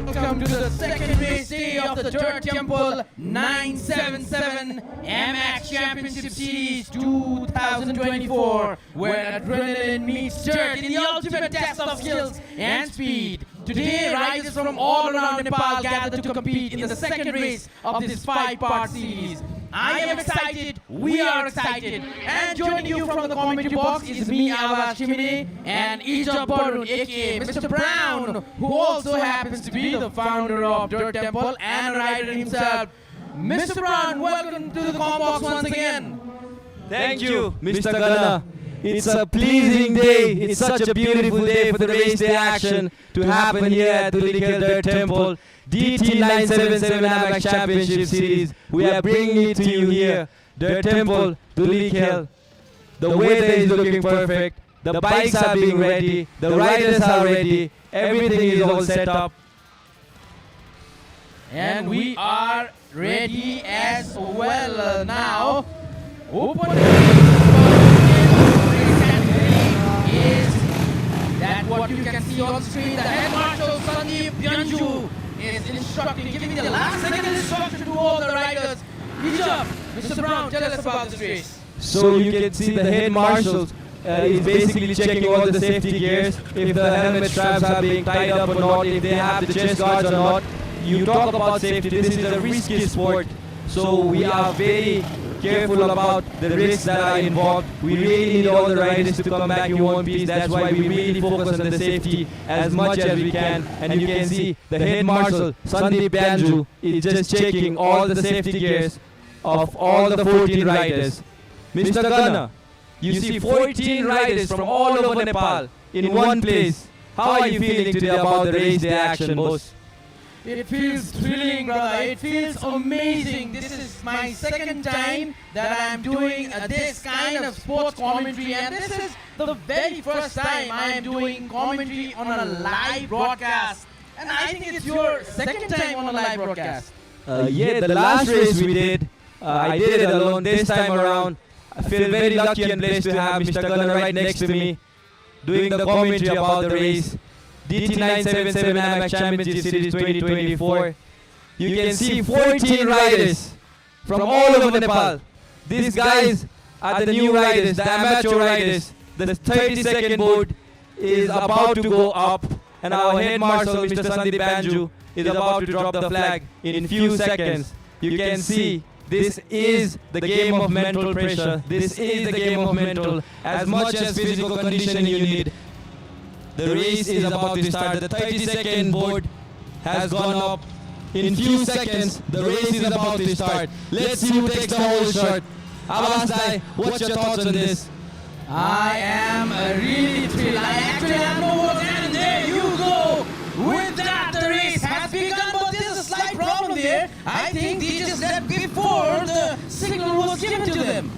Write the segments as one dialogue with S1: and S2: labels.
S1: Welcome to the second race day of the Dirt Temple 977 MX Championship Series 2024, where adrenaline meets dirt in the ultimate test of skills and speed. Today, riders from all around Nepal gathered to compete in the second race of this 5-part series. I am excited, we are excited, and joining you from the commentary box is me, Avas Chimine, and Ijab Barun, aka Mr. Brown, who also happens to be the founder of Dirt Temple and a rider himself. Mr. Brown, welcome to the comm box once again.
S2: Thank you, Mr. Gunnar. It's a pleasing day. It's such a beautiful day for the race day action to happen here at Dhulikhel Dirt Temple. DT977MX Championship Series. We are bringing it to you here. Dirt Temple, Dhulikhel. The weather is looking perfect. The bikes are being ready. The riders are ready. Everything is all set up.
S1: And we are ready as well now. Open is that what you can see on screen. The head marshal Sandeep Byanju is instructing, giving the last second instruction to all the riders. Ijab, Mr. Brown, tell us about this race.
S2: So you can see the head marshal is basically checking all the safety gears, if the helmet straps are being tied up or not, if they have the chest guards or not. You talk about safety, this is a risky sport, so we are very careful about the risks that are involved. We really need all the riders to come back in one piece. That's why we really focus on the safety as much as we can. And you can see the head marshal, Sandeep Byanju, is just checking all the safety gears of all the 14 riders. Mr. Gunnar, you see 14 riders from all over Nepal in one place. How are you feeling today about the race day action, boss?
S1: It feels thrilling, brother. It feels amazing. This is my second time that I'm doing this kind of sports commentary, and this is the very first time I am doing commentary on a live broadcast. And I think it's your second time on a live broadcast.
S2: Yeah, the last race we did, I did it alone. This time around, I feel very lucky and blessed to have Mr. Gunnar right next to me, doing the commentary about the race. DT977MX Championship Series 2024. You can see 14 riders from all over Nepal. These guys are the new riders, the amateur riders. The 30-second board is about to go up, and our head marshal, Mr. Sandeep Byanju, is about to drop the flag in few seconds. You can see this is the game of mental pressure. This is the game of mental. As much as physical conditioning you need, the race is about to start. The 30-second board has gone up. In few seconds, the race is about to start. Let's see who takes the whole shot. Avastai, what's your thoughts on this?
S1: I am really thrilled. I actually have no words, and there you go. With that, the race has begun, but there's a slight problem there. I think they just left before the signal was given to them.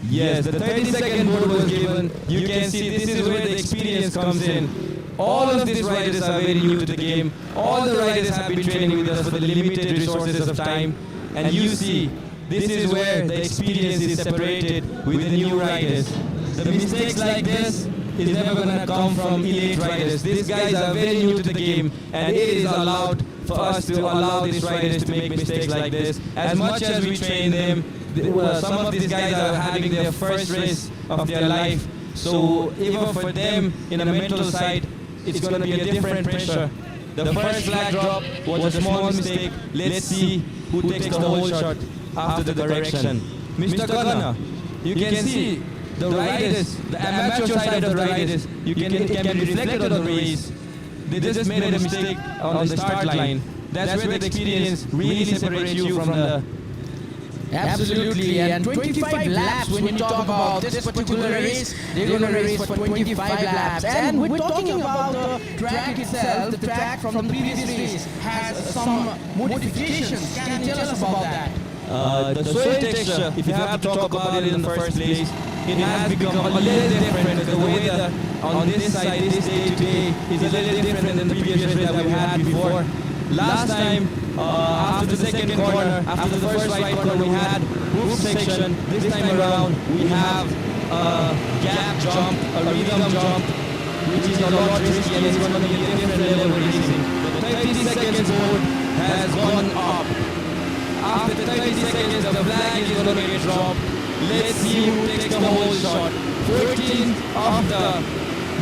S2: Yes, the 30-second board was given. You can see this is where the experience comes in. All of these riders are very new to the game. All the riders have been training with us for the limited resources of time. And you see, this is where the experience is separated with the new riders. The mistakes like this is never going to come from elite riders. These guys are very new to the game, and it is allowed for us to allow these riders to make mistakes like this. As much as we train them, some of these guys are having their first race of their life. So even for them, in a mental side, it's going to be a different pressure. The first flag drop was a small mistake. Let's see who takes the whole shot after the correction. Mr. Gunnar, you can see the riders, the amateur side of the riders, it can be reflected on the race. They just made a mistake on the start line. That's where the experience really separates you from the...
S1: Absolutely, and 25 laps when you talk about this particular race, they're going to race for 25 laps. And we're talking about the track itself. The track from the previous race has some modifications. Can you tell us about that?
S2: The soil texture, if you have to talk about it in the first place, it has become a little different. The weather on this side, this day today, is a little different than the previous race that we had before. Last time, after the second corner, after the first right corner, we had roof section. This time around, we have a gap jump, a rhythm jump, which is a lot risky and it's going to be a different level of racing. The 30 seconds mode has gone up. After 30 seconds, the flag is going to get dropped. Let's see who takes the whole shot. 14 of the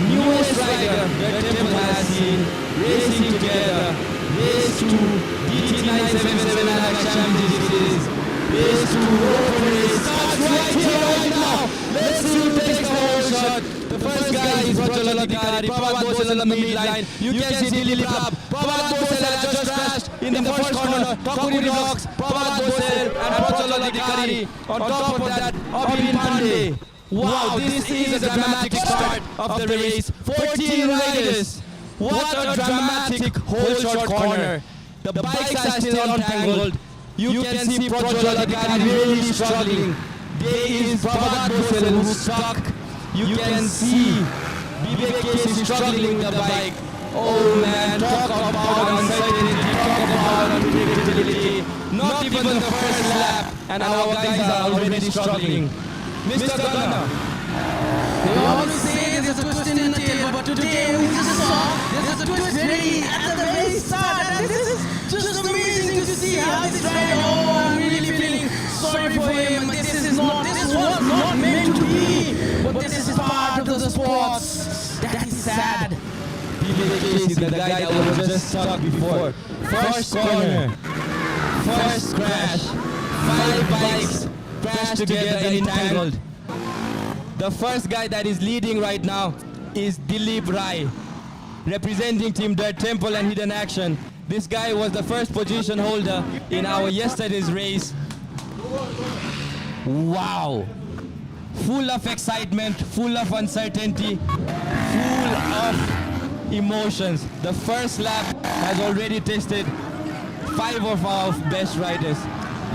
S2: newest rider that Temple has seen racing together. Race to DT977MX Championship Series. Race to open race starts right here, right now. Let's see who takes the whole shot. The first guy is Dhulikhel. Pawat Bosel on the mid-line. You can see Dhulikhel. Pawat Bosel has just crashed in the first corner. Takuri Rocks, Pawat Bosel and Dhulikhel. On top of that, Abhin Pandey. Wow, this is a dramatic start of the race. 14 riders. What a dramatic whole short corner. The bikes are still untangled. You can see Dhulikhel really struggling. There is Pawat Bosel who's stuck. You can see Vivek is struggling with the bike. Oh man, talk about uncertainty, talk about unpredictability. Not even the first lap and our guys are already struggling. Mr. Gunnar.
S1: They always say there's a twist in the tail, but today we just saw there's a twist very at the very start, and this is just amazing to see how this rider. Oh, I'm really feeling sorry for him. This was not meant to be, but this is part of the sports. That is sad.
S2: Vivek is the guy that was just stuck before. First corner, first crash, 5 bikes crashed together and entangled. The first guy that is leading right now is Dilip Rai, representing Team Dirt Temple and Hidden Action. This guy was the first position holder in our yesterday's race. Wow! Full of excitement, full of uncertainty, full of emotions. The first lap has already tested 5 of our best riders.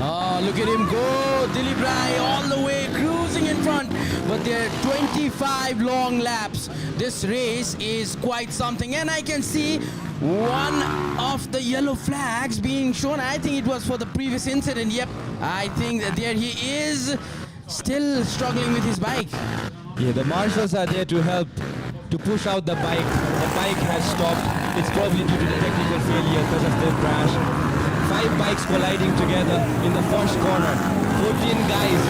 S1: Oh, look at him go. Dilip Rai all the way cruising in front. But there are 25 long laps. This race is quite something. And I can see one of the yellow flags being shown. I think it was for the previous incident. Yep, I think that there he is, still struggling with his bike.
S2: Yeah, the marshals are there to help to push out the bike. The bike has stopped. It's probably due to the technical failure because of the crash. 5 bikes colliding together in the first corner. 14 guys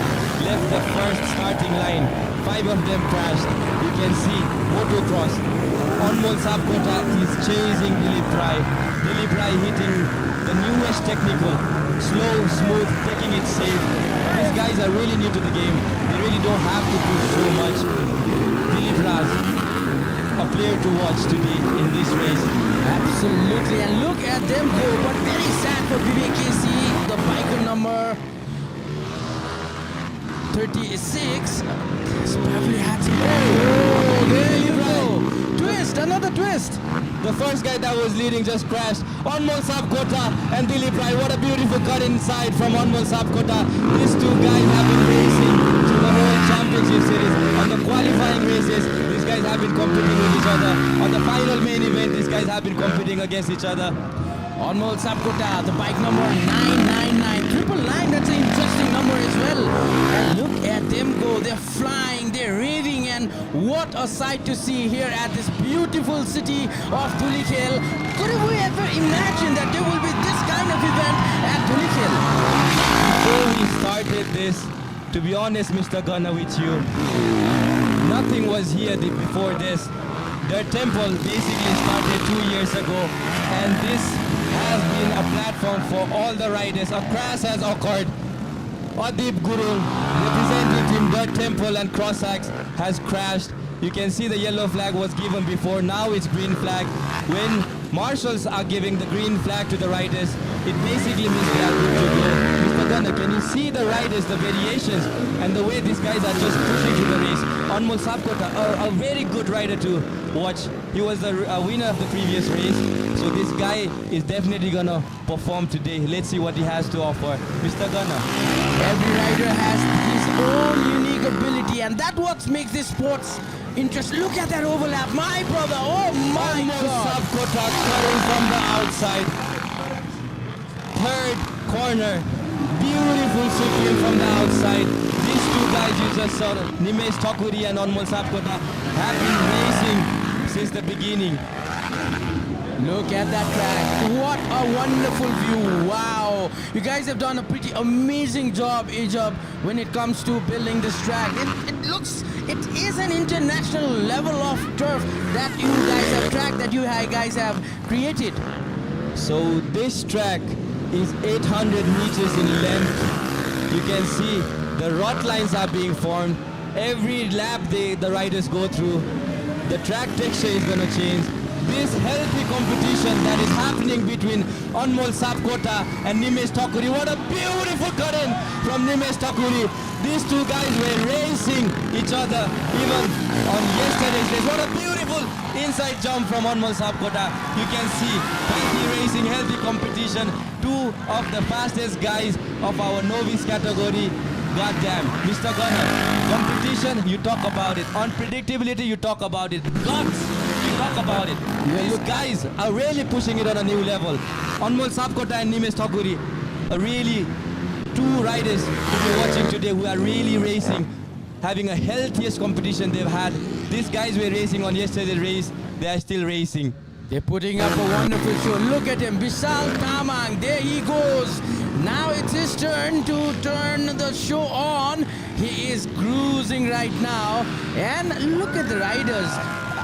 S2: left the first starting line. 5 of them crashed. You can see Motocross. Anmol Sapkota is chasing Dilip Rai. Dilip Rai hitting the newest technical. Slow, smooth, taking it safe. These guys are really new to the game. They really don't have to push so much. Dilip Rai, a player to watch today in this race.
S1: Absolutely, and look at them go. But very sad for Vivek Casey, the biker number 36. Probably had to. Oh, there you go. Twist, another twist.
S2: The first guy that was leading just crashed. Anmol Sapkota and Dilip Rai. What a beautiful cut inside from Anmol Sapkota. These 2 guys have been racing to the World Championship Series. On the qualifying races, these guys have been competing with each other. On the final main event, these guys have been competing against each other.
S1: Anmol Sapkota, the bike number 999. 999, that's an interesting number as well. And look at them go. They're flying, they're raving, and what a sight to see here at this beautiful city of Dhulikhel. Could we ever imagine that there will be this kind of event at Dhulikhel?
S2: Before we started this, to be honest, Mr. Gunnar, with you, nothing was here before this. Their temple basically started 2 years ago, and this has been a platform for all the riders. A crash has occurred. Adib Guru, representing Team Dirt Temple and Crossax, has crashed. You can see the yellow flag was given before. Now it's green flag. When marshals are giving the green flag to the riders, it basically means they are good to go. Mr. Gunnar, can you see the riders, the variations, and the way these guys are just pushing through the race? Anmol Sapkota, a very good rider to watch. He was the winner of the previous race, so this guy is definitely gonna perform today. Let's see what he has to offer. Mr. Gunnar.
S1: Every rider has his own unique ability, and that's what makes this sports interesting. Look at that overlap, my brother. Oh my
S2: Anmol
S1: God!
S2: Sapkota cutting from the outside. Third corner. Beautiful sweeping from the outside. These two guys you just saw, Nimesh Thakuri and Anmol Sapkota, have been racing since the beginning.
S1: Look at that track. What a wonderful view. Wow. You guys have done a pretty amazing job, Ijab, when it comes to building this track. It is an international level of turf that you guys have tracked, that you guys have created.
S2: So this track is 800 meters in length. You can see the rot lines are being formed. Every lap the riders go through, the track texture is going to change. This healthy competition that is happening between Anmol Sapkota and Nimesh Thakuri. What a beautiful cut-in from Nimesh Thakuri. These two guys were racing each other even on yesterday's race. What a beautiful inside jump from Anmol Sapkota. You can see healthy racing, healthy competition. Two of the fastest guys of our novice category. Goddamn, Mr. Gunnar, competition, you talk about it. Unpredictability, you talk about it. Guts, you talk about it. These guys are really pushing it on a new level. Anmol Sapkota and Nimesh Thakuri are really two riders to be watching today who are really racing, having a healthiest competition they've had. These guys were racing on yesterday's race, they are still racing.
S1: They're putting up a wonderful show. Look at him, Vishal Tamang. There he goes. Now it's his turn to turn the show on. He is cruising right now. And look at the riders.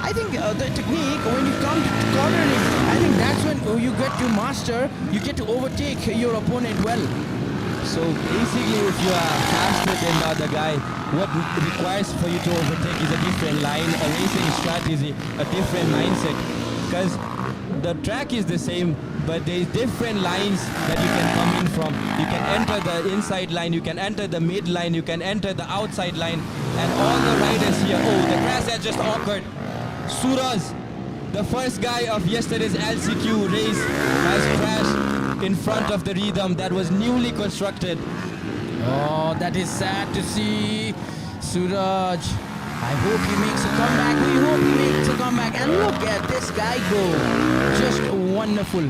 S1: I think the technique, when you come to cornering, I think that's when you get to master, you get to overtake your opponent well.
S2: So basically, if you are faster than the other guy, what it requires for you to overtake is a different line, a racing strategy, a different mindset. Because the track is the same, but there's different lines that you can come in from. You can enter the inside line, you can enter the mid line, you can enter the outside line, and all the riders here. Oh, the crash has just occurred. Suraj, the first guy of yesterday's LCQ race, has crashed in front of the rhythm that was newly constructed.
S1: Oh, that is sad to see. Suraj, I hope he makes a comeback. We hope he makes a comeback. And look at this guy go. Just wonderful.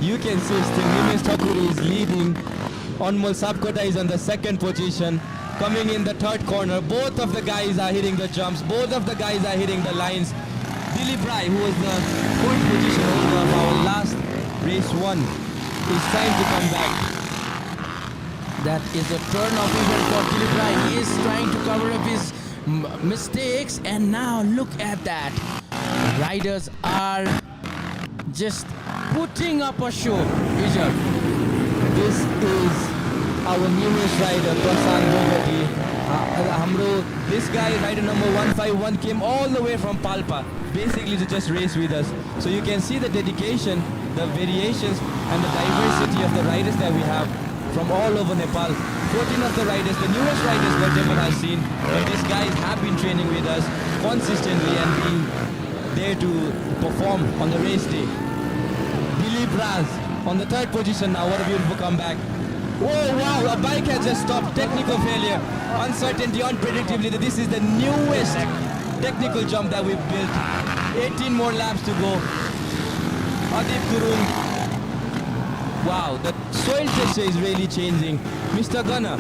S2: You can see still Nimesh Thakuri is leading. Anmol Sapkota is on the second position. Coming in the third corner, both of the guys are hitting the jumps. Both of the guys are hitting the lines. Dilip Rai, who was the fourth position holder of our last race one, is trying to come back.
S1: That is a turn of event for Dilip Rai. He is trying to cover up his mistakes, and now look at that. Riders are just putting up a show. Vijay.
S2: This is our newest rider, Prasad Bogati. This guy, rider number 151, came all the way from Palpa, basically to just race with us. So you can see the dedication, the variations, and the diversity of the riders that we have from all over Nepal. 14 of the riders, the newest riders that Nepal has seen, and these guys have been training with us consistently and being there to perform on the race day. Dilip Raz on the third position now. What a beautiful comeback. Oh wow, a bike has just stopped. Technical failure, uncertainty, unpredictability. This is the newest technical jump that we've built. 18 more laps to go. Adip Gurung. Wow, the soil texture is really changing. Mr. Gunnar.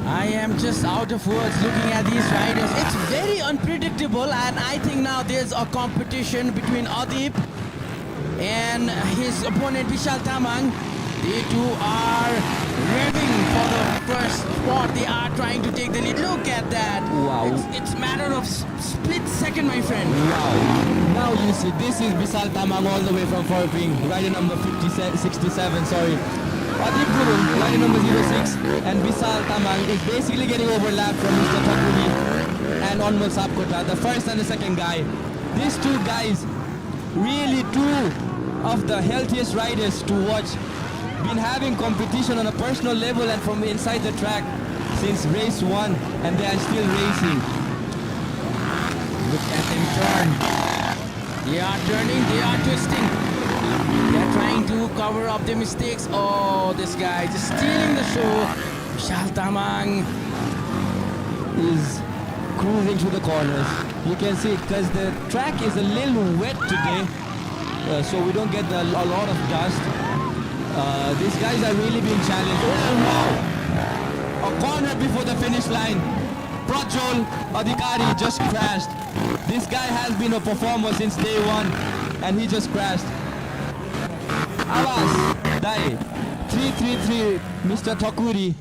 S1: I am just out of words looking at these riders. It's very unpredictable, and I think now there's a competition between Adip and his opponent Vishal Tamang. They two are revving for the first spot. They are trying to take the lead. Look at that.
S2: Wow.
S1: It's matter of split second, my friend.
S2: Wow. Now you see, this is Vishal Tamang all the way from Forping, rider number 67, sorry. Adip Gurung, rider number 06, and Vishal Tamang is basically getting overlapped from Mr. Thakuri and Anmol Sapkota, the first and the second guy. These two guys, really two of the healthiest riders to watch been having competition on a personal level and from inside the track since race 1, and they are still racing.
S1: Look at them turn. They are turning, they are twisting. They are trying to cover up their mistakes. Oh, this guy just stealing the show. Vishal Tamang
S2: is cruising through the corners. You can see because the track is a little wet today, so we don't get a lot of dust. These guys are really being challenged. Oh, wow! A corner before the finish line. Prajol Adhikari just crashed. This guy has been a performer since day 1, and he just crashed. Awas, Dai, 333, Mr. Thakuri,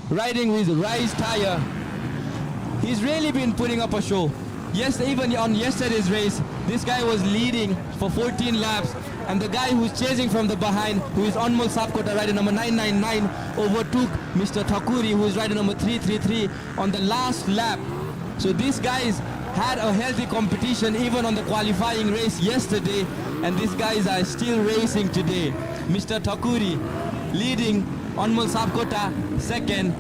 S2: riding with Rise tire. He's really been putting up a show. Yes, even on yesterday's race, this guy was leading for 14 laps, and the guy who's chasing from the behind, who is Anmol Sapkota, rider number 999, overtook Mr. Thakuri, who is rider number 333, on the last lap. So these guys had a healthy competition even on the qualifying race yesterday, and these guys are still racing today. Mr. Thakuri leading, Anmol Sapkota second,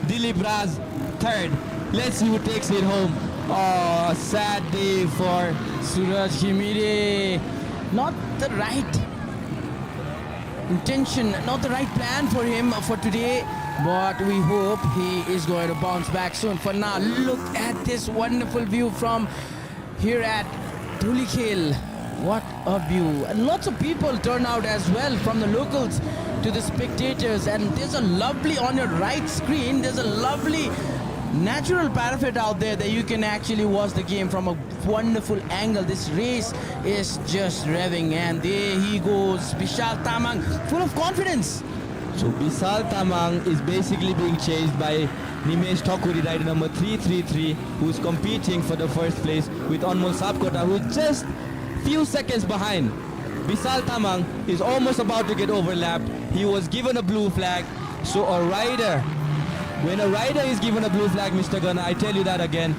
S2: Dilip Raz third. Let's see who takes it home. Oh, sad day for
S1: Suraj Khimire. Not the right intention, not the right plan for him for today, but we hope he is going to bounce back soon. For now, look at this wonderful view from here at Dhulikhel. What a view. And lots of people turn out as well, from the locals to the spectators, and there's a lovely, on your right screen, there's a lovely natural parapet out there that you can actually watch the game from a wonderful angle. This race is just revving, and there he goes, Vishal Tamang, full of confidence.
S2: So Vishal Tamang is basically being chased by Nimesh Thakuri, rider number 333, who's competing for the first place with Anmol Sapkota, who's just few seconds behind. Vishal Tamang is almost about to get overlapped. He was given a blue flag. So a rider, when a rider is given a blue flag, Mr. Gunnar, I tell you that again,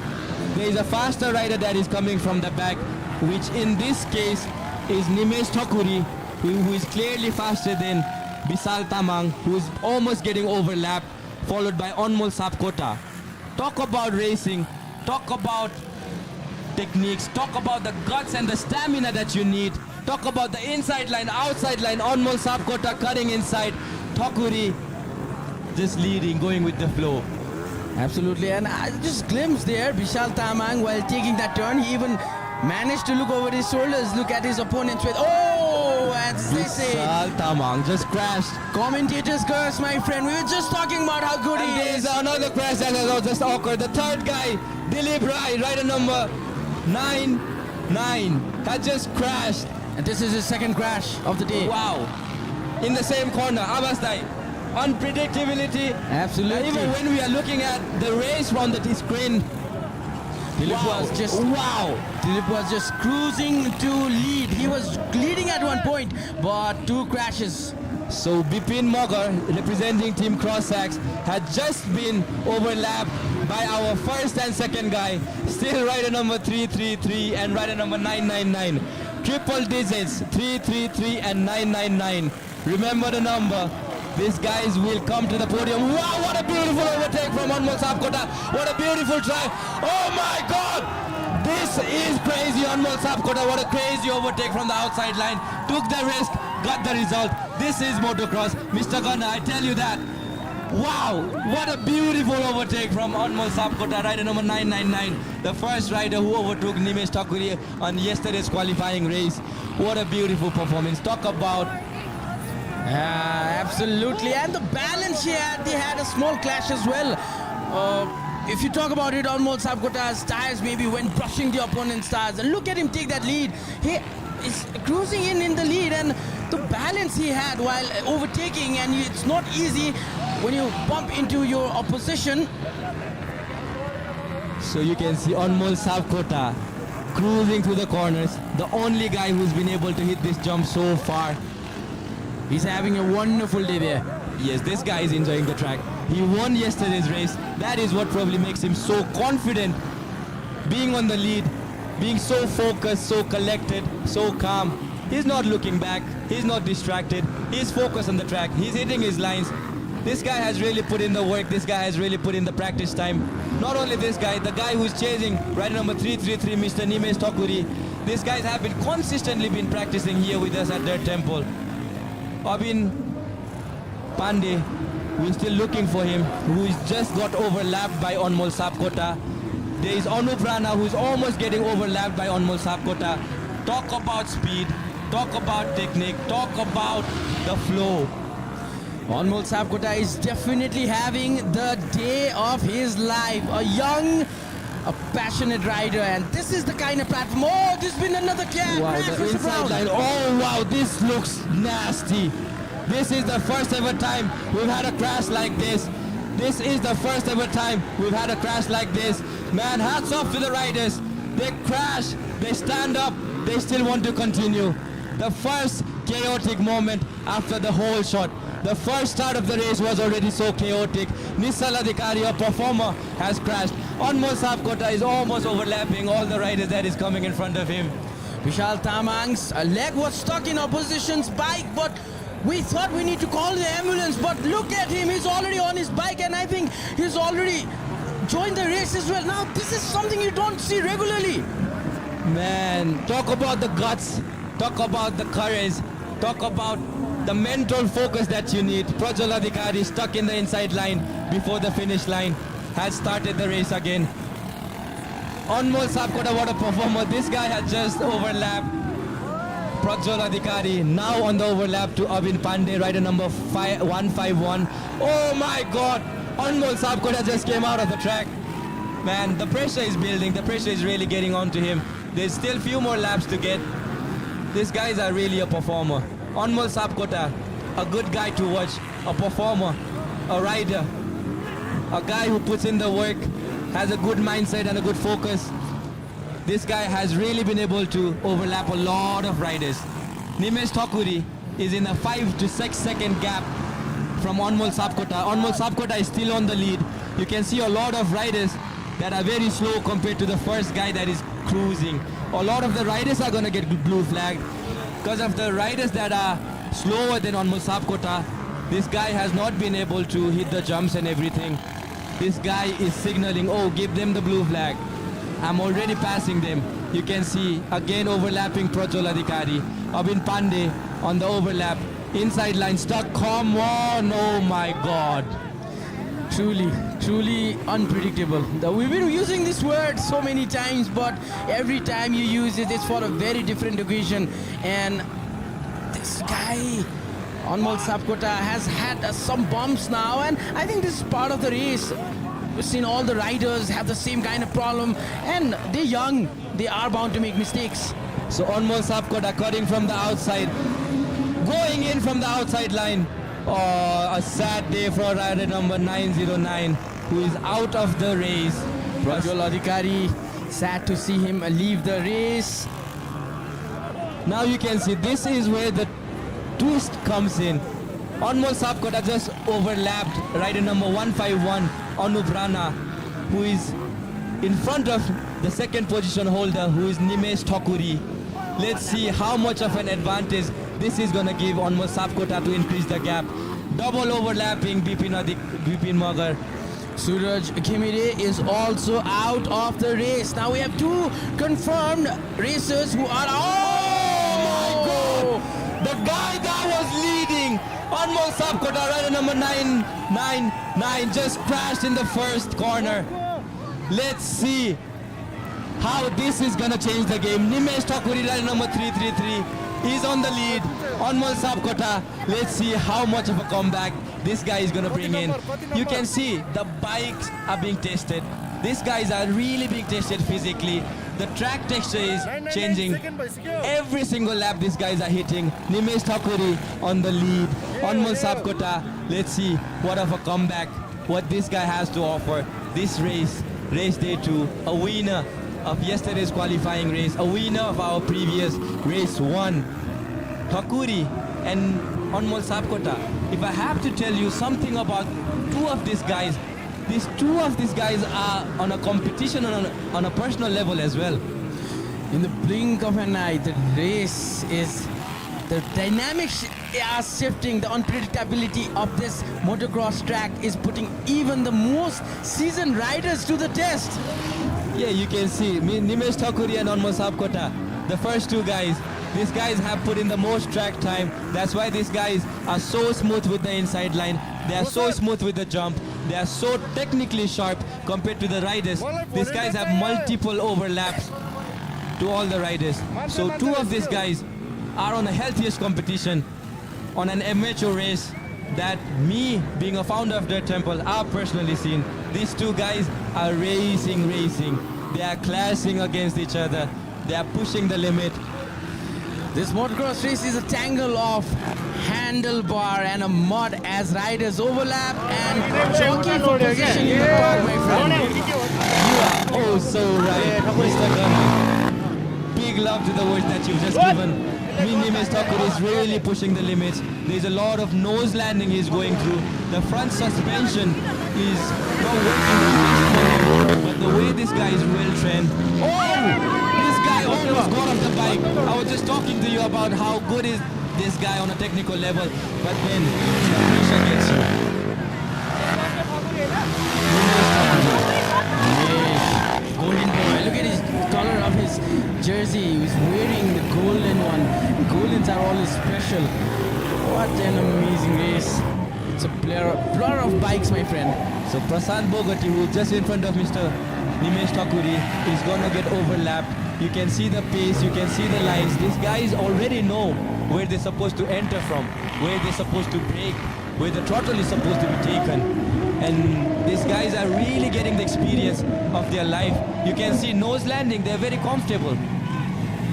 S2: there is a faster rider that is coming from the back, which in this case is Nimesh Thakuri, who is clearly faster than Vishal Tamang, who is almost getting overlapped, followed by Anmol Sapkota. Talk about racing, talk about techniques, talk about the guts and the stamina that you need, talk about the inside line, outside line, Anmol Sapkota cutting inside, Thakuri just leading, going with the flow.
S1: Absolutely, and I just glimpsed there Vishal Tamang while taking that turn. He even managed to look over his shoulders, look at his opponents with, oh, as they say,
S2: Vishal Tamang just crashed.
S1: commentators curse, my friend. We were just talking about how good he is.
S2: There's another crash that was just awkward. The third guy, Dilip Rai, rider number 99, had just crashed.
S1: And this is his second crash of the day.
S2: Wow. In the same corner, Abastai. Unpredictability.
S1: Absolutely.
S2: And even when we are looking at the race from the screen,
S1: Dilip was just Dilip was just cruising to lead. He was leading at one point, but two crashes.
S2: So Bipin Mogar, representing Team Crossax, had just been overlapped by our first and second guy, still rider number 333 and rider number 999. Triple digits, 333 and 999. Remember the number. These guys will come to the podium. Wow, what a beautiful overtake from Anmol Sapkota. What a beautiful drive. Oh my God! This is crazy, Anmol Sapkota. What a crazy overtake from the outside line. Took the risk, got the result. This is motocross. Mr. Gunnar, I tell you that. Wow, what a beautiful overtake from Anmol Sapkota, rider number 999. The first rider who overtook Nimesh Thakuri on yesterday's qualifying race. What a beautiful performance. Talk about...
S1: Absolutely, and the balance he had a small clash as well. If you talk about it, Anmol Sapkota's tires maybe went brushing the opponent's tires, and look at him take that lead. He is cruising in the lead, and the balance he had while overtaking, and it's not easy when you bump into your opposition.
S2: So you can see Anmol Sapkota cruising through the corners, the only guy who's been able to hit this jump so far.
S1: He's having a wonderful day there.
S2: Yes, this guy is enjoying the track. He won yesterday's race. That is what probably makes him so confident, being on the lead, being so focused, so collected, so calm. He's not looking back. He's not distracted. He's focused on the track. He's hitting his lines. This guy has really put in the work. This guy has really put in the practice time. Not only this guy, the guy who's chasing rider number 333, Mr. Nimesh Thakuri. These guys have been consistently been practicing here with us at Dirt Temple. Abhin Pandey, we're still looking for him, who is just got overlapped by Anmol Sapkota. There is Anup Rana, who's almost getting overlapped by Anmol Sapkota. Talk about speed, talk about technique, talk about the flow.
S1: Anmol Sapkota is definitely having the day of his life. A young, a passionate rider, and this is the kind of platform. Oh, there's been another crash.
S2: Wow, the inside line. Oh wow, this looks nasty. This is the first ever time we've had a crash like this. This is the first ever time we've had a crash like this. Man, hats off to the riders. They crash, they stand up, they still want to continue. The first chaotic moment after the whole shot. The first start of the race was already so chaotic. Nissal Adhikari, a performer, has crashed. Anmol Sapkota is almost overlapping all the riders that is coming in front of him.
S1: Vishal Tamang's leg was stuck in opposition's bike, but we thought we need to call the ambulance, but look at him, he's already on his bike, and I think he's already joined the race as well. Now, this is something you don't see regularly.
S2: Man, talk about the guts, talk about the courage, talk about the mental focus that you need. Prajwal Adhikari stuck in the inside line before the finish line, has started the race again. Anmol Sapkota, what a performer. This guy had just overlapped Prajwal Adhikari, now on the overlap to Abhin Pandey, rider number 151. Oh my God, Anmol Sapkota just came out of the track. Man, the pressure is building, the pressure is really getting onto him. There's still few more laps to get. These guys are really a performer. Anmol Sapkota, a good guy to watch, a performer, a rider, a guy who puts in the work, has a good mindset and a good focus. This guy has really been able to overlap a lot of riders. Nimesh Thakuri is in a 5 to 6 second gap from Anmol Sapkota. Anmol Sapkota is still on the lead. You can see a lot of riders that are very slow compared to the first guy that is cruising. A lot of the riders are going to get blue flagged. Because of the riders that are slower than Anmol Sapkota, this guy has not been able to hit the jumps and everything. This guy is signaling, oh, give them the blue flag. I'm already passing them. You can see, again overlapping Prajwal Adhikari. Abhin Pandey on the overlap. Inside line stuck, come on, oh my God.
S1: Truly unpredictable. We've been using this word so many times, but every time you use it, it's for a very different occasion. And this guy, Anmol Sapkota, has had some bumps now, and I think this is part of the race. We've seen all the riders have the same kind of problem, and they're young. They are bound to make mistakes.
S2: So Anmol Sapkota cutting from the outside, going in from the outside line. Oh, a sad day for rider number 909, who is out of the race.
S1: Prajwal Adhikari, sad to see him leave the race.
S2: Now you can see this is where the twist comes in. Anmol Sapkota just overlapped rider number 151, Anup Rana, who is in front of the second position holder, who is Nimesh Thakuri. Let's see how much of an advantage this is going to give Anmol Sapkota to increase the gap. Double overlapping Bipin Magar.
S1: Suraj Khimire is also out of the race. Now we have two confirmed racers who are...
S2: Oh my God! The guy that was leading, Anmol Sapkota, rider number 999, just crashed in the first corner. Let's see how this is going to change the game. Nimesh Thakuri, rider number 333, is on the lead. Anmol Sapkota, let's see how much of a comeback this guy is going to bring in. You can see the bikes are being tested. These guys are really being tested physically. The track texture is changing. Every single lap these guys are hitting. Nimesh Thakuri on the lead. Anmol Sapkota, let's see what of a comeback, what this guy has to offer. This race day 2, a winner of yesterday's qualifying race, a winner of our previous race 1. Thakuri and Anmol Sapkota. If I have to tell you something about two of these guys, these two of these guys are on a competition on a personal level as well.
S1: In the blink of an eye, the race is... The dynamics are shifting. The unpredictability of this motocross track is putting even the most seasoned riders to the test.
S2: Yeah, you can see Nimesh Thakuri and Anmol Sapkota, the first two guys. These guys have put in the most track time. That's why these guys are so smooth with the inside line. They are so smooth with the jump. They are so technically sharp compared to the riders. These guys have multiple overlaps to all the riders. So two of these guys are on the healthiest competition on an amateur race that me, being a founder of Dirt Temple, I've personally seen. These two guys are racing. They are clashing against each other. They are pushing the limit.
S1: This motocross race is a tangle of handlebar and a mud as riders overlap and jockey for position in the park, my friend.
S2: You are oh so right, Mr. Gunnar. Big love to the words that you've just given. Nimesh Thakur is really pushing the limits. There's a lot of nose landing he's going through. The front suspension is not working the best for him, but the way this guy is well trained. Oh! This guy almost got off the bike. I was just talking to you about how good is this guy on a technical level, but then the pressure gets you.
S1: Golden boy, look at his color of his jersey. He's wearing the golden one. Goldens are always special. What an amazing race. It's a blur of bikes, my friend.
S2: So Prasad Bogati, who is just in front of Mr. Nimesh Thakuri, is gonna get overlapped. You can see the pace, you can see the lines. These guys already know where they're supposed to enter from, where they're supposed to brake, where the throttle is supposed to be taken. And these guys are really getting the experience of their life. You can see nose landing, they're very comfortable.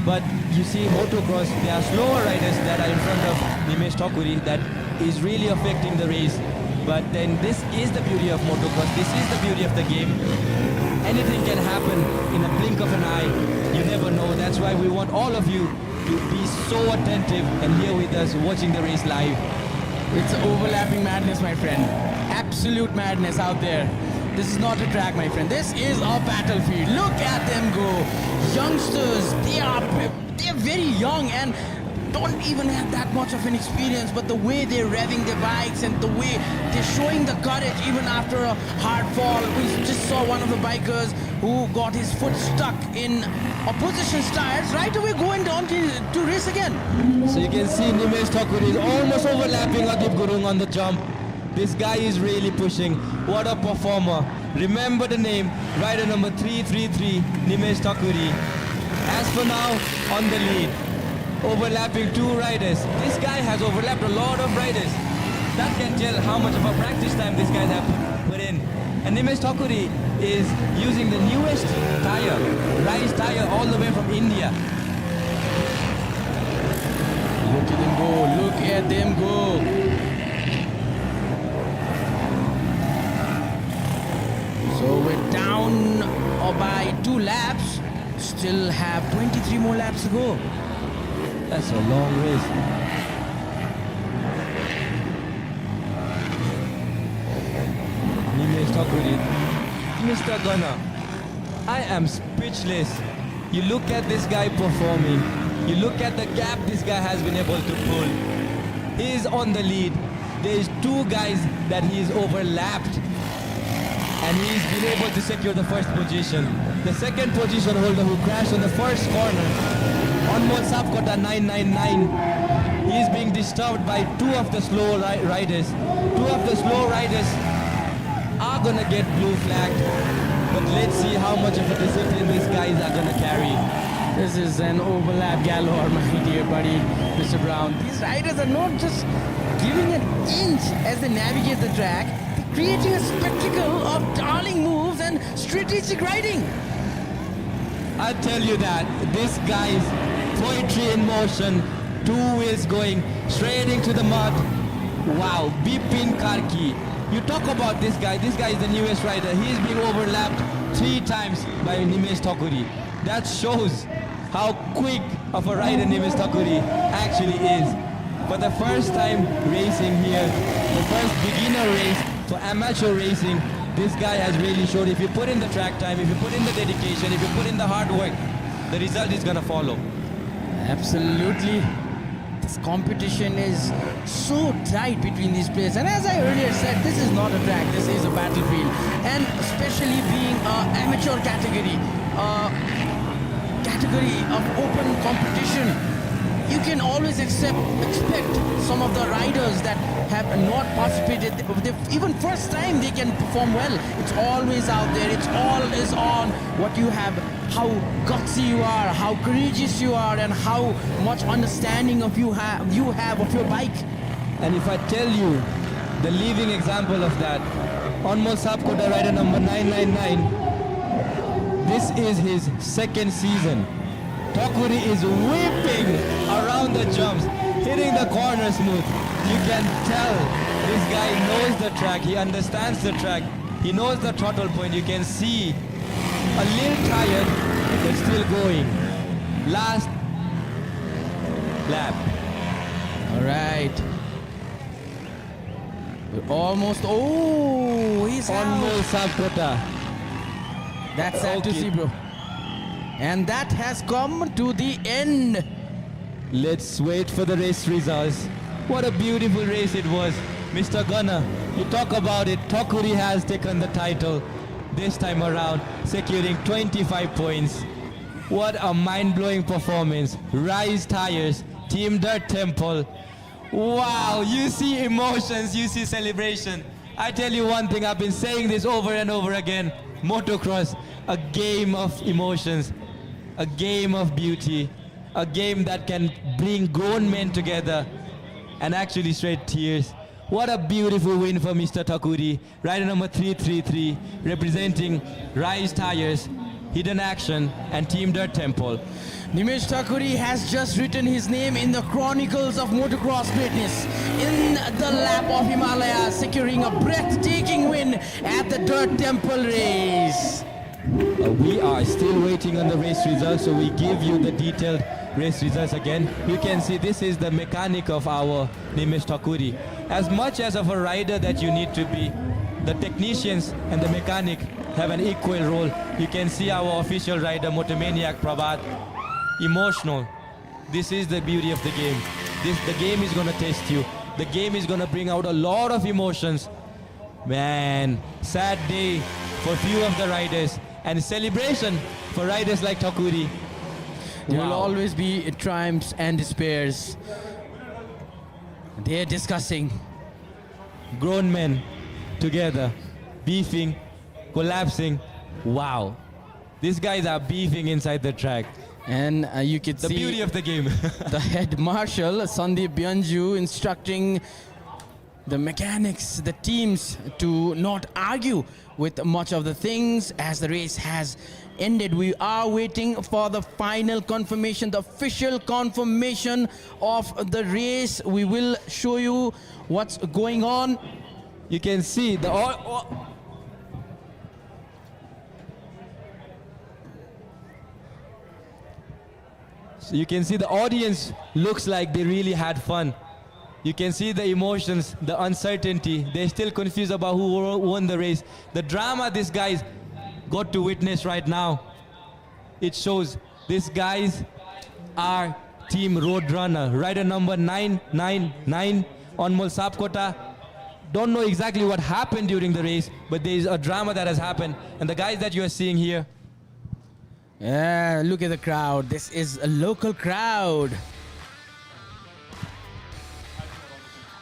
S2: But you see motocross, there are slower riders that are in front of Nimesh Thakuri that is really affecting the race. But then this is the beauty of motocross, this is the beauty of the game. Anything can happen in a blink of an eye. You never know. That's why we want all of you to be so attentive and here with us watching the race live.
S1: It's overlapping madness, my friend. Absolute madness out there. This is not a track, my friend. This is a battlefield. Look at them go. Youngsters, they're very young and don't even have that much of an experience, but the way they're revving their bikes and the way they're showing the courage even after a hard fall. We just saw one of the bikers who got his foot stuck in opposition's tires, right away going on to race again.
S2: So you can see Nimesh Thakur is almost overlapping Adib Gurung on the jump. This guy is really pushing. What a performer. Remember the name, rider number 333, Nimesh Thakuri. As for now, on the lead. Overlapping two riders. This guy has overlapped a lot of riders. That can tell how much of a practice time these guys have put in. And Nimesh Thakuri is using the newest tire, Rise tire, all the way from India.
S1: Look at them go, look at them go. So we're down by 2 laps. Still have 23 more laps to go.
S2: That's a long race. Nimesh Thakuri. Mr. Gunnar, I am speechless. You look at this guy performing. You look at the gap this guy has been able to pull. He is on the lead. There is 2 guys that he is overlapped. And he's been able to secure the first position. The second position holder who crashed on the first corner, Anmol Sapkota 999, he is being disturbed by 2 of the slow riders. 2 of the slow riders are gonna get blue flagged, but let's see how much of a discipline these guys are gonna carry.
S1: This is an overlap galore, my dear buddy, Mr. Brown. These riders are not just giving an inch as they navigate the track, they're creating a spectacle of darling moves and strategic riding.
S2: I tell you that, this guy's poetry in motion, 2 wheels going straight into the mud. Wow, Bipin Karki. You talk about this guy is the newest rider. He is being overlapped 3 times by Nimesh Thakuri. That shows how quick of a rider Nimesh Thakuri actually is. For the first time racing here, the first beginner race for amateur racing, this guy has really showed if you put in the track time, if you put in the dedication, if you put in the hard work, the result is gonna follow.
S1: Absolutely. This competition is so tight between these players. And as I earlier said, this is not a track, this is a battlefield. And especially being an amateur category, category of open competition, you can always expect some of the riders that have not participated, even first time they can perform well. It's always out there, it's all is on what you have, how gutsy you are, how courageous you are, and how much understanding of you have of your bike.
S2: And if I tell you the living example of that, Anmol Sapkota, rider number 999, this is his second season. Thakuri is whipping around the jumps, hitting the corner smooth. You can tell this guy knows the track, he understands the track, he knows the throttle point. You can see a little tired, but still going. Last lap.
S1: All right. We're almost, oh, he's
S2: Anmol
S1: out.
S2: Sapkota.
S1: That's sad to
S2: Okay.
S1: see, bro. And that has come to the end.
S2: Let's wait for the race results. What a beautiful race it was. Mr. Gunnar, you talk about it. Thakuri has taken the title this time around, securing 25 points. What a mind-blowing performance. Rise Tires, Team Dirt Temple. Wow, you see emotions, you see celebration. I tell you one thing, I've been saying this over and over again. Motocross, a game of emotions, a game of beauty, a game that can bring grown men together and actually shed tears. What a beautiful win for Mr. Thakuri, rider number 333, representing Rise Tires, Hidden Action, and Team Dirt Temple.
S1: Nimesh Thakuri has just written his name in the chronicles of motocross greatness in the lap of Himalaya, securing a breathtaking win at the Dirt Temple race.
S2: We are still waiting on the race results, so we give you the detailed race results again. You can see this is the mechanic of our Nimesh Thakuri. As much as of a rider that you need to be, the technicians and the mechanic have an equal role. You can see our official rider, Motomaniac Prabhat, emotional. This is the beauty of the game. The game is going to test you. The game is going to bring out a lot of emotions. Man, sad day for few of the riders, and celebration for riders like Thakuri.
S1: There will
S2: Wow.
S1: always be triumphs and despairs. They're discussing.
S2: Grown men together, beefing, collapsing. Wow. These guys are beefing inside the track.
S1: And you could
S2: The
S1: see
S2: beauty of the game.
S1: the head marshal, Sandeep Byanju, instructing the mechanics, the teams, to not argue with much of the things as the race has ended. We are waiting for the final confirmation, the official confirmation of the race. We will show you what's going on.
S2: You can see the So you can see the audience looks like they really had fun. You can see the emotions, the uncertainty. They're still confused about who won the race. The drama these guys got to witness right now, it shows these guys are Team Roadrunner. Rider number 999, Anmol Sapkota. Don't know exactly what happened during the race, but there is a drama that has happened. And the guys that you are seeing here,
S1: Yeah, look at the crowd. This is a local crowd.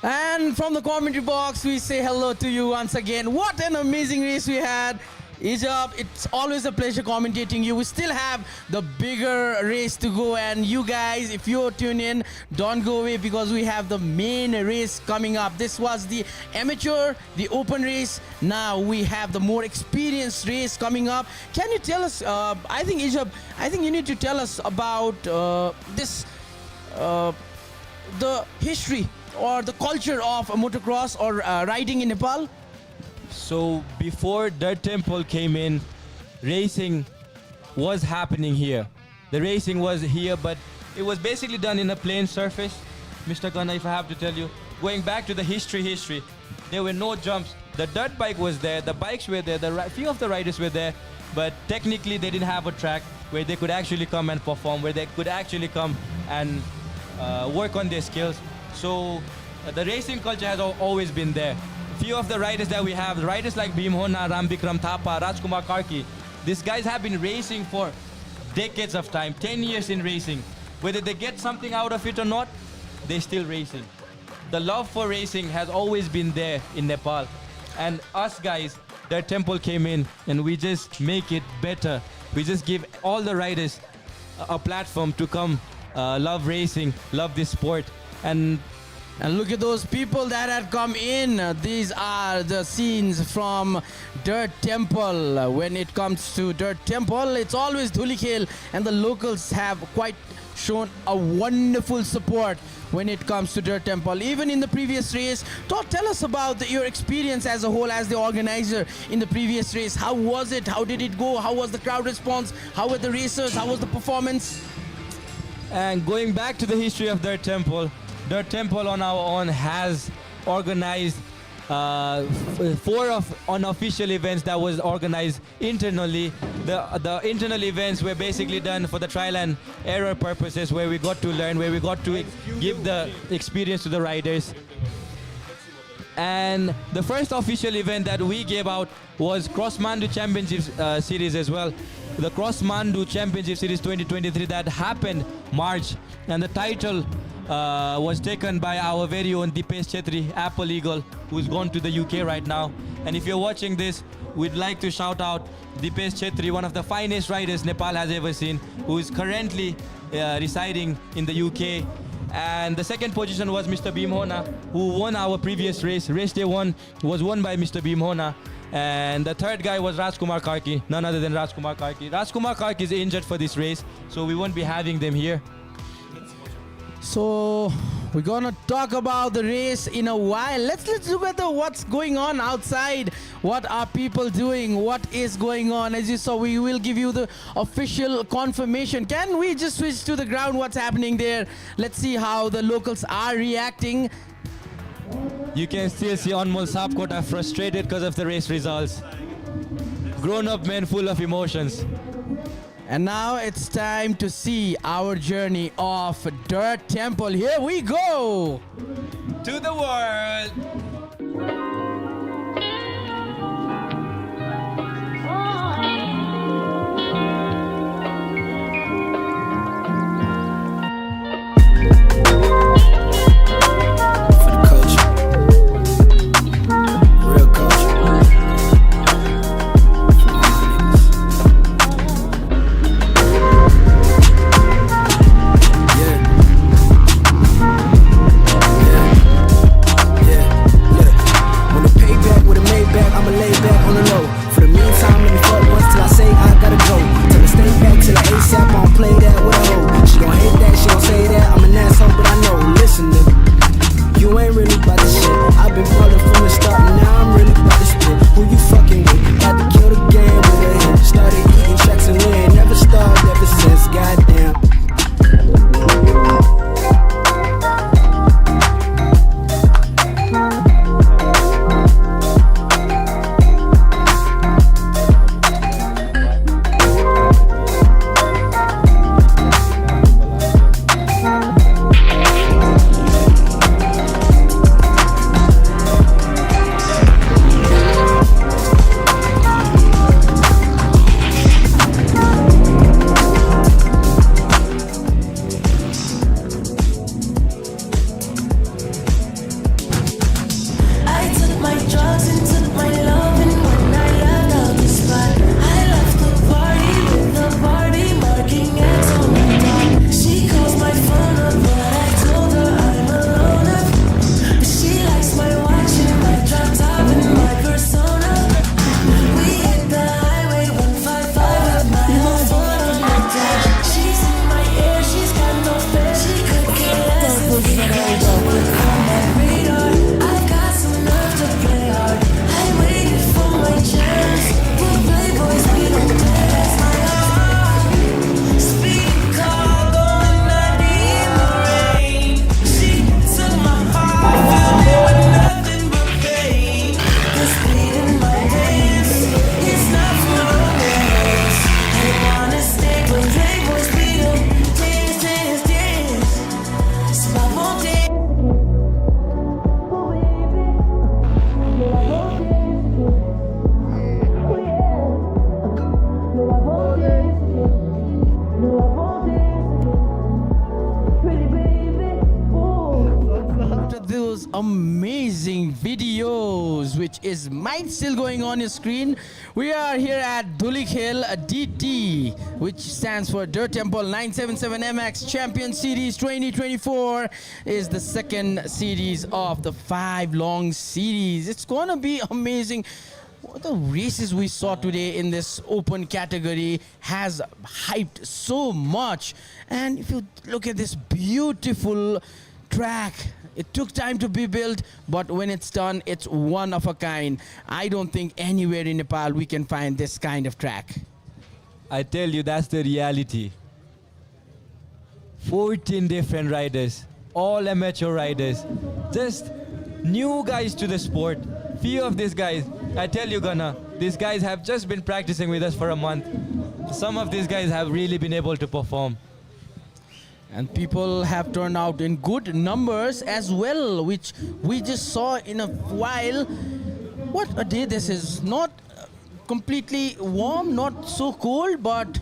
S1: And from the commentary box, we say hello to you once again. What an amazing race we had. Ijab, it's always a pleasure commentating you. We still have the bigger race to go, and you guys, if you're tuned in, don't go away because we have the main race coming up. This was the amateur, the open race. Now we have the more experienced race coming up. Can you tell us, I think Ijab, I think you need to tell us about this, the history or the culture of motocross or riding in Nepal.
S2: so before Dirt Temple came in, racing was happening here. The racing was here, but it was basically done in a plain surface. Mr. Gunnar, if I have to tell you, going back to the history, there were no jumps. The dirt bike was there, the bikes were there, few of the riders were there, but technically they didn't have a track where they could actually come and perform, where they could actually come and work on their skills. So the racing culture has always been there. Few of the riders that we have, riders like Bhimhona, Rambikram Thapa, Rajkumar Karki, these guys have been racing for decades of time, 10 years in racing. Whether they get something out of it or not, they're still racing. The love for racing has always been there in Nepal. And us guys, their temple came in and we just make it better. We just give all the riders a platform to come love racing, love this sport. And
S1: look at those people that had come in. These are the scenes from Dirt Temple. When it comes to Dirt Temple, it's always Dhulikhel, and the locals have quite shown a wonderful support when it comes to Dirt Temple. Even in the previous race, tell us about your experience as a whole, as the organizer in the previous race. How was it? How did it go? How was the crowd response? How were the racers? How was the performance?
S2: And going back to the history of Dirt Temple on our own has organized 4 unofficial events that was organized internally. The internal events were basically done for the trial and error purposes, where we got to learn, where we got to give the experience to the riders. And the first official event that we gave out was Cross Mandu Championship Series as well. The Cross Mandu Championship Series 2023 that happened March, and the title was taken by our very own Dipesh Chetri, Apple Eagle, who's gone to the UK right now. And if you're watching this, we'd like to shout out Dipesh Chetri, one of the finest riders Nepal has ever seen, who is currently residing in the UK. And the second position was Mr. Bhimhona, who won our previous race. Race day 1 was won by Mr. Bhimhona. And the third guy was Rajkumar Karki, none other than Rajkumar Karki. Rajkumar Karki is injured for this race, so we won't be having them here.
S1: So we're gonna talk about the race in a while. Let's look at what's going on outside. What are people doing? What is going on? As you saw, we will give you the official confirmation. Can we just switch to the ground? What's happening there? Let's see how the locals are reacting.
S2: You can still see Anmol Sapkota frustrated because of the race results. Grown-up men full of emotions.
S1: And now it's time to see our journey of Dirt Temple. Here we go!
S2: To the world!
S1: those amazing videos, which is might still going on your screen. We are here at Dhulikhel DT, which stands for Dirt Temple 977MX Championship Series 2024, is the second series of the 5-long series. It's gonna be amazing. The races we saw today in this open category has hyped so much, and if you look at this beautiful track, it took time to be built, but when it's done, it's one of a kind. I don't think anywhere in Nepal we can find this kind of track.
S2: I tell you, that's the reality. 14 different riders, all amateur riders, just new guys to the sport. Few of these guys, I tell you, Gunnar, these guys have just been practicing with us for a month. Some of these guys have really been able to perform.
S1: And people have turned out in good numbers as well, which we just saw in a while. What a day this is. Not completely warm, not so cold, but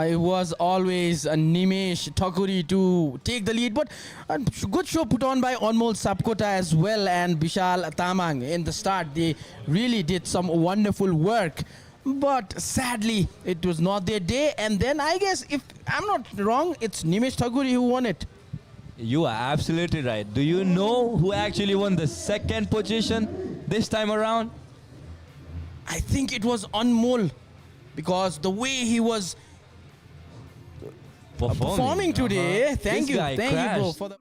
S1: it was always a Nimesh Thakuri to take the lead, but a good show put on by Anmol Sapkota as well and Vishal Tamang in the start. They really did some wonderful work, but sadly it was not their day. And then I guess, if I'm not wrong, it's Nimesh Thakuri who won it.
S2: You are absolutely right. Do you know who actually won the second position this time around?
S1: I think it was Anmol, because the way he was performing today. Thank
S2: This guy
S1: you bro,
S2: crashed.
S1: for the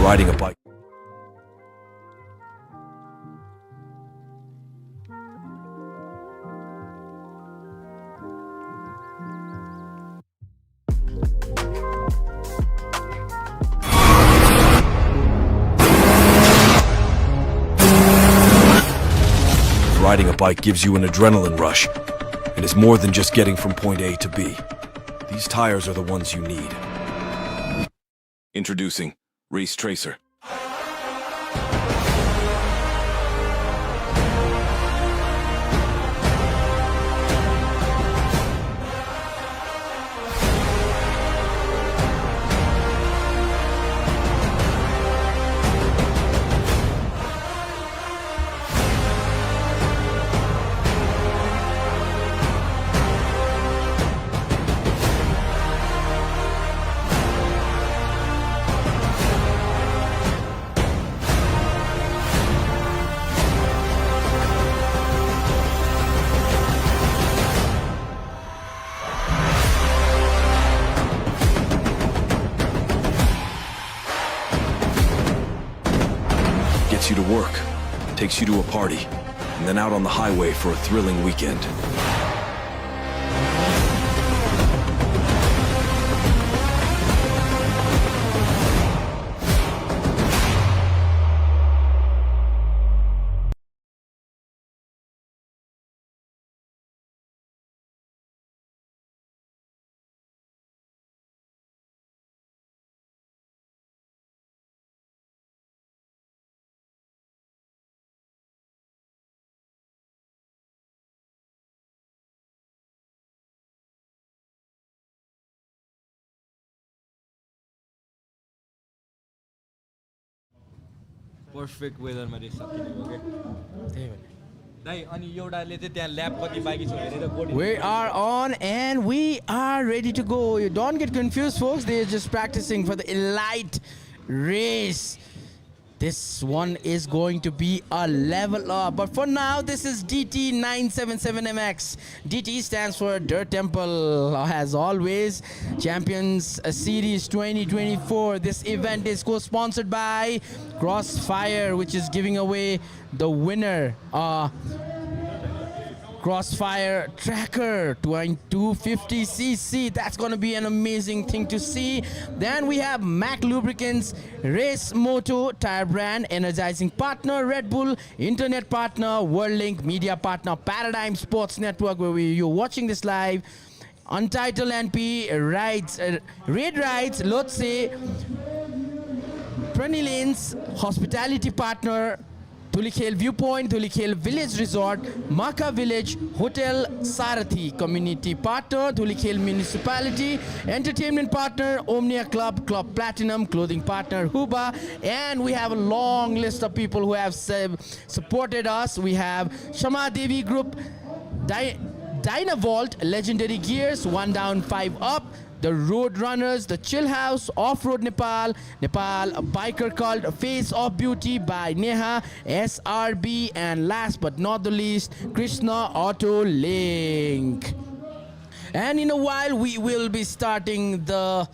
S3: riding a bike. Riding a bike gives you an adrenaline rush and is more than just getting from point A to B. These tires are the ones you need. Introducing Race Tracer. Gets you to work, takes you to a party, and then out on the highway for a thrilling weekend.
S2: Perfect वेदरमा race सकिने हो के त्यही भने दाइ अनि एउटाले चाहिँ त्यहाँ ल्याब कति बाँकी छ हेरेर कोडी
S1: We are on and we are ready to go. You don't get confused, folks. They're just practicing for the elite race. This one is going to be a level up. But for now, this is DT977MX. DT stands for Dirt Temple. As always, Champions Series 2024. This event is co-sponsored by Crossfire, which is giving away the winner. Crossfire Tracker 250cc. That's going to be an amazing thing to see. Then we have Mac Lubricants, Race Moto, tire brand, energizing partner, Red Bull, internet partner, WorldLink, media partner, Paradigm Sports Network, where you're watching this live. Untitled NP, Rides, Raid Rides, Lotse, Prani Lanes, hospitality partner, Dhulikhel Viewpoint, Dhulikhel Village Resort, Maka Village, Hotel Sarathi, community partner, Dhulikhel Municipality, entertainment partner, Omnia Club, Club Platinum, clothing partner, Huba, and we have a long list of people who have supported us. We have Shama Devi Group, Dynavolt, Legendary Gears, One Down, Five Up, the Road Runners, the Chill House, Off-Road Nepal, a biker called Face of Beauty by Neha, SRB, and last but not the least, Krishna Auto Link. And in a while, we will be starting the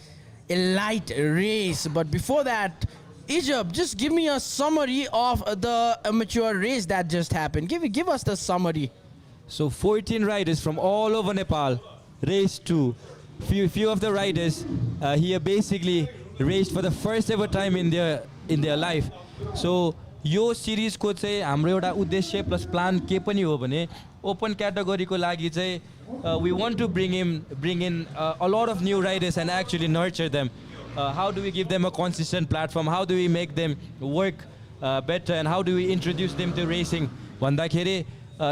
S1: elite race. But before that, Ijab, just give me a summary of the amateur race that just happened. Give us the summary.
S2: So 14 riders from all over Nepal raced to few of the riders here basically raced for the first ever time in their life. So yo series को चाहिँ हाम्रो एउटा उद्देश्य plus plan के पनि हो भने open क्याटेगोरीको लागि चाहिँ we want to bring in a lot of new riders and actually nurture them. How do we give them a consistent platform? How do we make them work better? And how do we introduce them to racing? भन्दाखेरि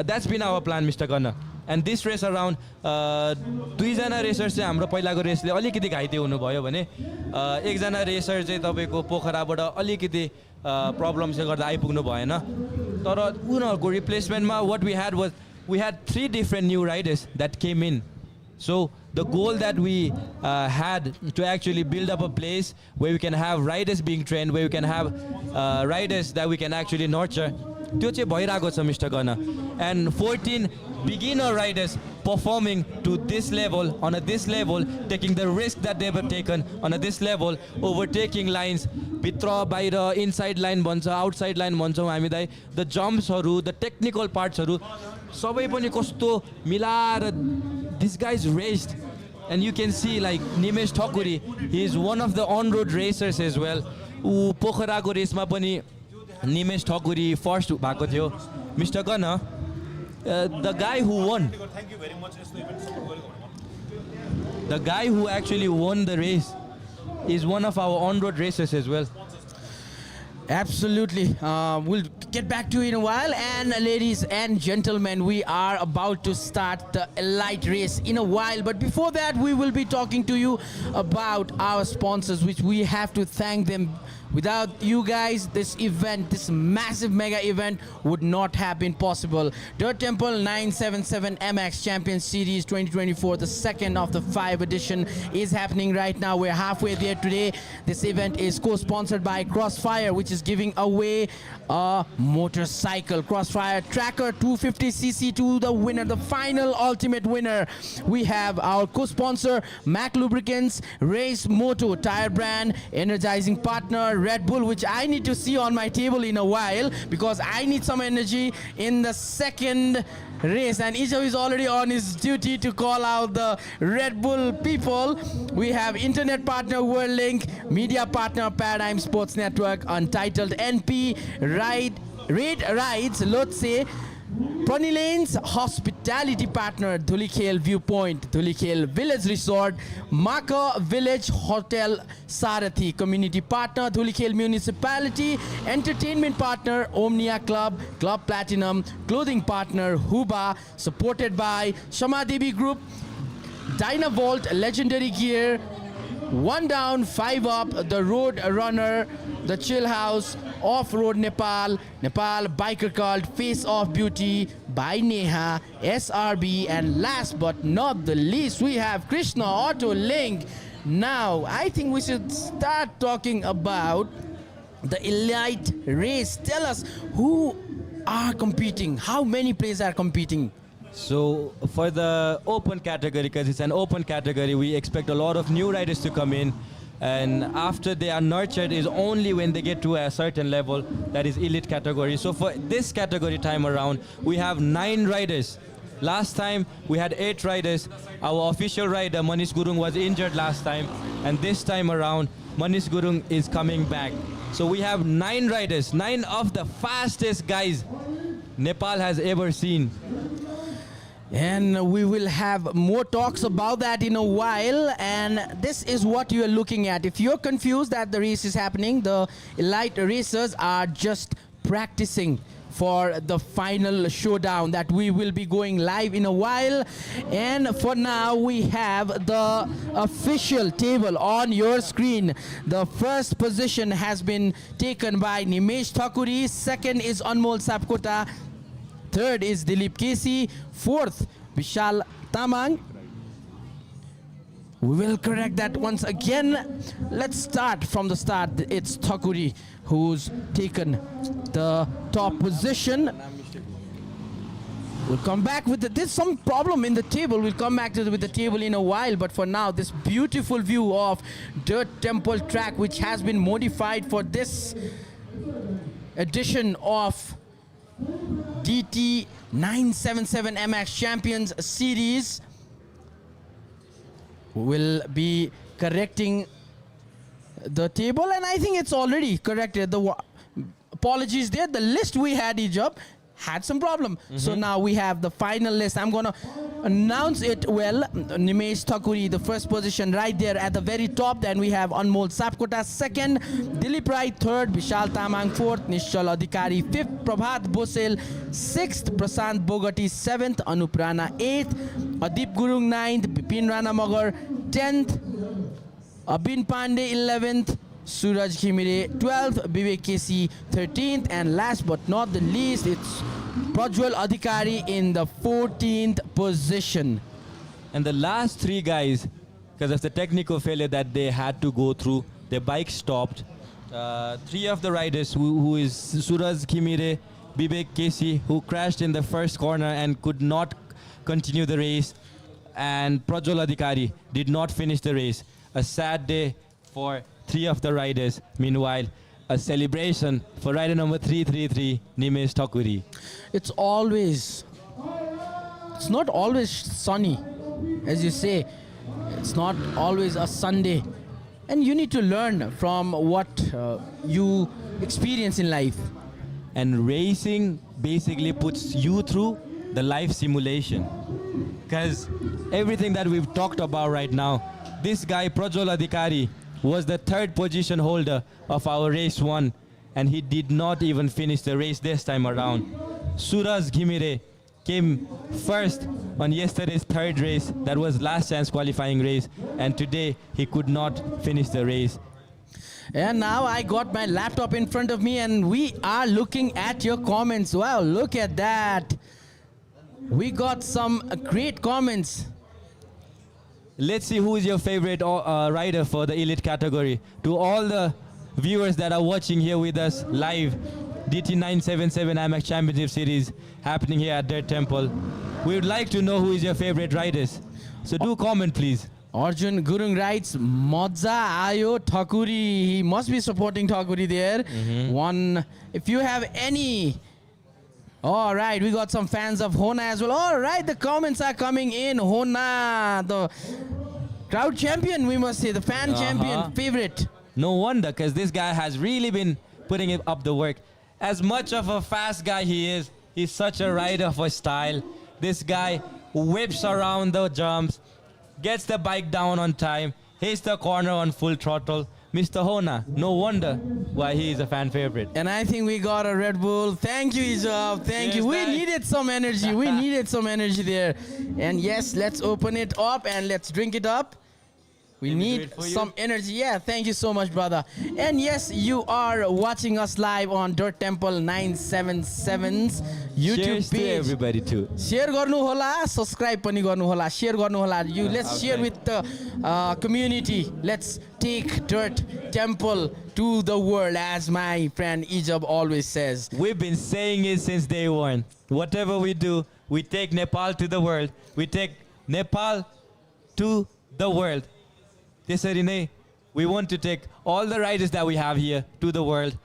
S2: that's been our plan, Mr. Gunnar. And this race around दुईजना racers चाहिँ हाम्रो पहिलाको रेसले अलिकति घाइते हुनुभयो भने एकजना रेसर चाहिँ तपाईको पोखराबाट अलिकति प्रब्लम्सले गर्दा आइपुग्नु भएन तर उनीहरुको रिप्लेसमेन्टमा what we had was we had 3 different new riders that came in. So the goal that we had to actually build up a place where we can have riders being trained, where we can have riders that we can actually nurture, त्यो चाहिँ भइराको छ mister गर्न. And 14 beginner riders performing to this level, on a this level, taking the risk that they have taken on a this level, overtaking lines, भित्र बाहिर inside line भन्छ, outside line भन्छौँ हामीलाई, the jumps-हरु, the technical parts-हरु सबै पनि कस्तो मिलाएर these guys raced. And you can see like Nimesh Thakuri, he is one of the on-road racers as well. ऊ पोखराको रेसमा पनि Nimesh Thakuri first भएको थियो. Mr. Gunnar, the guy who won, the guy who actually won the race is one of our on-road racers as well.
S1: Absolutely. We'll get back to you in a while. And ladies and gentlemen, we are about to start the elite race in a while. But before that, we will be talking to you about our sponsors, which we have to thank them. Without you guys, this event, this massive mega event would not have been possible. Dirt Temple 977MX Championship Series 2024, the second of the 5 edition is happening right now. We're halfway there today. This event is co-sponsored by Crossfire, which is giving away a motorcycle. Crossfire Tracker 250cc to the winner, the final ultimate winner. We have our co-sponsor Mac Lubricants, Race Moto Tire Brand, energizing partner Red Bull, which I need to see on my table in a while because I need some energy in the second race, and Ishav is already on his duty to call out the Red Bull people. We have internet partner Worldlink, media partner Paradigm Sports Network, Untitled NP, Raid Rides, Lotse, Pony Lanes, hospitality partner Dhulikhel Viewpoint, Dhulikhel Village Resort, Maka Village Hotel Sarathi, community partner Dhulikhel Municipality, entertainment partner Omnia Club, Club Platinum, clothing partner Huba, supported by Shamadevi Group, Dynavolt Legendary Gear, 1 Down, 5 Up, the Road Runner, the Chill House, Off-Road Nepal, Nepal Biker Cult, Face of Beauty by Neha, SRB, and last but not the least, we have Krishna Auto Link. Now, I think we should start talking about the elite race. Tell us who are competing, how many players are competing?
S2: So for the open category, because it's an open category, we expect a lot of new riders to come in, and after they are nurtured is only when they get to a certain level, that is elite category. So for this category time around, we have 9 riders. Last time we had 8 riders. Our official rider Manish Gurung was injured last time, and this time around Manish Gurung is coming back. So we have 9 riders, 9 of the fastest guys Nepal has ever seen.
S1: And we will have more talks about that in a while. And this is what you are looking at. If you're confused that the race is happening, the elite racers are just practicing for the final showdown that we will be going live in a while. And for now, we have the official table on your screen. The first position has been taken by Nimesh Thakuri. Second is Anmol Sapkota. Third is Dilip Kesi. Fourth, Vishal Tamang. We will correct that once again. Let's start from the start. It's Thakuri who's taken the top position. We'll come back with there's some problem in the table. We'll come back with the table in a while. But for now, this beautiful view of Dirt Temple track, which has been modified for this edition of DT977MX Champions Series. Will be correcting the table, and I think it's already corrected. The apologies there. The list we had, Ijab, had some problem. So now we have the final list. I'm gonna announce it well. Nimesh Thakuri, the first position right there at the very top. Then we have Anmol Sapkota second, Dilip Rai third, Vishal Tamang fourth, Nishchal Adhikari fifth, Prabhat Bosel sixth, Prasant Bogati seventh, Anup Rana eighth, Adip Gurung ninth, Bipin Rana Magar 10th, Abin Pandey 11th, Suraj Khimire 12th, Vivek Kesi 13th, and last but not the least, it's Prajwal Adhikari in the 14th position.
S2: And the last 3 guys, because of the technical failure that they had to go through, their bike stopped. 3 of the riders, who is Suraj Khimire, Vivek Kesi, who crashed in the first corner and could not continue the race. And Prajwal Adhikari did not finish the race. A sad day for 3 of the riders. Meanwhile, a celebration for rider number 333, Nimesh Thakuri.
S1: It's not always sunny, as you say. It's not always a Sunday. And you need to learn from what you experience in life.
S2: And racing basically puts you through the life simulation. Because everything that we've talked about right now, this guy, Prajwal Adhikari, was the 3rd position holder of our race 1, and he did not even finish the race this time around. Suraj Ghimire came first on yesterday's 3rd race, that was last chance qualifying race, and today he could not finish the race.
S1: And now I got my laptop in front of me and we are looking at your comments. Wow, look at that. We got some great comments.
S2: Let's see who is your favorite rider for the elite category. To all the viewers that are watching here with us live, DT977MX Championship Series happening here at Dirt Temple. We would like to know who is your favorite riders. So do comment, please.
S1: Arjun Gurung writes, Maja ayo Thakuri. He must be supporting Thakuri there. One, if you have any. All right, we got some fans of Hona as well. All right, the comments are coming in. Hona, the crowd champion, we must say, the fan champion, favorite.
S2: No wonder, because this guy has really been putting it up the work. As much of a fast guy he is, he's such a rider for style. This guy whips around the jumps, gets the bike down on time, hits the corner on full throttle. Mr. Hona, no wonder why he is a fan favorite.
S1: And I think we got a Red Bull. Thank you, Ijab. Thank you. We needed some energy. We needed some energy there. And yes, let's open it up and let's drink it up. We need some energy. Yeah, thank you so much, brother. And yes, you are watching us live on Dirt Temple 977's YouTube
S2: Cheers
S1: page.
S2: to everybody too.
S1: Share garnu hola, subscribe pani garnu hola, share garnu hola. Let's share with the community. Let's take Dirt Temple to the world, as my friend Ijab always says.
S2: We've been saying it since day one. Whatever we do, we take Nepal to the world. We take Nepal to the world. We want to take all the riders that we have here to the world.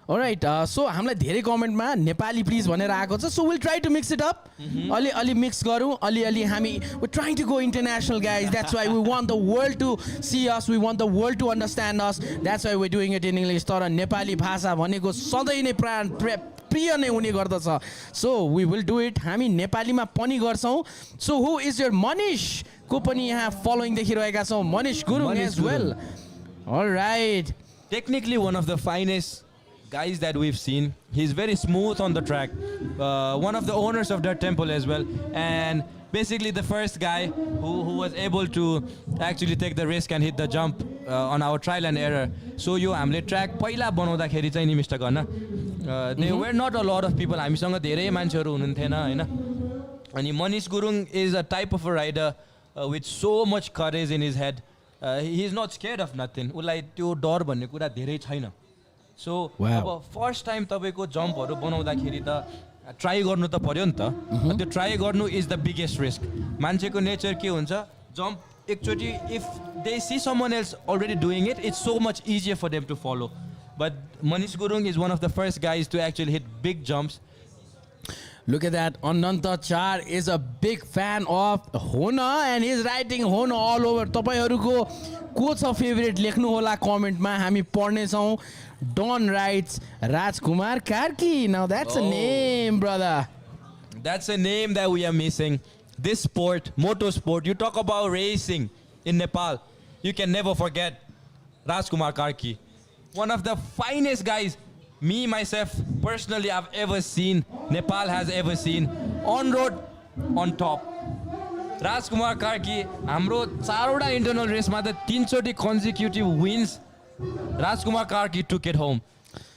S1: Alright, so हामीलाई धेरै कमेन्टमा Nepali please भनेर आएको छ. So we'll try to mix it up. अलि mix गरौँ, अलि हामी we're trying to go international, guys. That's why we want the world to see us. We want the world to understand us. That's why we're doing it in English. तर नेपाली भाषा भनेको सधैँ नै प्रिय नै हुने गर्दछ. So we will do it. हामी नेपालीमा पनि गर्छौँ. So who is your Manish को पनि यहाँ following देखिरहेका छौँ. Manish Gurung as well. All right.
S2: Technically one of the finest guys that we've seen. He's very smooth on the track. One of the owners of Dirt Temple as well. And basically the first guy who was able to actually take the risk and hit the jump on our trial and error. So यो हामीले track पहिला बनाउँदाखेरि चाहिँ नि mistake गर्न there were not a lot of people. हामीसँग धेरै मान्छेहरू हुनुहुन्थेन हैन. अनि Manish Gurung is a type of a rider with so much courage in his head. He's not scared of nothing. उसलाई त्यो डर भन्ने कुरा धेरै छैन. So अब फर्स्ट टाइम तपाईको जम्पहरु बनाउँदाखेरि त ट्राई गर्नु त पर्यो नि त. त्यो ट्राई गर्नु इज द बिगेस्ट रिस्क. मान्छेको नेचर के हुन्छ, जम्प एकचोटी if they see someone else already doing it, it's so much easier for them to follow. But Manish Gurung is one of the first guys to actually hit big jumps.
S1: Look at that. Ananta Char is a big fan of Hona and he's writing Hona all over. तपाईहरुको को छ favourite लेख्नु होला कमेन्टमा, हामी पढ्ने छौं. Don writes Rajkumar Karki. Now that's a name, brother.
S2: That's a name that we are missing. This sport, motorsport, you talk about racing in Nepal, you can never forget Rajkumar Karki. One of the finest guys, me, myself, personally, I've ever seen, Nepal has ever seen, on road, on top. Rajkumar Karki, हाम्रो चारवटा internal race मा त 3 चोटी consecutive wins. Rajkumar Karki took it home.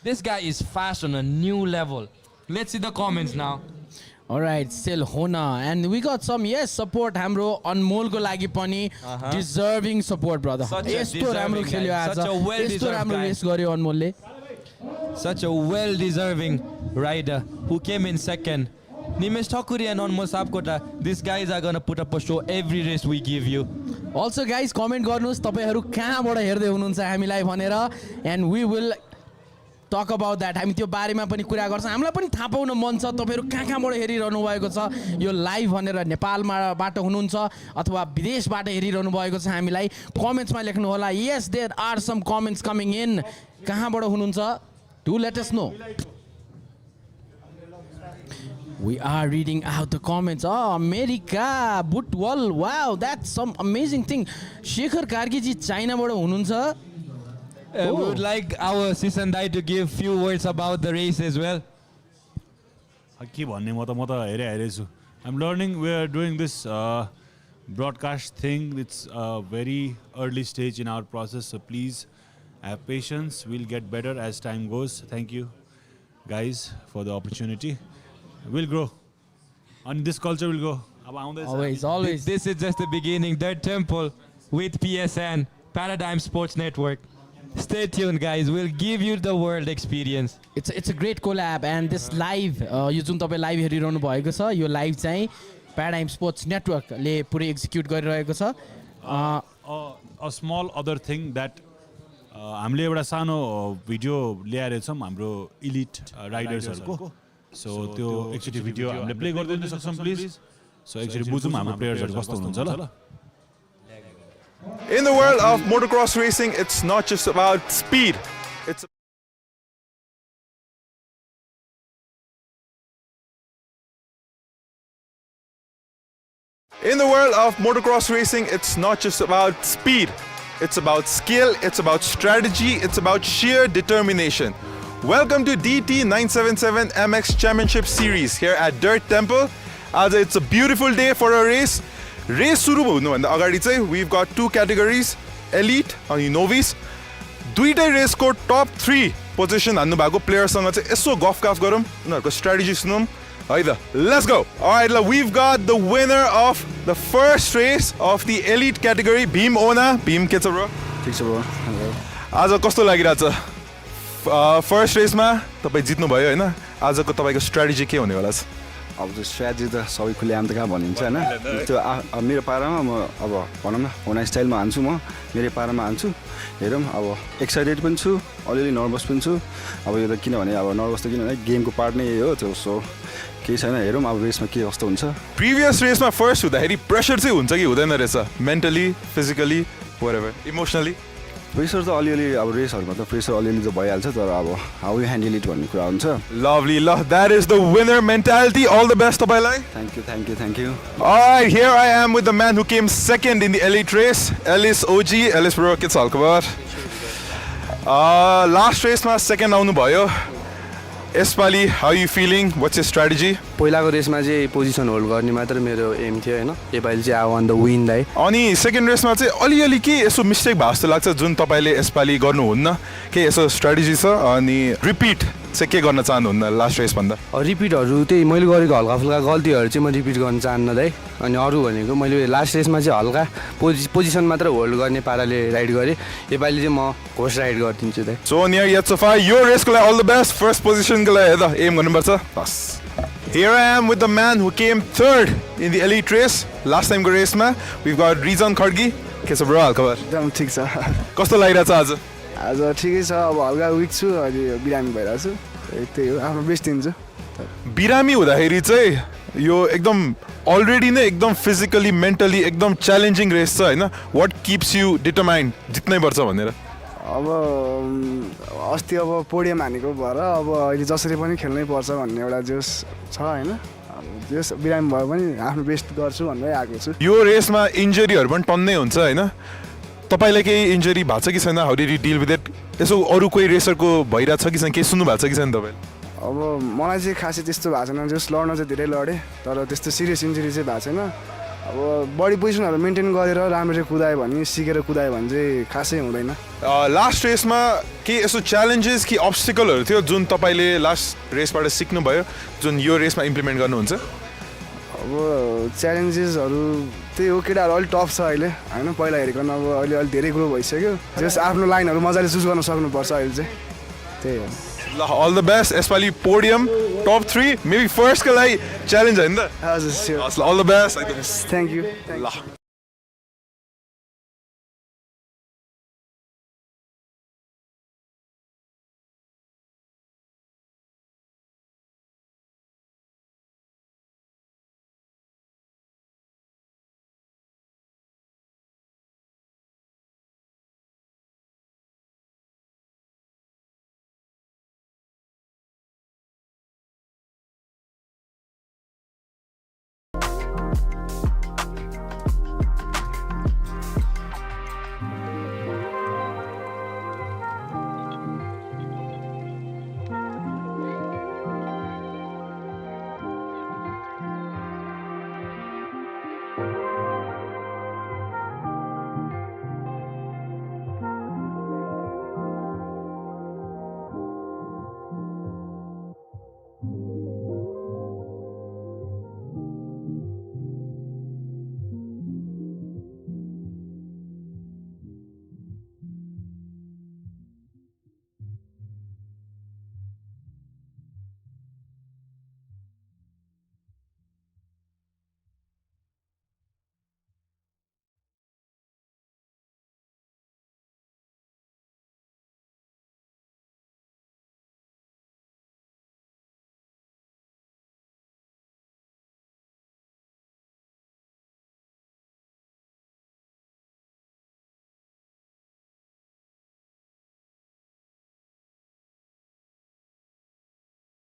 S2: This guy is fast on a new level. Let's see the comments now.
S1: Alright, still Hona. And we got some, yes, support हाम्रो अनमोलको लागि पनि deserving support, brother. यस्तो राम्रो खेल्यो आज. यस्तो राम्रो race गर्यो अनमोलले.
S2: Such a well-deserving rider who came in second. Nimesh Thakuri and Anmol Sapkota, these guys are going to put up a show every race we give you.
S1: Also guys, comment गर्नुस् तपाईहरु कहाँबाट हेर्दै हुनुहुन्छ हामीलाई भनेर, and we will talk about that. हामी त्यो बारेमा पनि कुरा गर्छौं. हामीलाई पनि थाहा पाउन मन छ तपाईहरु कहाँबाट हेरिरहनु भएको छ यो लाइभ भनेर, नेपालबाट हुनुहुन्छ अथवा विदेशबाट हेरिरहनु भएको छ हामीलाई कमेन्ट्समा लेख्नु होला. Yes, there are some comments coming in. कहाँबाट हुनुहुन्छ? Do let us know. We are reading out the comments. Oh, America, Butwal. Wow, that's some amazing thing. Shekhar Kargi ji China बाट हुनुहुन्छ.
S2: We would like our Sisandai to give few words about the race as well.
S4: के भन्ने म त हेरेछु. I'm learning. We are doing this broadcast thing. It's a very early stage in our process, so please have patience. We'll get better as time goes. Thank you, guys, for the opportunity. We'll grow, and this culture will go.
S1: Always.
S2: This is just the beginning. Dirt Temple with PSN, Paradigm Sports Network. Stay tuned, guys. We'll give you the world experience.
S1: It's a great collab, and this live यो जुन तपाईं live हेरिरहनु भएको छ यो live चाहिँ Paradigm Sports Network ले पुरै execute गरिरहेको छ.
S4: A small other thing that हामीले एउटा सानो भिडियो ल्याएर छौं हाम्रो elite राइडर्सहरुको. So त्यो एकचोटी भिडियो हामीले प्ले गरिदिन सक्छौं प्लिज. So एकचोटी बुझौं हाम्रो प्लेयर्सहरु कस्तो हुनुहुन्छ ल.
S5: In the world of motocross racing, it's not just about speed. In the world of motocross racing, it's not just about speed. It's about skill, it's about strategy, it's about sheer determination. Welcome to DT977MX Championship Series here at Dirt Temple. As it's a beautiful day for a race. Race सुरु हुनुभन्दा अगाडि चाहिँ we've got two categories, elite अनि novice. दुईटै रेसको टप 3 position हान्नु भएको प्लेयरसँग चाहिँ यसो गफ गरौँ, उनीहरुको स्ट्र्याटेजी सुनौँ है त. Let's go. All right, we've got the winner of the first race of the elite category, Bhim Ona. Bhim, के छ ब्रो?
S6: ठीक छ ब्रो.
S5: आज कस्तो लागिरहेछ? फर्स्ट रेसमा तपाई जित्नु भयो हैन? आजको तपाईको स्ट्र्याटेजी के हुने होला?
S6: अब त्यो स्ट्र्याटेजी त सबै खुलेआम त कहाँ भनिन्छ हैन. त्यो मेरो पारामा म अब भनौँ न होना स्टाइलमा हान्छु, म मेरो पारामा हान्छु. हेरौँ अब एक्साइटेड पनि छु, अलिअलि नर्भस पनि छु. अब यो त किनभने अब नर्भस त किनभने गेमको पार्ट नै यही हो. त्यो सो केही छैन, हेरौँ अब रेसमा के कस्तो हुन्छ.
S5: प्रिभियस रेसमा फर्स्ट हुँदाखेरि प्रेसर चाहिँ हुन्छ कि हुँदैन रहेछ? Mentally, physically, whatever, emotionally?
S6: Pressure त अलिअलि अब रेसहरुमा त प्रेसर अलिअलि त भइहाल्छ, तर अब हाउ यु ह्यान्डल इट भन्ने कुरा हुन्छ.
S5: Lovely, that is the winner mentality. All the best तपाईलाई.
S6: Thank you.
S5: Alright, here I am with the man who came second in the elite race, Ellis OG. Ellis bro, के छ हालखबर? Last race मा second आउनु भयो. यसपाली how you feeling? What's your strategy?
S7: पहिलाको रेसमा चाहिँ position hold गर्ने मात्र मेरो एम थियो हैन. यसपाली चाहिँ आई वान्ट द विन दाइ.
S5: अनि सेकेन्ड रेसमा चाहिँ अलिअलि के यसो मिस्टेक भएको जस्तो लाग्छ जुन तपाईले यसपाली गर्नुहुन्न? के यसो स्ट्र्याटेजी छ? अनि रिपिट चाहिँ के गर्न चाहनुहुन्न लास्ट रेस भन्दा?
S7: रिपिटहरु त्यही मैले गरेको हल्का फुल्का गल्तीहरु चाहिँ म रिपिट गर्न चाहन्न दाइ. अनि अरु भनेको मैले लास्ट रेसमा चाहिँ हल्का पोजिसन मात्र होल्ड गर्ने पाराले राइड गरे. यसपाली चाहिँ म घोष राइड गर्दिन्छु दाइ.
S5: सो नियर यट सो फार यो रेसको लागि अल द बेस्ट. फर्स्ट पोजिसनको लागि हेर एम गर्नुपर्छ बस. Here I am with the man who came third in the elite race. Last time ko race ma we've got Rizan Khargi. के छ bro हालखबर?
S6: एकदम ठीक छ.
S5: कस्तो लागिरहेछ आज?
S6: आज ठिकै छ. अब हल्का विक छु, अनि बिरामी भइरहेको छु. त्यही हो, आफ्नो बेस्ट दिन्छु.
S5: बिरामी हुँदाखेरि चाहिँ यो एकदम अलरेडी नै एकदम फिजिकली मेन्टली एकदम च्यालेन्जिङ रेस छ हैन? व्हाट किप्स यु डिटरमाइन्ड जित्नै पर्छ भनेर?
S6: अब अस्ति अब पोडियम हानेको भएर अब अहिले जसरी पनि खेल्नै पर्छ भन्ने एउटा जोस छ हैन. अब जोस बिरामी भए पनि आफ्नो बेस्ट गर्छु भनेर आएको छु.
S5: यो रेसमा इन्जरीहरु पनि टन्नै हुन्छ हैन? तपाईलाई केही इन्जरी भएको छ कि छैन? How did you deal with it? यसो अरु कोही रेसरको भइरा छ कि छैन? के सुन्नु भएको छ कि छैन तपाईले?
S6: अब मलाई चाहिँ खासै त्यस्तो भएको छैन. जस लड्न चाहिँ धेरै लडे, तर त्यस्तो सिरियस इन्जरी चाहिँ भएको छैन. अब बडी पोजिसनहरु मेन्टेन गरेर राम्ररी कुदायो भने, सिकेर कुदायो भने चाहिँ खासै हुँदैन.
S5: लास्ट रेसमा के यसो च्यालेन्जेस कि अब्स्टिकलहरु थियो जुन तपाईले लास्ट रेसबाट सिक्नु भयो जुन यो रेसमा इम्प्लिमेन्ट गर्नुहुन्छ?
S6: अब च्यालेन्जेसहरु त्यही हो, केटाहरु अलि टफ छ अहिले हैन. पहिला हेरेको अब अहिले अलि धेरै ग्रो भइसक्यो. जस आफ्नो लाइनहरु मजाले चुज गर्न सक्नुपर्छ अहिले चाहिँ. त्यही हो.
S5: All the best. Especially podium, top 3, maybe first ka lai challenge hain ta.
S6: हजुर sure
S5: All the best.
S6: Thank you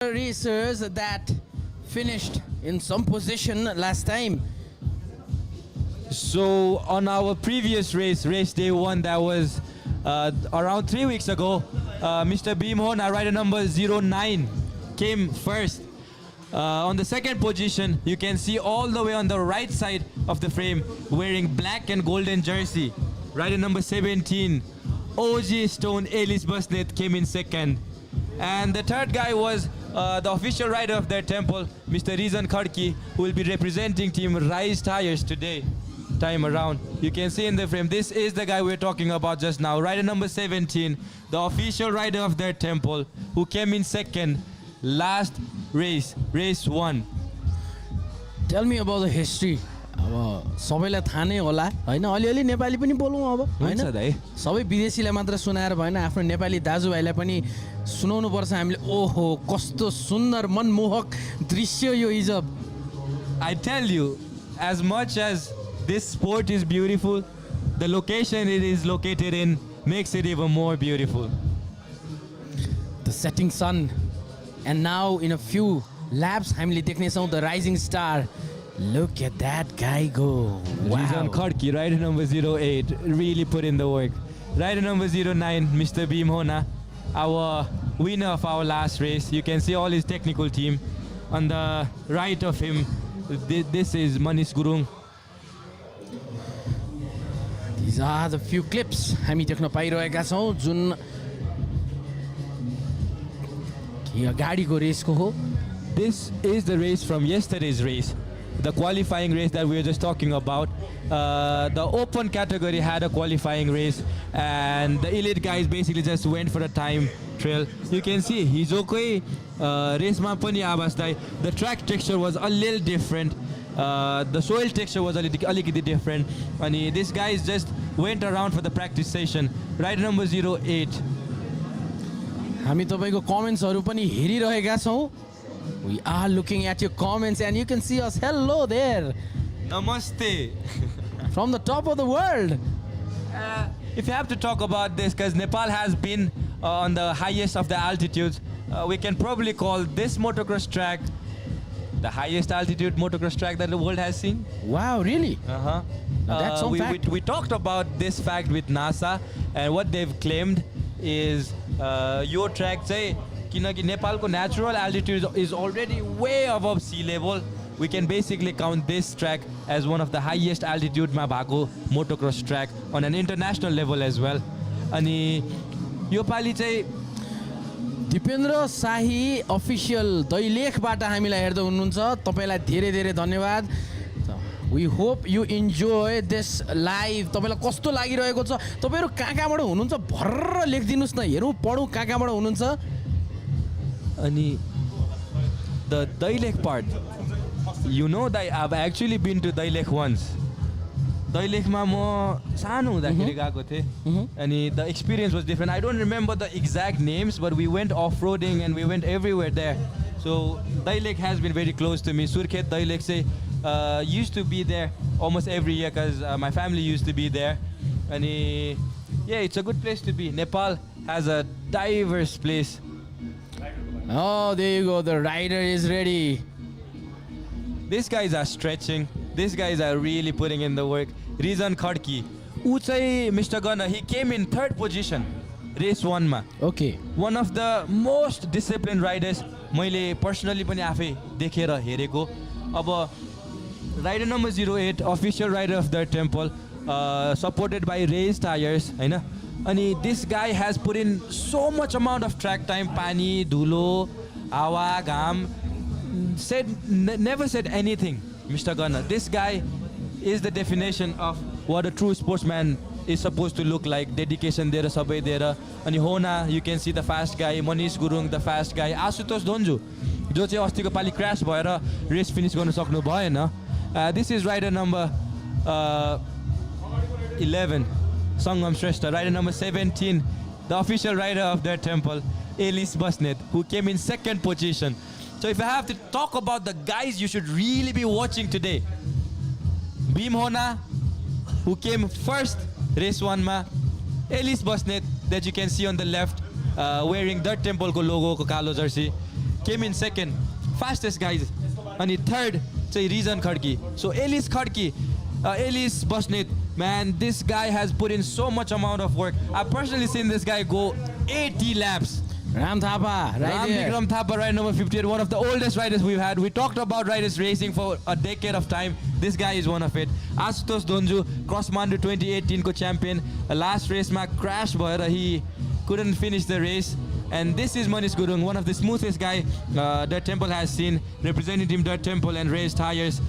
S1: Racers that finished in some position last time.
S2: So on our previous race day 1, that was around 3 weeks ago, Mr. Bhimhona, rider number 09, came first. On the second position, you can see all the way on the right side of the frame, wearing black and golden jersey, rider number 17, OG Stone Ellis Busnet, came in second. And the third guy was the official rider of their temple, Mr. Rizan Khadki, who will be representing team Rise Tires today, time around. You can see in the frame, this is the guy we're talking about just now, rider number 17, the official rider of their temple, who came in second last race 1.
S1: Tell me about the history. अब सबैलाई थाहा नै होला हैन अलिअलि नेपाली पनि बोलौँ अब हैन सबै विदेशीलाई मात्र सुनाएर भएन आफ्नो नेपाली दाजुभाइलाई पनि सुनाउनु पर्छ हामीले ओहो कस्तो सुन्दर मनमोहक दृश्य यो हिजो
S2: I tell you, as much as this sport is beautiful, the location it is located in makes it even more beautiful.
S1: The setting sun, and now in a few laps हामीले देख्ने छौं the rising star. Look at that guy go. Wow.
S2: Rizan Khadki, rider number 08, really put in the work. Rider number 09, Mr. Bhimhona, our winner of our last race. You can see all his technical team. On the right of him, this is Manish Gurung.
S1: These are the few clips हामी देख्न पाइरहेका छौं जुन यो गाडीको रेसको हो.
S2: This is the race from yesterday's race, the qualifying race that we were just talking about. The open category had a qualifying race, and the elite guys basically just went for a time trial. You can see hijoकै Reshma पनि आवाजलाई the track texture was a little different. The soil texture was अलिकति different. अनि these guys just went around for the practice session. Rider number 08.
S1: हामी तपाईको कमेन्ट्सहरु पनि हेरिरहेका छौं. We are looking at your comments and you can see us. Hello there.
S2: Namaste.
S1: From the top of the world.
S2: If you have to talk about this, because Nepal has been on the highest of the altitudes, we can probably call this motocross track the highest altitude motocross track that the world has seen.
S1: Wow, really?
S2: Uh-huh.
S1: That's some fact.
S2: We talked about this fact with NASA, and what they've claimed is your track say Nepal's natural altitude is already way above sea level. We can basically count this track as one of the highest altitude bhako motocross track on an international level as well. Ani यो पाली चाहिँ
S1: दिपेन्द्र शाही official दैलेखबाट हामीलाई हेर्दै हुनुहुन्छ. तपाईलाई धेरै धेरै धन्यवाद. We hope you enjoy this live. तपाईलाई कस्तो लागिरहेको छ? तपाईहरु कहाँ कहाँबाट हुनुहुन्छ भर्र लेखिदिनुस् न. हेरौँ पढौँ कहाँ कहाँबाट हुनुहुन्छ.
S2: Ani the Dhulikhel part. You know that I've actually been to Dhulikhel once. Dhulikhel म सानो हुँदाखेरि गएको थिएँ अनि the experience was different. I don't remember the exact names, but we went off-roading and we went everywhere there. So Dhulikhel has been very close to me. Surkhet Dhulikhel used to be there almost every year because my family used to be there. And yeah, it's a good place to be. Nepal has a diverse place.
S1: Oh, there you go. The rider is ready.
S2: These guys are stretching. These guys are really putting in the work. Rizan Khadki. Uchai Mr. Gunnar, he came in 3rd position. Race 1 ma.
S1: Okay.
S2: One of the most disciplined riders. मैले personally पनि आफै देखेर हेरेको. अब rider number 08, official rider of the temple, supported by raised tires, हैन? अनि this guy has put in so much amount of track time. पानी, धुलो, हावा, घाम. Never said anything, Mr. Gunnar. This guy is the definition of what a true sportsman is supposed to look like. Dedication there, sabai there. Ani Hona, you can see the fast guy. Manish Gurung, the fast guy. Asutosh Donju, जो चाहिँ अस्तिको पाली crash भएर race finish गर्न सक्नु भएन. This is rider number 11, Sangam Shrestha. Rider number 17, the official rider of their temple, Elis Basnet, who came in 2nd position. So if I have to talk about the guys you should really be watching today, Bhim Hona, who came 1st, race 1 ma, Elis Basnet, that you can see on the left, wearing Dirt Temple ko logo ko kalo jersey, came in 2nd, fastest guys. And 3rd, say Rizan Khadki. So Elis Khadki, Elis Basnet, man, this guy has put in so much amount of work. I've personally seen this guy go 80 laps.
S1: Ram Thapa, right there.
S2: Ram Thapa, rider number 58, one of the oldest riders we've had. We talked about riders racing for a decade of time. This guy is one of it. Asutosh Donju, Cross Mandu 2018 ko champion. Last race ma crash bhayera he couldn't finish the race. And this is Manish Gurung, one of the smoothest guy Dirt Temple has seen, representing Team Dirt Temple and raised tires.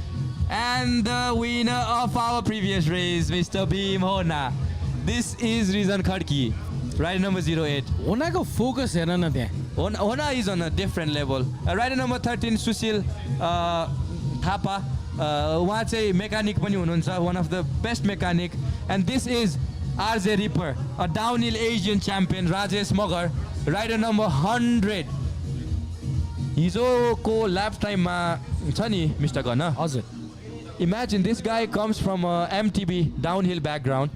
S2: And the winner of our previous race, Mr. Bhim Hona. This is Rizan Khadki, rider number 08.
S1: उनीको focus हेर न त्यहाँ.
S2: Hona is on a different level. Rider number 13, Sushil Thapa. उहाँ चाहिँ mechanic पनि हुनुहुन्छ, one of the best mechanic. And this is RJ Ripper, a downhill Asian champion, Rajesh Magar, rider number 100. हिजोको lap time मा छ नि Mr. Gunnar.
S1: हजुर.
S2: Imagine this guy comes from a MTB downhill background,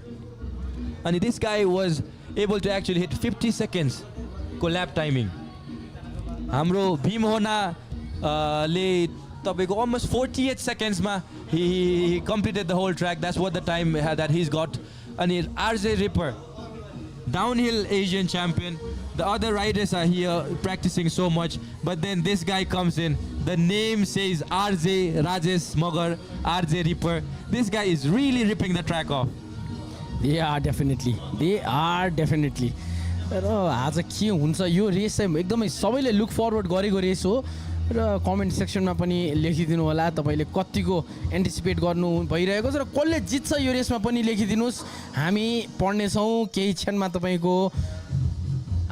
S2: and this guy was able to actually hit 50 seconds को lap timing. हाम्रो Bhim Hona ले तपाईँको almost 48 seconds मा he completed the whole track. That's what the time that he's got. And RJ Ripper, downhill Asian champion. The other riders are here practicing so much, but then this guy comes in. The name says RJ Rajesh Magar, RJ Ripper. This guy is really ripping the track off.
S1: They are definitely. They are definitely. र आज के हुन्छ यो race चाहिँ एकदमै सबैले look forward गरेको race हो र comment सेक्सनमा पनि लेखिदिनु होला तपाईले कतिको एन्टिसिपेट गर्नु भइरहेको छ र कसले जित्छ यो रेसमा पनि लेखिदिनुस्. हामी पढ्ने छौं केही क्षणमा तपाईको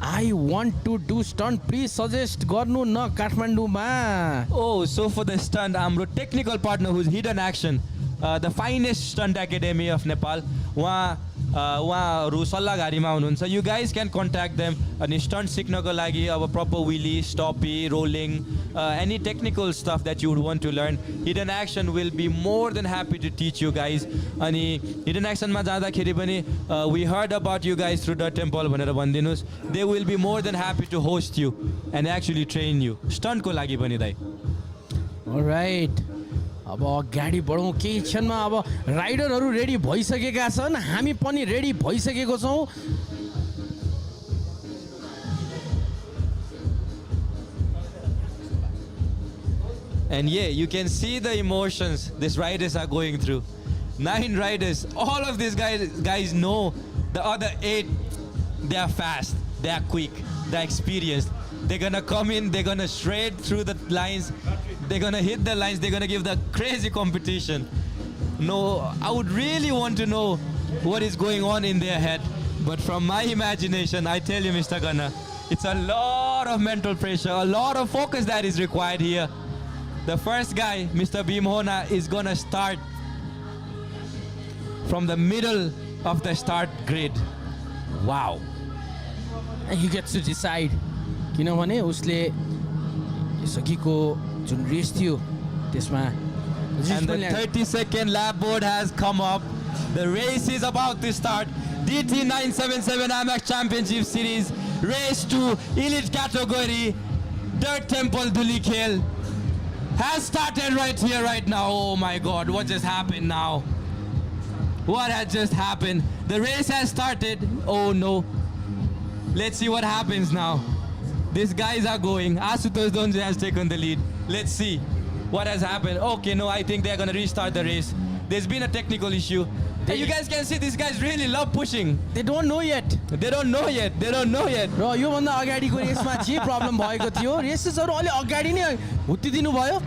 S1: I want to do stunt, please suggest गर्नु न काठमाडौँमा.
S2: Oh, so for the stunt, हाम्रो technical partner who's Hidden Action, the finest stunt academy of Nepal, उहाँहरू सल्लाहकारीमा हुनुहुन्छ. You guys can contact them. अनि stunt सिक्नको लागि अब proper wheelie, stoppie, rolling, any technical stuff that you would want to learn, Hidden Action will be more than happy to teach you guys. अनि Hidden Action मा जाँदाखेरि पनि we heard about you guys through Dirt Temple भनेर भनिदिनुस्. They will be more than happy to host you and actually train you. Stunt को लागि पनि दाइ.
S1: All right. अब गाडी बढौँ केही क्षणमा. अब राइडरहरू रेडी भइसकेका छन्, हामी पनि रेडी भइसकेको छौँ.
S2: And yeah, you can see the emotions these riders are going through. 9 riders, all of these guys know the other 8, they are fast, they are quick, they're experienced. They're gonna come in, they're gonna shred through the lines, they're gonna hit the lines, they're gonna give the crazy competition. No, I would really want to know what is going on in their head. But from my imagination, I tell you, Mr. Gunnar, It's a lot of mental pressure, a lot of focus that is required here. The first guy, Mr. Bhimhona, is gonna start from the middle of the start grid. Wow.
S1: And he gets to decide. किनभने उसले सकिको जुन race थियो त्यसमा
S2: And the 30-second lap board has come up. The race is about to start. DT977MX Championship Series, Race 2, Elite Category, Dirt Temple Dhulikhel has started right here, right now. Oh my God, what just happened now? What has just happened? The race has started. Oh no. Let's see what happens now. These guys are going. Asutosh Donje has taken the lead. Let's see what has happened. Okay, no, I think they're going to restart the race. There's been a technical issue. And you guys can see these guys really love pushing.
S1: They don't know yet.
S2: They don't know yet. They don't know yet.
S1: र योभन्दा अगाडिको रेसमा जे problem भएको थियो रेसेसहरू अलि अगाडि नै हुत्तिदिनु भयो.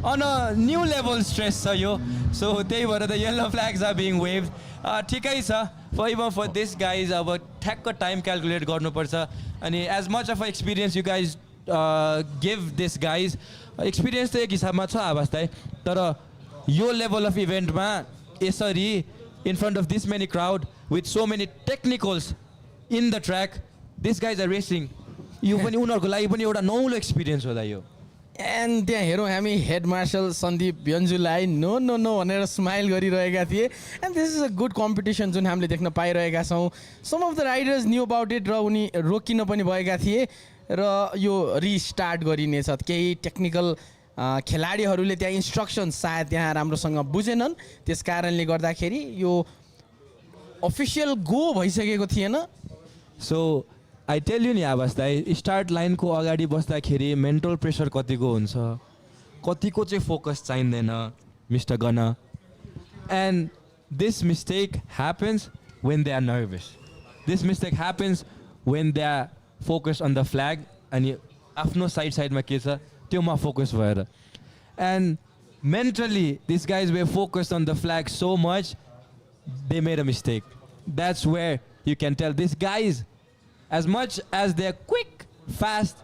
S2: On a new level stress छ यो. So त्यही भएर the yellow flags are being waved. ठिकै छ. Even for this guys अब ठ्याक्क time calculate गर्नुपर्छ. अनि as much of an experience you guys give this guys, experience त एक हिसाबमा छ आवाज दाइ. तर यो level of event मा यसरी in front of this many crowd with so many technicals in the track, these guys are racing. यो पनि उनीहरुको लागि पनि एउटा नौलो एक्सपिरियन्स होला यो.
S1: एन्ड त्यहाँ हेरौँ हामी हेड मार्शल सन्दीप यन्जुलाई नो नो नो भनेर स्माइल गरिरहेका थिए. And this is a good competition जुन हामीले देख्न पाइरहेका छौँ. Some of the riders knew about it र उनी रोकिन पनि भएका थिए र यो रिस्टार्ट गरिनेछ. केही टेक्निकल खेलाडीहरूले त्यहाँ इन्स्ट्रक्सन सायद त्यहाँ राम्रोसँग बुझेनन्, त्यस कारणले गर्दाखेरि यो अफिसियल गो भइसकेको थिएन.
S2: सो आई टेल यु नि आवाज दाइ, स्टार्ट लाइनको अगाडि बस्दाखेरि मेन्टल प्रेसर कतिको हुन्छ, कतिको चाहिँ फोकस चाहिँदैन mister gun. And this mistake happens when they are nervous. This mistake happens when they are focus on the flag. अनि आफ्नो साइडमा के छ त्योमा फोकस भएर. And mentally this guys they focused on the flag so much they made a mistake. That's where you can tell this guys as much as they're quick, fast.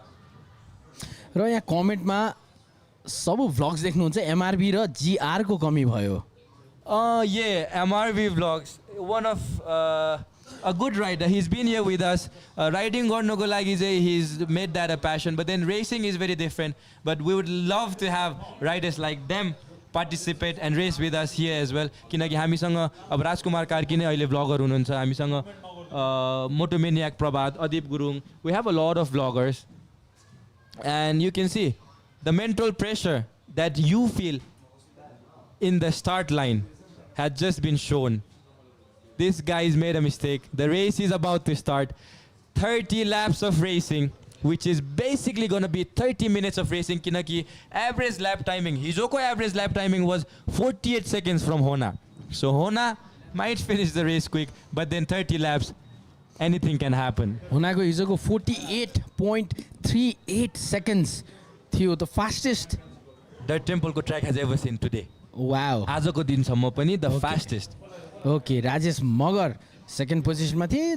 S1: र यहाँ कमेन्टमा सब भ्लग्स देख्नुहुन्छ एमआरबी र GR को कमी भयो.
S2: Yeah, MRV vlogs, one of a good rider. He's been here with us. Riding गर्नुको लागि चाहिँ he's made that a passion, but then racing is very different. But we would love to have riders like them participate and race with us here as well. किनकि हामीसँग अब राजकुमार कार्की नै अहिले vlogger हुनुहुन्छ, हामीसँग Motomaniac Prabhat, Adip Gurung. We have a lot of vloggers. And you can see the mental pressure that you feel in the start line had just been shown. This guy's made a mistake. The race is about to start. 30 laps of racing, which is basically going to be 30 minutes of racing. Kinaki average lap timing. Hizoko average lap timing was 48 seconds from Hona. So Hona might finish the race quick, but then 30 laps, anything can happen.
S1: Honaको हिजोको 48.38 seconds थियो, the fastest
S2: that Temple track has ever seen today.
S1: Wow.
S2: आजको दिनसम्म पनि the fastest.
S1: Okay, Rajesh मगर second पोजिसनमा थिए.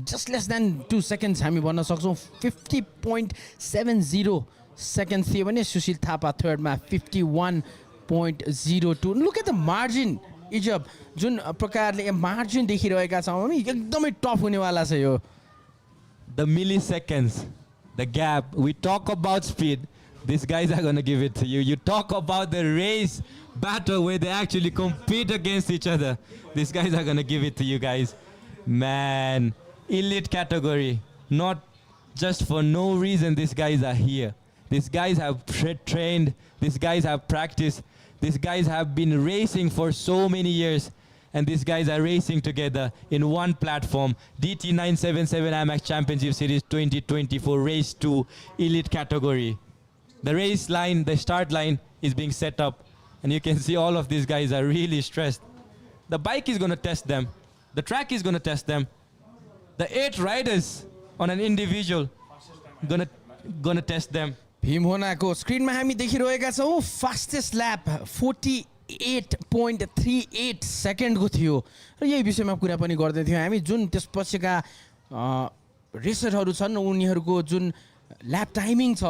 S1: Just less than 2 seconds हामी भन्न सक्छौँ. 50.70 seconds थियो भने सुशील Thapa थर्डमा 51.02. Look at the margin. इजब जुन प्रकारले मार्जिन देखिरहेका छौँ हामी एकदमै टफ हुनेवाला छ यो.
S2: The milliseconds, the gap. We talk about speed. These guys are going to give it to you. You talk about the race battle where they actually compete against each other. These guys are going to give it to you guys. Man, elite category. Not just for no reason these guys are here. These guys have trained. These guys have practiced. These guys have been racing for so many years. And these guys are racing together in one platform. DT977MX Championship Series 2024 Race 2 Elite category. The race line, the start line is being set up. And you can see all of these guys are really stressed. The bike is going to test them. The track is going to test them. The 8 riders on an individual going to test them.
S1: भीमहोनाको स्क्रिनमा हामी देखिरहेका छौँ. Fastest lap 48.38 सेकेन्डको थियो र यही विषयमा कुरा पनि गर्दै थियौँ हामी. जुन त्यसपछिका रेसरहरू छन् उनीहरूको जुन ल्याप टाइमिङ छ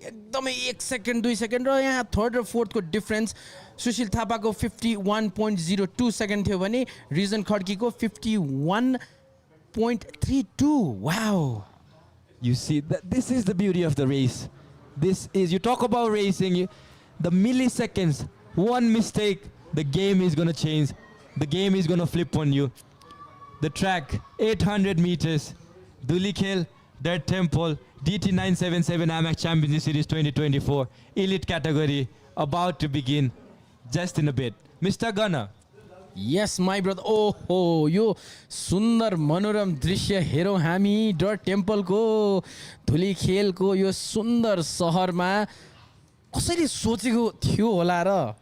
S1: एकदमै 1 सेकेन्ड 2 सेकेन्ड र यहाँ थर्ड र फोर्थको डिफरेन्स सुशील थापाको 51.02 सेकेन्ड थियो भने region खड्कीको 51.32. Wow.
S2: You see, this is the beauty of the race. This is, you talk about racing, the milliseconds, one mistake, the game is going to change. The game is going to flip on you. The track, 800 meters, Dhulikhel, Dirt Temple, DT977MX Championship Series 2024, elite category, about to begin just in a bit. Mr. Gunnar.
S1: Yes, my brother. Oh, यो सुन्दर मनोरम दृश्य हेरौँ हामी dirt टेम्पलको धुलीखेलको यो सुन्दर सहरमा कसरी सोचेको थियो होला र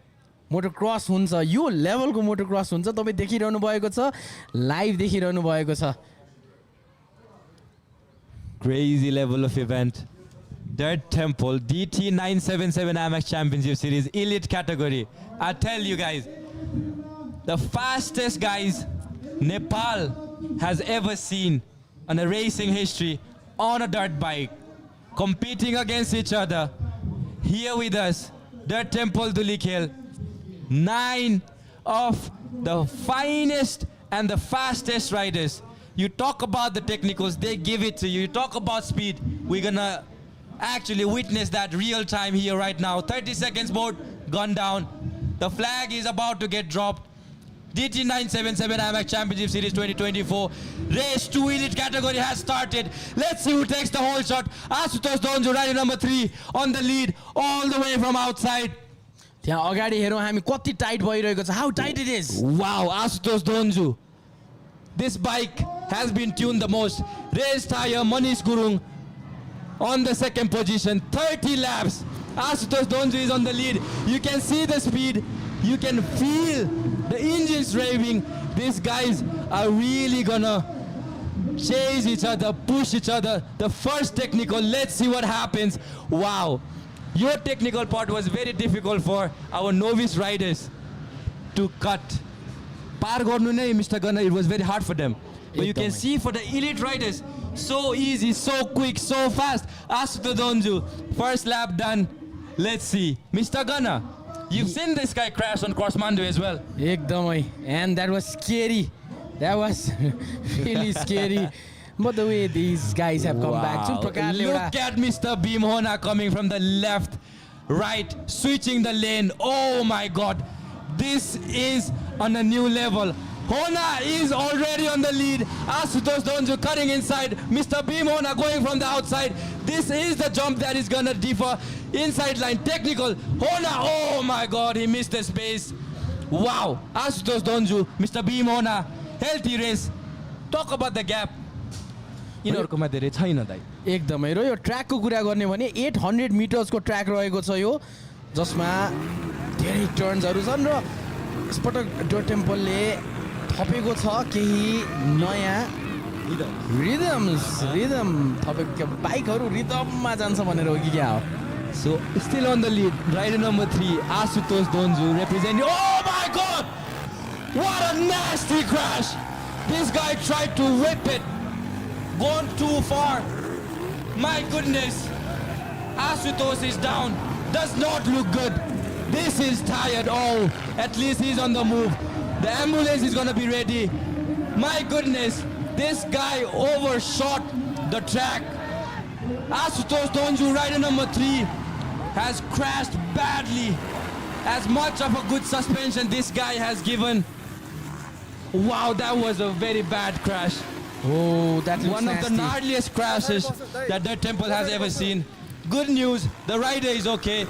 S1: मोटोक्रस हुन्छ यो लेभलको मोटोक्रस हुन्छ तपाईँ देखिरहनु भएको छ लाइभ देखिरहनु भएको छ
S2: Crazy level of event. Dirt Temple, DT977MX Championship Series, elite category. I tell you guys, the fastest guys Nepal has ever seen on a racing history on a dirt bike, competing against each other. Here with us, Dirt Temple Dhulikhel, 9 of the finest and the fastest riders. You talk about the technicals, they give it to you. You talk about speed, we're gonna actually witness that real time here right now. 30 seconds board gone down. The flag is about to get dropped. DT977MX Championship Series 2024. Race 2 elite category has started. Let's see who takes the whole shot. Asutosh Donju, rider number 3 on the lead all the way from outside.
S1: त्यहाँ अगाडि हेरौँ हामी कति tight भइरहेको छ how tight it is.
S2: Wow, Asutosh Donju. This bike has been tuned the most. Race tire, Manish Gurung on the second position. 30 laps. Asutosh Donju is on the lead. You can see the speed. You can feel the engines raving. These guys are really gonna chase each other, push each other. The first technical, let's see what happens. Wow. Your technical part was very difficult for our novice riders to cut. Par garnu nai, Mr. Gunnar, it was very hard for them. But you can see for the elite riders, so easy, so quick, so fast. Asutosh Donju, first lap done. Let's see. Mr. Gunnar, you've seen this guy crash on Korsmandu as well.
S1: एकदमै and that was scary. That was really scary. But the way these guys have come back. जुन प्रकारले एउटा
S2: Look at Mr. Bhimhona coming from the left, right, switching the lane. Oh my God. This is on a new level. Hona is already on the lead. Asutosh Donju cutting inside. Mr. Bhimhona going from the outside. This is the jump that is gonna differ. Inside line, technical. Hona, oh my God, he missed the space. Wow. Asutosh Donju, Mr. Bhimhona, healthy race. Talk about the gap. यिनीहरुकोमा धेरै छैन दाइ
S1: एकदमै र यो ट्र्याकको कुरा गर्ने भने 800 मिटर्सको track रहेको छ यो जसमा धेरै टर्न्सहरू छन् र यसपटक डर्ट टेम्पलले थपेको छ केही नयाँ रिदम थपेको बाइकहरू रिदममा जान्छ भनेर हो कि क्या हो
S2: So still on the lead, rider number 3, Asutosh Donju representing. Oh my God! What a nasty crash! This guy tried to whip it, gone too far. My goodness, Asutosh is down. Does not look good. This is tired. Oh, at least he's on the move. The ambulance is gonna be ready. My goodness, this guy overshot the track. Asutosh Donju, rider number 3, has crashed badly. As much of a good suspension this guy has given. Wow, that was a very bad crash.
S1: Oh, that looks
S2: One
S1: nasty.
S2: of the gnarliest crashes that the temple has ever seen. Good news, the rider is okay.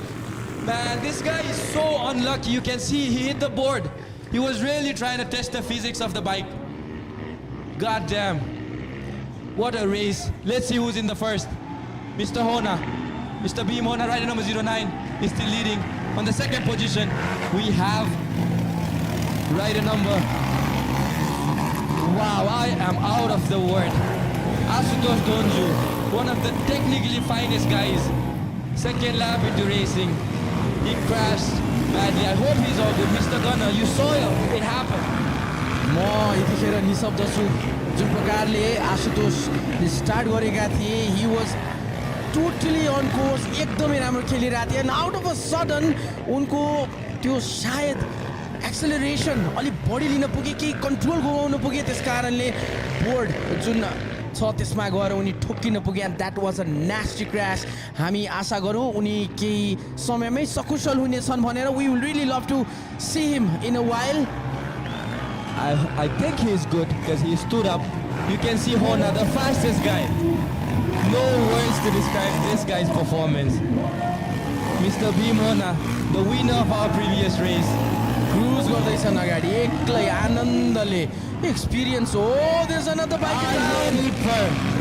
S2: Man, this guy is so unlucky. You can see he hit the board. He was really trying to test the physics of the bike. God damn. What a race. Let's see who's in the first. Mr. Hona. Mr. Bhimhona, rider number 09, is still leading. On the second position, we have rider number... Wow, I am out of the word. Asutosh Donju, one of the technically finest guys. Second lap into racing. He crashed badly. I hope he's all good. Mr. Gunnar, you saw it happen.
S1: म यतिखेर निशब्द छु जुन प्रकारले आशुतोषले start गरेका थिए he was totally on course एकदमै राम्रो खेलिरहेको थिए and out of a sudden उनको त्यो सायद एक्सेलरेसन अलिक बढी लिन पुगे केही कन्ट्रोल गुमाउन पुगे त्यस कारणले बोर्ड जुन छ त्यसमा गएर उनी ठोक्किन पुगे and that was a nasty crash हामी आशा गरौँ उनी केही समयमै सकुशल हुनेछन् भनेर we will really love to see him in a while
S2: I think he's good because he stood up. You can see Hona, the fastest guy. No words to describe this guy's performance. Mr. Bhim Hona, the winner of our previous race.
S1: Cruise गर्दैछन् अगाडि एक्लै आनन्दले experience हो there another bike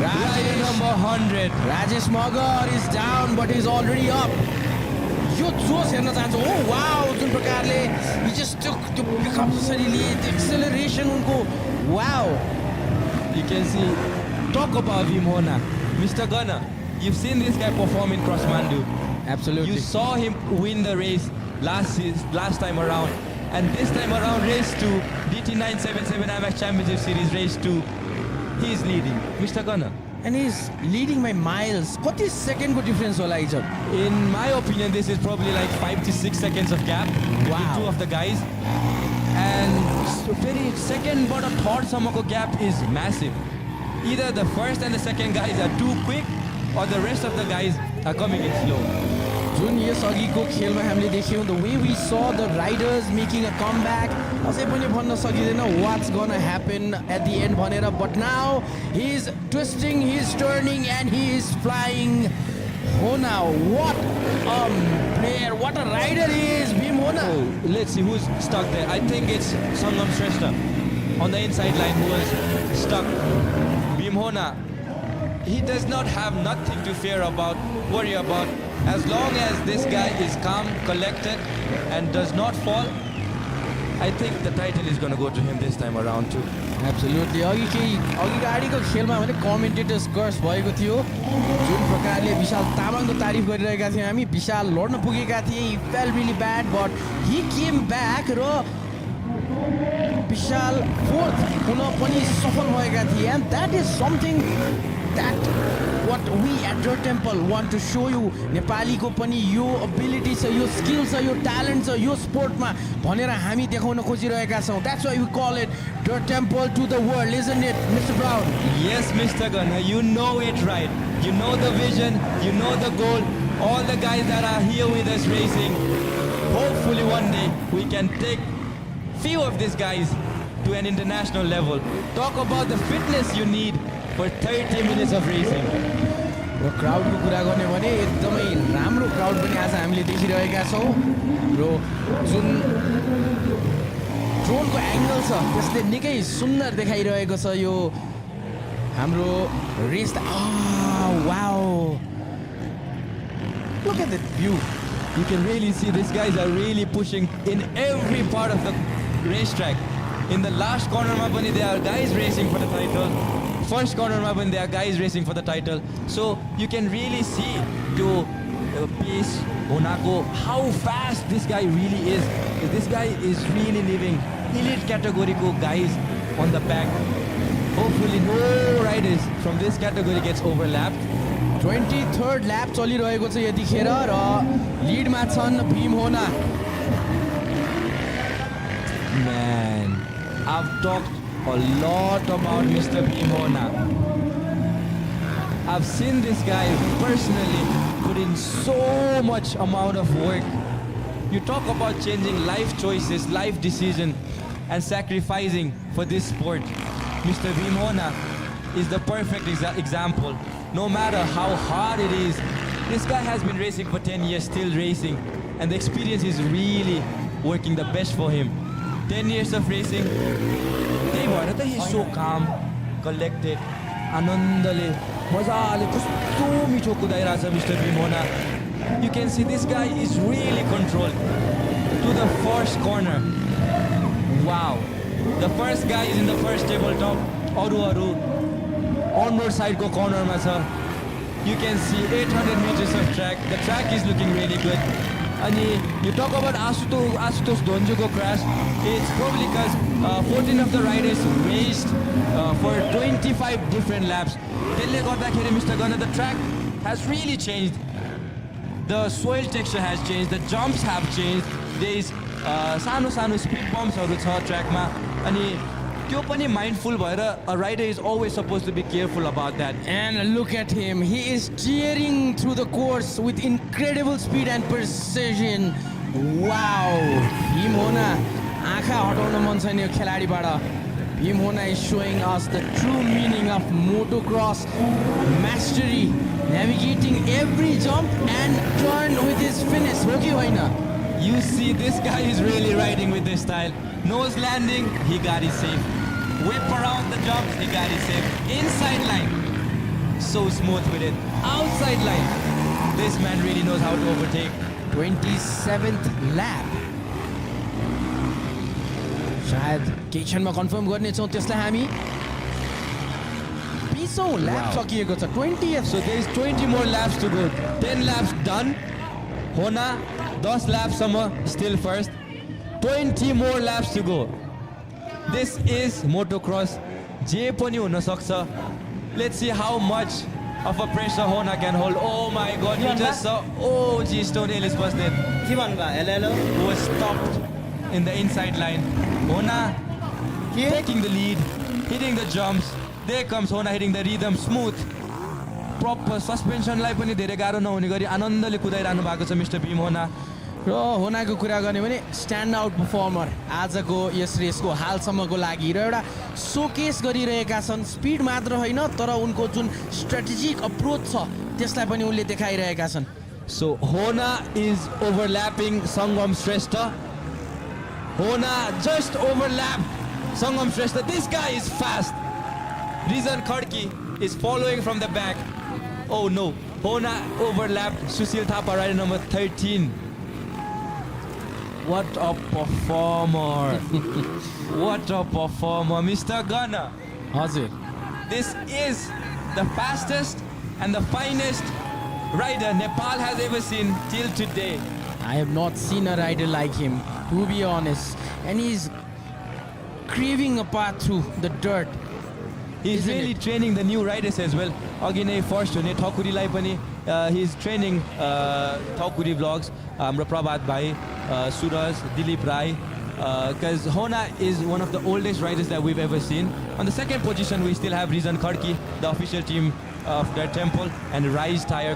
S2: Rider number 100.
S1: Rajesh Magar is down but is already up यो जोस हेर्न चाहन्छु हो वाउ जुन प्रकारले जस्तो त्यो पिकअप जसरी लिए त्यो एक्सेलरेसन उनको wow
S2: You can see, talk about Bhim Hona. Mr. Gunner, you've seen this guy perform in Kathmandu.
S1: Absolutely
S2: You saw him win the race last time around. And this time around, race 2, DT977MX Championship Series, race 2, he's leading. Mr. Gunner,
S1: and is leading my miles कति सेकेन्डको difference होला हिजो
S2: in my opinion, this is probably like 5 to 6 seconds of gap between
S1: Wow.
S2: two of the guys. And very second but a third samako gap is massive. Either the first and the second guys are too quick or the rest of the guys are coming in slow.
S1: जुन यस अघिको खेलमा हामीले देख्यौँ the way we saw the riders making a come back अझै पनि भन्न सकिँदैन what's gonna happen at the end भनेर but now he is twisting he is turning and he is flying होना what a player what a rider is Bhim Hona
S2: Oh, let's see who's stuck there. I think it's Sangam Shrestha on the inside line who was stuck. Bhim Hona, he does not have nothing to worry about. As long as this guy is calm, collected, and does not fall, I think the title is going to go to him this time around too.
S1: Absolutely अघि गाडीको खेलमा भने commentators कर्स भएको थियो जुन प्रकारले विशाल तामाङको तारिफ गरिरहेका थियौँ हामी विशाल लड्न पुगेका थिए हि फेल रियली ब्याड बट हि केम ब्याक र विशाल फोर्थ हुन पनि सफल भएका थिए and that is something that what we at Dirt Temple want to so you नेपालीको पनि यो एबिलिटी छ यो स्किल छ यो ट्यालेन्ट छ यो स्पोर्टमा भनेर हामी देखाउन खोजिरहेका छौँ that's why we call it dirt temple to the world isn't it mister Brown
S2: Yes, Mr. Gunner, you know it right. You know the vision, you know the goal. All the guys that are here with us racing, hopefully one day we can take few of these guys to an international level. Talk about the fitness you need for 30 minutes of racing.
S1: र क्राउडको कुरा गर्ने भने एकदमै राम्रो crowd पनि आज हामीले देखिरहेका छौँ र जुन ड्रोनको एङ्गल छ त्यसले निकै सुन्दर देखाइरहेको छ यो हाम्रो race wow look at that view
S2: You can really see these guys are really pushing in every part of the racetrack. In the last corner, there are guys racing for the title. First corner, there are guys racing for the title. So you can really see the pace, Monaco, how fast this guy really is. This guy is really leaving elite category guys on the back. Hopefully no riders from this category gets overlapped.
S1: 23rd lap चलिरहेको छ यतिखेर र लिडमा छन् भीम होना
S2: Man, I've talked a lot about Mr. Bhim Hona. I've seen this guy personally put in so much amount of work. You talk about changing life choices, life decision, and sacrificing for this sport. Mr. Bhim Hona is the perfect example. No matter how hard it is, this guy has been racing for 10 years, still racing, and the experience is really working the best for him. 10 years of racing, he's so calm, collected, anandale, mazale, kasto micho kudairahach Mr. Bhim Hona. You can see this guy is really controlled. To the first corner. Wow. The first guy is in the first tabletop. Aru onward side ko corner ma cha. You can see 800 meters of track. The track is looking really good. And you talk about Asutosh Donjuko crash. It's probably because 14 of the riders raced for 25 different laps. Mr. Gunnar, the track has really changed. The soil texture has changed. The jumps have changed. There's sano speed bumps on the track ma. And त्यो पनि mindful भएर a rider is always supposed to be careful about that.
S1: And look at him. He is tearing through the course with incredible speed and precision. Wow. Bhim Hona, आँखा हटाउन मन छैन यो खेलाडीबाट. Bhim Hona is showing us the true meaning of motocross mastery, navigating every jump and turn with his finish. हो कि होइन?
S2: You see, this guy is really riding with this style. Nose landing, he got it safe. Whip around the jumps, he got it safe. Inside line, so smooth with it. Outside line, this man really knows how to overtake.
S1: 27th lap. सायद केही क्षणमा confirm गर्नेछौँ त्यसलाई हामी. 20औं lap सकिएको छ. 20th.
S2: So there is 20 more laps to go. 10 laps done. Hona, 10 laps still first. 20 more laps to go. This is motocross. Je pani huna sakcha. Let's see how much of a pressure Hona can hold. Oh my god, he just saw. Oh, gee, Stone Hill is busted. Hello. Was stopped in the inside line. Hona taking the lead, hitting the jumps. There comes Hona hitting the rhythm smooth. Proper suspension लाई पनि धेरै गाह्रो नहुने गरी आनन्दले कुदाइरहनु भएको छ mister Bhim होना.
S1: र होनाको कुरा गर्ने भने स्ट्यान्ड आउट परफर्मर आजको यस रेसको हालसम्मको लागि र एउटा सोकेस गरिरहेका छन्. स्पिड मात्र होइन तर उनको जुन स्ट्र्याटेजिक अप्रोच छ त्यसलाई पनि उनले देखाइरहेका छन्.
S2: So Hona is overlapping Sangam Shrestha. Hona just overlapped Sangam Shrestha. This guy is fast. Rizan Khadki is following from the back. Oh no, Hona overlapped Sushil Thapa, rider number 13. What a performer. What a performer. Mr. Gunnar.
S1: हजुर.
S2: This is the fastest and the finest rider Nepal has ever seen till today.
S1: I have not seen a rider like him, to be honest. And he's craving a path through the dirt.
S2: He's
S1: Isn't
S2: really
S1: it?
S2: training the new riders as well. Agine first hune Thakuri pani he's training Thakuri vlogs. Hamro Prabhat bhai, Suraj, Dilip Rai. Because Hona is one of the oldest riders that we've ever seen. On the second position, we still have Rizan Khadki, the official team of their temple, and Rise tire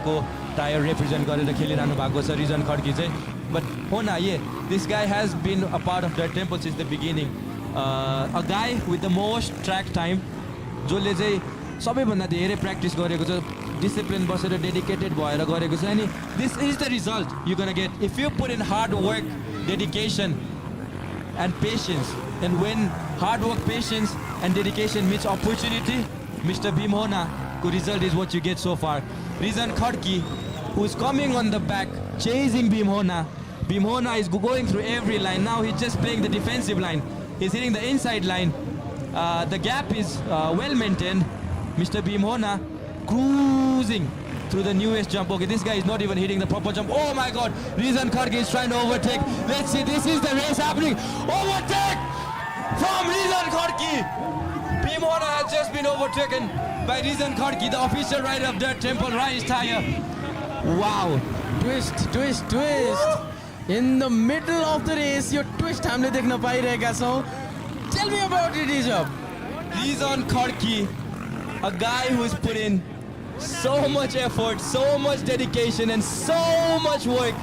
S2: represent गरेर खेलिरहनु भएको छ Rizan Khadki चाहिँ. But Hona, yeah, this guy has been a part of their temple since the beginning. A guy with the most track time, जसले चाहिँ सबैभन्दा धेरै practice गरेको छ, डिसिप्लिन बसेर डेडिकेटेड भएर गरेको छ. अनि this is the result you're gonna get if you put in hard work, dedication and patience. And when hard work, patience and dedication meets opportunity, Mr. Bhim Hona, the result is what you get so far. Rizan Khadki, who's coming on the back, chasing Bhim Hona. Bhim Hona is going through every line. Now he's just playing the defensive line. He's hitting the inside line. The gap is well maintained. Mr. Bhim Hona cruising through the newest jump. Okay, this guy is not even hitting the proper jump. Oh my god, Rizan Khadki is trying to overtake. Let's see, this is the race happening. Overtake from Rizan Khadki. Bhim Hona has just been overtaken by Rizan Khadki, the official rider of their temple Rise tire. Wow.
S1: Twist, twist, twist. In the middle of the race, your twist हामीले देख्न पाइरहेका छौँ. Tell me about it, Rizab.
S2: Rizan Khadki, a guy who's put in so much effort, so much dedication and so much work.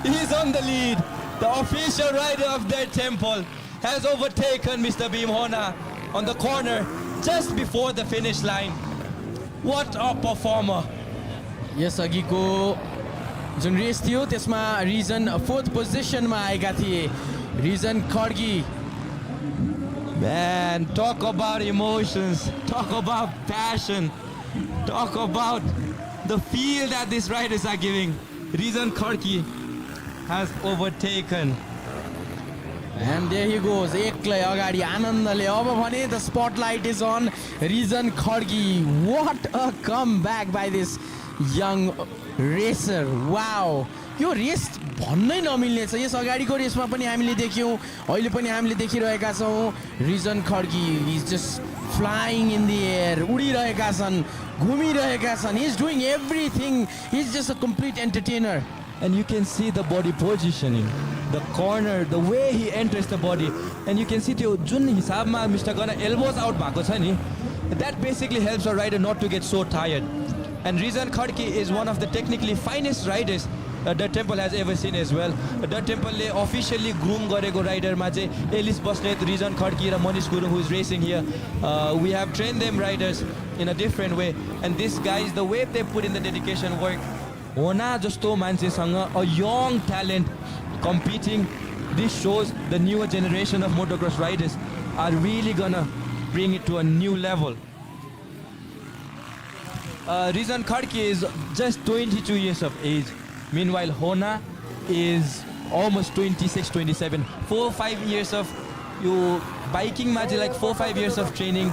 S2: He's on the lead. The official rider of their temple has overtaken Mr. Bhim Hona on the corner just before the finish line. What a performer.
S1: Yes अघिको जुन race थियो त्यसमा region 4th पोजिसनमा आएका थिए. Region Khadgi.
S2: Man, talk about emotions, talk about passion, talk about the feel that these riders are giving. Rizan Khadki has overtaken.
S1: And there he goes. एक्लै अगाडि आनन्दले. अब भने the spotlight is on Rizan Khadki. What a comeback by this young racer. Wow. यो race भन्नै नमिल्ने छ yes अगाडिको रेसमा पनि हामीले देख्यौँ अहिले पनि हामीले देखिरहेका छौँ Rijan Khadki is just flying in the air उडिरहेका छन् घुमिरहेका छन् is doing everything is just a complete entertainer
S2: And you can see the body positioning, the corner, the way he enters the body. And you can see त्यो जुन हिसाबमा Mr. Ghana elbows out भएको छ नि, that basically helps a rider not to get so tired. And Rizan Khadki is one of the technically finest riders Dirt Temple has ever seen as well. Dirt Temple ले officially groom गरेको riderमा चाहिँ Alish Basnet, Rizan Khadki र Manish Gurung who is racing here. We have trained them riders in a different way. And these guys, the way they put in the dedication work, होना जस्तो मान्छेसँग a young talent competing, this shows the newer generation of motocross riders are really gonna bring it to a new level. Rizan Khadki is just 22 years of age. Meanwhile, Hona is almost 26, 27. 4-5 years of you biking magic, like 4-5 years of training,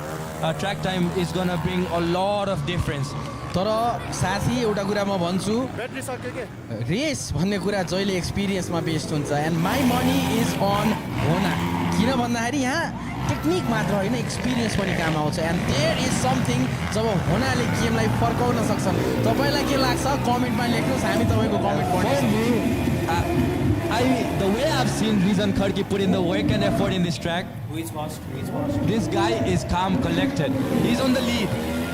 S2: track time is gonna bring a lot of difference.
S1: तर साथी एउटा कुरा म भन्छु race भन्ने कुरा जहिले एक्सपिरियन्समा based हुन्छ and my money is an होना किन भन्दाखेरि यहाँ टेक्निक मात्र होइन एक्सपिरियन्स पनि काम आउँछ एन्ड देयर इज समथिङ जब होनाले गेमलाई फर्काउन सक्छन् तपाईँलाई के लाग्छ कमेन्टमा लेख्नुहोस् हामी तपाईँको comment पढ्छौँ
S2: The way I've seen Rizan Khadki put in the work and effort in this track, this guy is calm, collected. He's on the lead.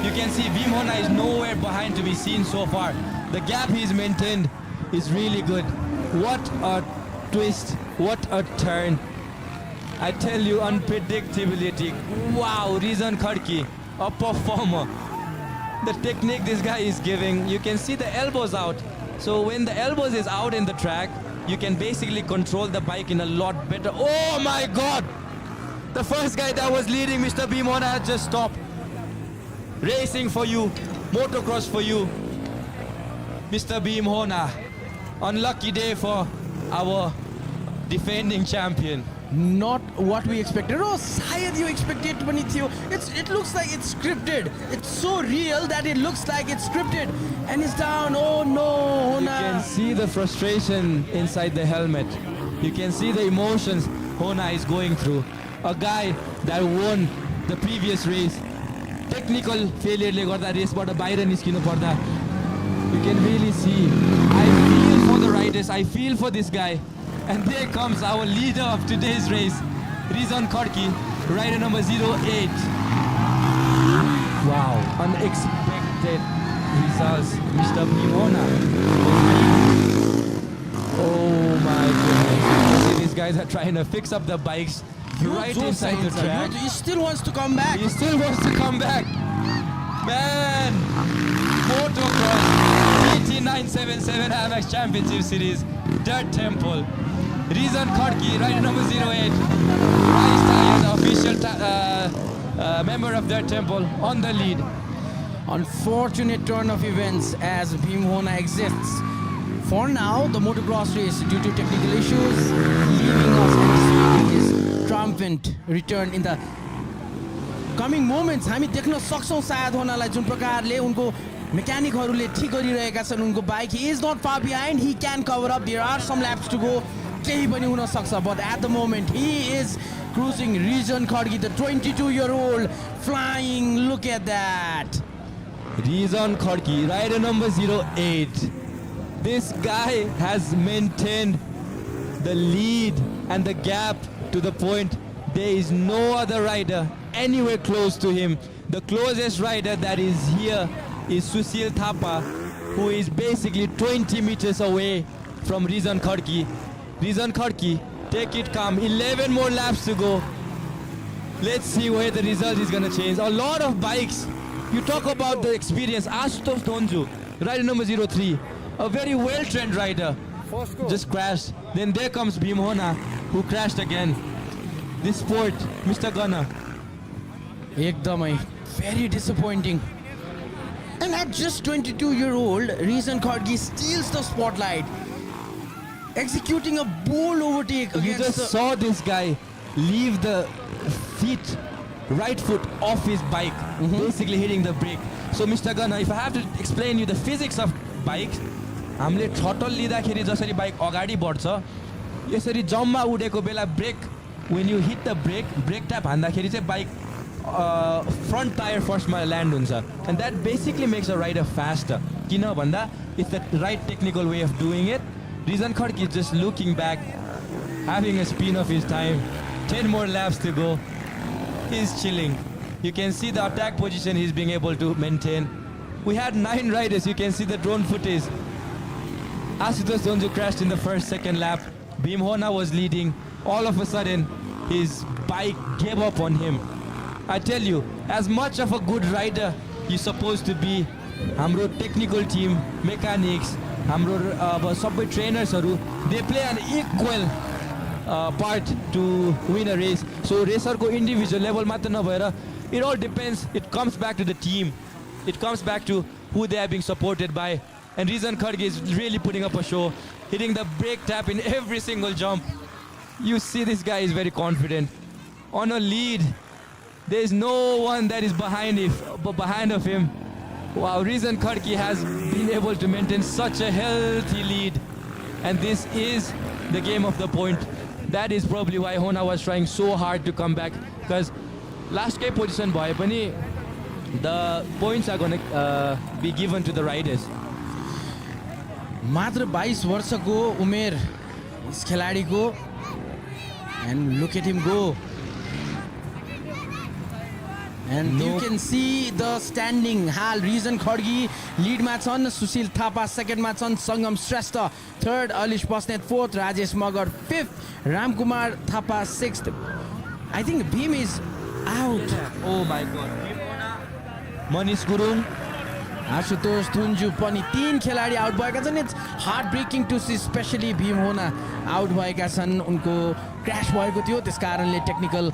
S2: You can see Bhim Hona is nowhere behind to be seen so far. The gap he's maintained is really good. What a twist, what a turn. I tell you, unpredictability. Wow, Rizan Khadki, a performer. The technique this guy is giving, you can see the elbows out. So when the elbows is out in the track, you can basically control the bike in a lot better. Oh my God! The first guy that was leading, Mr. Bhim Hona, had just stopped. Racing for you, motocross for you, Mr. Bhim Hona. Unlucky day for our defending champion.
S1: Not what we expected. Oh, शायद you expected पनि थियो. It looks like it's scripted. It's so real that it looks like it's scripted. And it's down. Oh no, Hona.
S2: You can see the frustration inside the helmet. You can see the emotions Hona is going through. A guy that won the previous race. Technical failure ले गर्दा रेसबाट बाहिर निस्किनु पर्दा. You can really see. I feel for the riders. I feel for this guy. And there comes our leader of today's race, Rizan Khadki, rider number 08. Wow, unexpected results, Mr. Bhim Hona. Oh my goodness. See, these guys are trying to fix up the bikes right inside the track.
S1: He still wants to come back.
S2: He still wants to come back. Man, Motocross, DT977 MX Championship Series, Dirt Temple. Rizan Khadki, rider number 08. Ice Tires, official member of Dirt Temple, on the lead.
S1: Unfortunate turn of events as Bhim Hona exists. For now, the motocross race, due to technical issues, leaving us and his triumphant return in the coming moments. हामी देख्न सक्छौं सायद होनालाई जुन प्रकारले उनको मेकानिकहरूले ठीक गरिरहेका छन् उनको bike. He is not far behind. He can cover up. There are some laps to go. केही पनि हुन सक्छ, but at the moment he is cruising. Rizan Khadki, the 22-year-old, flying. Look at that.
S2: Rizan Khadki, rider number 08. This guy has maintained the lead and the gap to the point there is no other rider anywhere close to him. The closest rider that is here is Sushil Thapa, who is basically 20 meters away from Rizan Khadki. Rizan Khadki, take it calm. 11 more laps to go. Let's see where the result is going to change. A lot of bikes. You talk about the experience. Ashutosh Donju, rider number 03. A very well-trained rider. Just crashed. Then there comes Bhim Hona, who crashed again. This sport, Mr. Ghana.
S1: एकदमै very disappointing. And at just 22-year-old, Rizan Khadki steals the spotlight. Executing a bold overtake
S2: You
S1: against
S2: just saw this guy leave the feet, right foot off his bike, basically hitting the brake. So Mr. Ghana, if I have to explain you the physics of bikes, हामीले throttle लिँदाखेरि जसरी bike अगाडि बढ्छ यसरी जम्पमा उडेको बेला brake when you hit the brake tap हान्दाखेरि चाहिँ बाइक front tire फर्स्टमा ल्यान्ड हुन्छ and that basically makes a rider faster किन भन्दा it's the right technical way of doing it. Rizan Khadki is just looking back, having a spin of his time, 10 more laps to go. He's chilling. You can see the attack position he's being able to maintain. We had 9 riders. You can see the drone footage. Asutosh Donju crashed in the second lap. Bhim Hona was leading. All of a sudden, his bike gave up on him. I tell you, as much of a good rider you're supposed to be, हाम्रो technical team, mechanics, हाम्रो सबै trainers-हरु, they play an equal part to win a race. So racer को individual level मात्र नभएर, it all depends. It comes back to the team. It comes back to who they are being supported by. And Rizan Khadki is really putting up a show, hitting the brake tap in every single jump. You see this guy is very confident. On a lead, there is no one that is behind of him. Wow, Rizan Khadki has been able to maintain such a healthy lead. And this is the game of the point. That is probably why Hona was trying so hard to come back. Because last game position bhaye pani, the points are going to be given to the riders.
S1: मात्र 22 वर्षको उमेर इस खेलाडीको and look at him go. And you can see the standing. Hall Rizan Khadki lead मा छन्, Sushil Thapa second मा छन्, सङ्गम श्रेष्ठ third, अलिश Basnet fourth, Rajesh मगर fifth, Ramkumar Thapa sixth. I think Bhim is out.
S2: Oh my god. Manish Gurung,
S1: Ashutosh थुन्जु पनि 3 खेलाडी आउट भएका छन्. It's heartbreaking to see, especially Bhim Hona out भएका छन्. उनको क्र्यास भएको थियो, त्यसकारणले टेक्निकल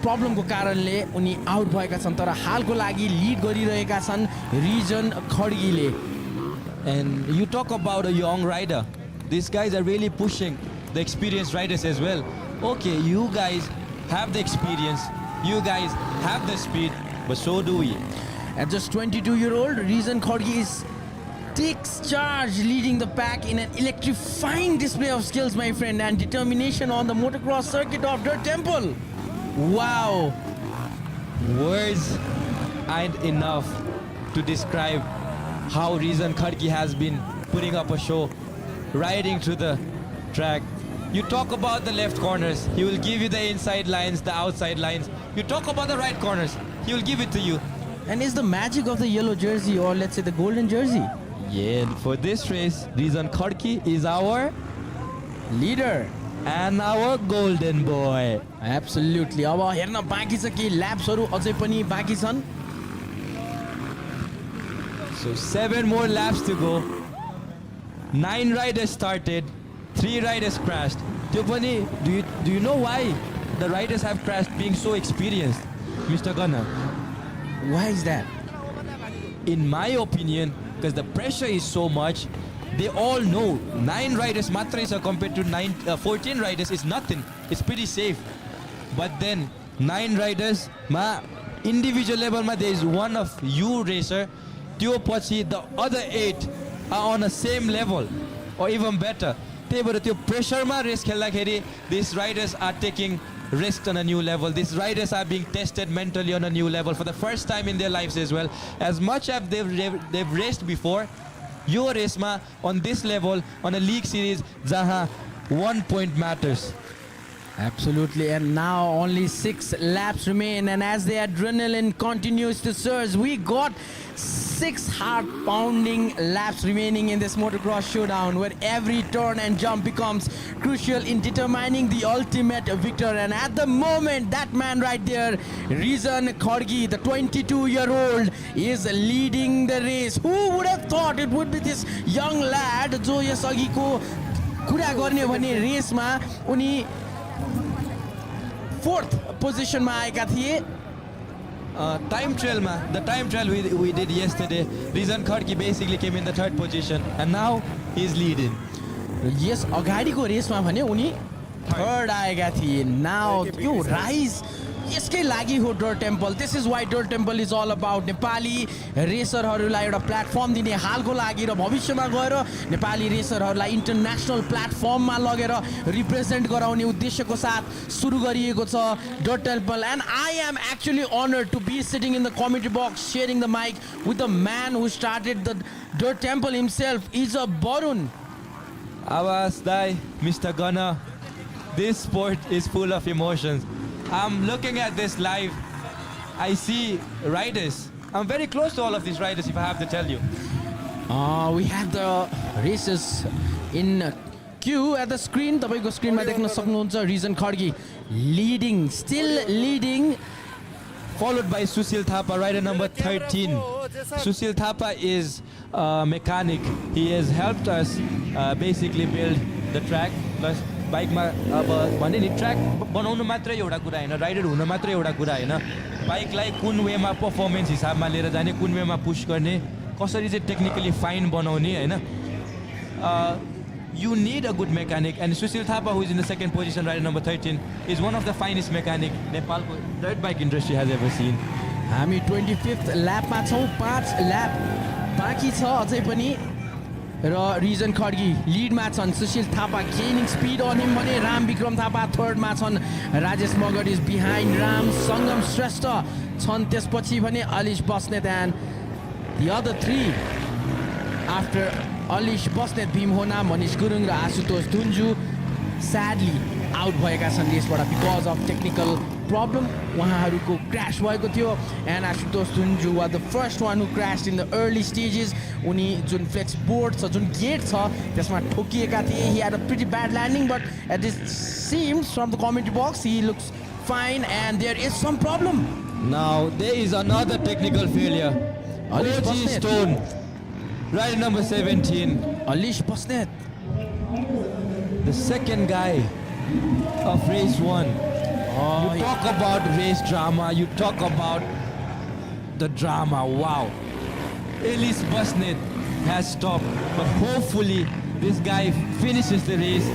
S1: प्रब्लमको कारणले उनी आउट भएका छन्. तर हालको लागि लिड गरिरहेका छन् Rizan Khadkiले.
S2: and you talk about a young rider. These guys are really pushing the experienced riders as well. Okay, you guys have the experience, you guys have the speed, but so do we.
S1: At just 22-year-old, Rizan Khadki takes charge, leading the pack in an electrifying display of skills, my friend, and determination on the motocross circuit of Dirt Temple. Wow.
S2: Words aren't enough to describe how Rizan Khadki has been putting up a show, riding through the track. You talk about the left corners, he will give you the inside lines, the outside lines. You talk about the right corners, he will give it to you.
S1: And it's the magic of the yellow jersey, or let's say the golden jersey.
S2: Yeah, for this race, Rizan Khadki is our
S1: Leader.
S2: and our golden boy.
S1: Absolutely. अब हेर्न बाँकी छ कि ल्याप्सहरु अझै पनि बाँकी छन्.
S2: So 7 more laps to go. 9 riders started, 3 riders crashed. त्यो पनि, do you know why the riders have crashed being so experienced, Mr. Gunnar?
S1: Why is that?
S2: In my opinion, because the pressure is so much, they all know 9 riders matra is compared to 14 riders is nothing. It's pretty safe. But then 9 riders ma individual level ma there is one of you racer, त्यो पछि the other 8 are on the same level or even better. त्यही भएर त्यो प्रेसरमा race खेल्दाखेरि these riders are taking risks on a new level. These riders are being tested mentally on a new level for the first time in their lives as well. As much as they've raced before, your race ma on this level, on a league series, jaha 1 point matters.
S1: Absolutely, and now only 6 laps remain, and as the adrenaline continues to surge, we got 6 heart-pounding laps remaining in this motocross showdown, where every turn and jump becomes crucial in determining the ultimate victor. And at the moment, that man right there, Rizan Khadki, the 22-year-old, is leading the race. Who would have thought it would be this young lad, जो yes अघिको कुरा गर्ने भने रेसमा उनी 4th position मा आएका थिए.
S2: Time trial ma, the time trial we did yesterday, Rizan Khadki basically came in the 3rd position and now he's leading.
S1: Yes अगाडिको रेसमा भने उनी 3rd आएका थिए. Now यो राइज यसकै लागि हो डर temple. This is why dirt temple is all about Nepali रेसरहरूलाई एउटा प्लेटफर्म दिने हालको लागि र भविष्यमा गएर नेपाली रेसरहरूलाई इन्टरनेसनल प्लेटफर्ममा लगेर रिप्रेजेन्ट गराउने उद्देश्यको साथ सुरु गरिएको छ dirt temple. And I am actually honoured to be sitting in the commentary box sharing the mic with the man who started the dirt temple himself is a Barun.
S2: Abbas, Dai, Mr. Gunner, this sport is full of emotions. I'm looking at this live. I see riders. I'm very close to all of these riders, if I have to tell you.
S1: We have the races in queue at the screen. तपाईको स्क्रिनमा देख्न सक्नुहुन्छ region Khadgi leading, still leading.
S2: Followed by Sushil Thapa, rider number 13. Sushil Thapa is a mechanic. He has helped us basically build the track. Plus, बाइकमा अब भने नि track बनाउनु मात्रै एउटा कुरा हैन, राइडर हुन मात्रै एउटा कुरा हैन. बाइकलाई कुन वेमा परफर्मेन्स हिसाबमा लिएर जाने, कुन वेमा पुश गर्ने, कसरी चाहिँ टेक्निकली फाइन बनाउने हैन. You need a good mechanic, and Sushil Thapa, who is in the second position, rider number 13, is one of the finest mechanic Nepal dirt bike industry has ever seen.
S1: हामी 25th ल्यापमा छौँ, 5 lap बाँकी छ अझै पनि र region Khadgi लिडमा छन्. Sushil Thapa gaining speed on him भने राम विक्रम थापा थर्डमा छन्. Rajesh Magar is behind Ram. सङ्गम श्रेष्ठ छन् त्यसपछि भने Alish Basnet and the other 3 after Alish Basnet Bhim Hona Manish Gurung र आशुतोष धुन्जु स्याडली आउट भएका छन् रेसबाट बिकज अफ टेक्निकल प्रब्लम. उहाँहरूको क्रास भएको थियो and Ashutosh Dhunju was the first one who crashed in the early stages. उनी जुन फ्लेक्स बोर्ड छ, जुन गेट छ त्यसमा ठोकिएका थिए. He had a pretty bad landing but at it seems from the commentary box he looks fine and there is some problem.
S2: Now there is another technical failure. OG Stone, rider number 17.
S1: Alish Basnet,
S2: the second guy of race 1. You talk about race drama, you talk about the drama, wow. Elise Busnet has stopped, but hopefully this guy finishes the race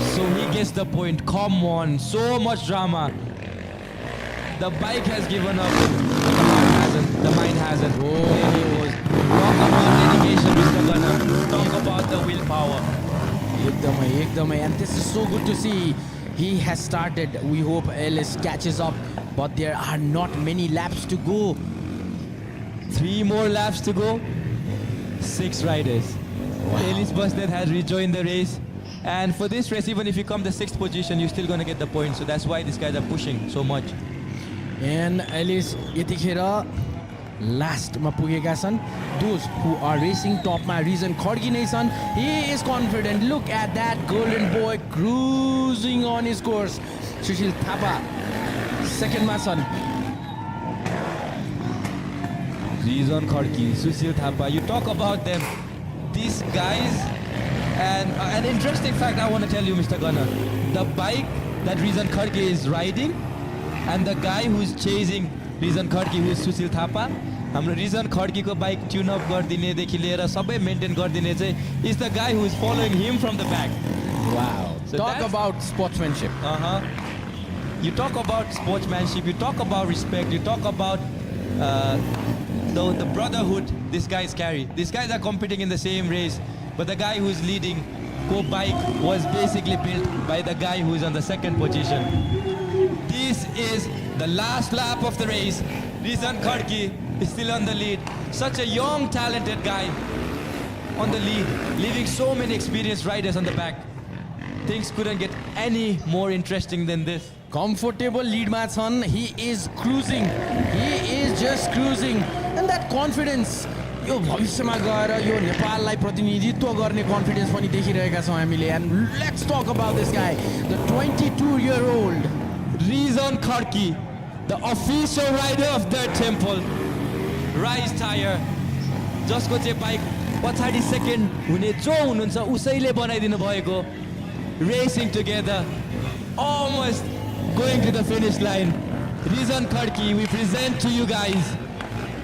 S2: so he gets the point. Come on, so much drama. The bike has given up, the mind hasn't. There he was. Talk about dedication, Mr. Gunner. Talk about the willpower.
S1: एकदमै, and this is so good to see. He has started. We hope Ellis catches up, but there are not many laps to go.
S2: 3 more laps to go. 6 riders.
S1: Wow.
S2: Ellis Busnet has rejoined the race. And for this race, even if you come the 6th position, you're still going to get the points. So that's why these guys are pushing so much.
S1: And Ellis यतिखेर लास्टमा पुगेका छन्. Those who are racing topमा रिजन खड्गी नै छन्. He is confident. Look at that golden boy cruising on his course. सुशील थापा सेकेन्डमा छन्.
S2: Rizwan Khadki, Sushil Thapa, you talk about them. These guys, and an interesting fact I want to tell you, Mr. Gunner. The bike that Rizwan Khadki is riding and the guy who's chasing Rizwan Khadki, who is Sushil Thapa, हाम्रो region खड्कीको bike tune up गरिदिनेदेखि लिएर सबै maintain गरिदिने चाहिँ is the guy who is following him from the back.
S1: Wow. Talk about sportsmanship.
S2: You talk about sportsmanship, you talk about respect, you talk about the brotherhood these guys carry. These guys are competing in the same race, but the guy who's leading co-bike was basically built by the guy who is on the second position. This is the last lap of the race. Rizwan Khadki is still on the lead. Such a young, talented guy on the lead, leaving so many experienced riders on the back. Things couldn't get any more interesting than this.
S1: Comfortable lead मा छन्. He is cruising. He is just cruising. And that confidence, यो भविष्यमा गएर यो नेपाललाई प्रतिनिधित्व गर्ने confidence पनि देखिरहेका छौँ हामीले. And let's talk about this guy, the 22-year-old
S2: Rizwan Khadki, the official rider of the temple. Rise tire. जसको चाहिँ बाइक पछाडि सेकेन्ड हुने जो हुनुहुन्छ उसैले बनाइदिनु भएको. Racing together, almost going to the finish line. Rizwan Khadki, we present to you guys.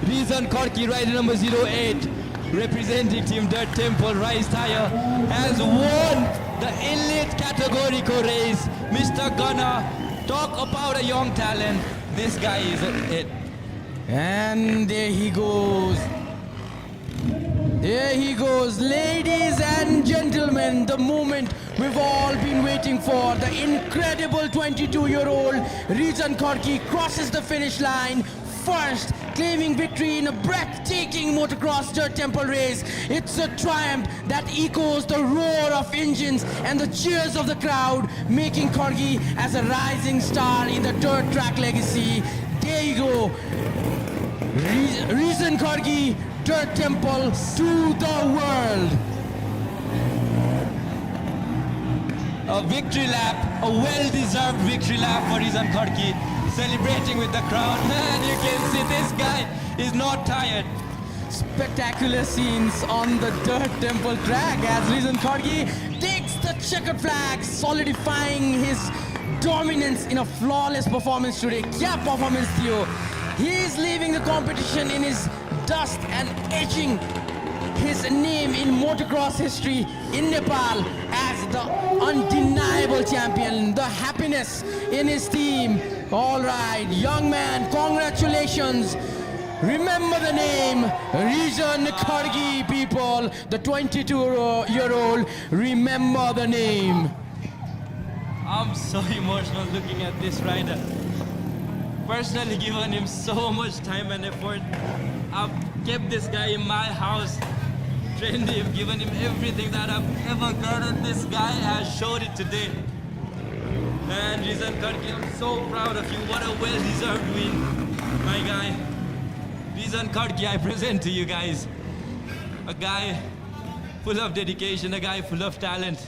S2: Rizwan Khadki, rider number 08, representing Team Dirt Temple Rise Tire, has won the elite categorical race. Mr. Gunner, Talk about a young talent. This guy is it.
S1: And there he goes. There he goes. Ladies and gentlemen, the moment we've all been waiting for. The incredible 22-year-old Reason Khorki crosses the finish line first, claiming victory in a breathtaking motocross dirt temple race. It's a triumph that echoes the roar of engines and the cheers of the crowd, making Khorki as a rising star in the dirt track legacy. There you go. Reason Khorki, dirt temple to the world.
S2: A victory lap, a well-deserved victory lap for Reason Khorki, celebrating with the crowd. Man, you can see this guy is not tired.
S1: Spectacular scenes on the dirt temple track as Reason Khorki takes the checkered flag, solidifying his dominance in a flawless performance today. Kya performance थियो. He is leaving the competition in his dust and etching his name in motocross history in Nepal as the undeniable champion, the happiness in his team. All right, young man, congratulations. Remember the name, Reason Khorki, people. The 22-year-old, remember the name.
S2: I'm so emotional looking at this rider. Personally given him so much time and effort. I've kept this guy in my house, trained him, given him everything that I've ever got, and this guy has showed it today. Man, Reason Khorki, I'm so proud of you. What a well-deserved win, my guy. Reason Khorki, I present to you guys a guy full of dedication, a guy full of talent.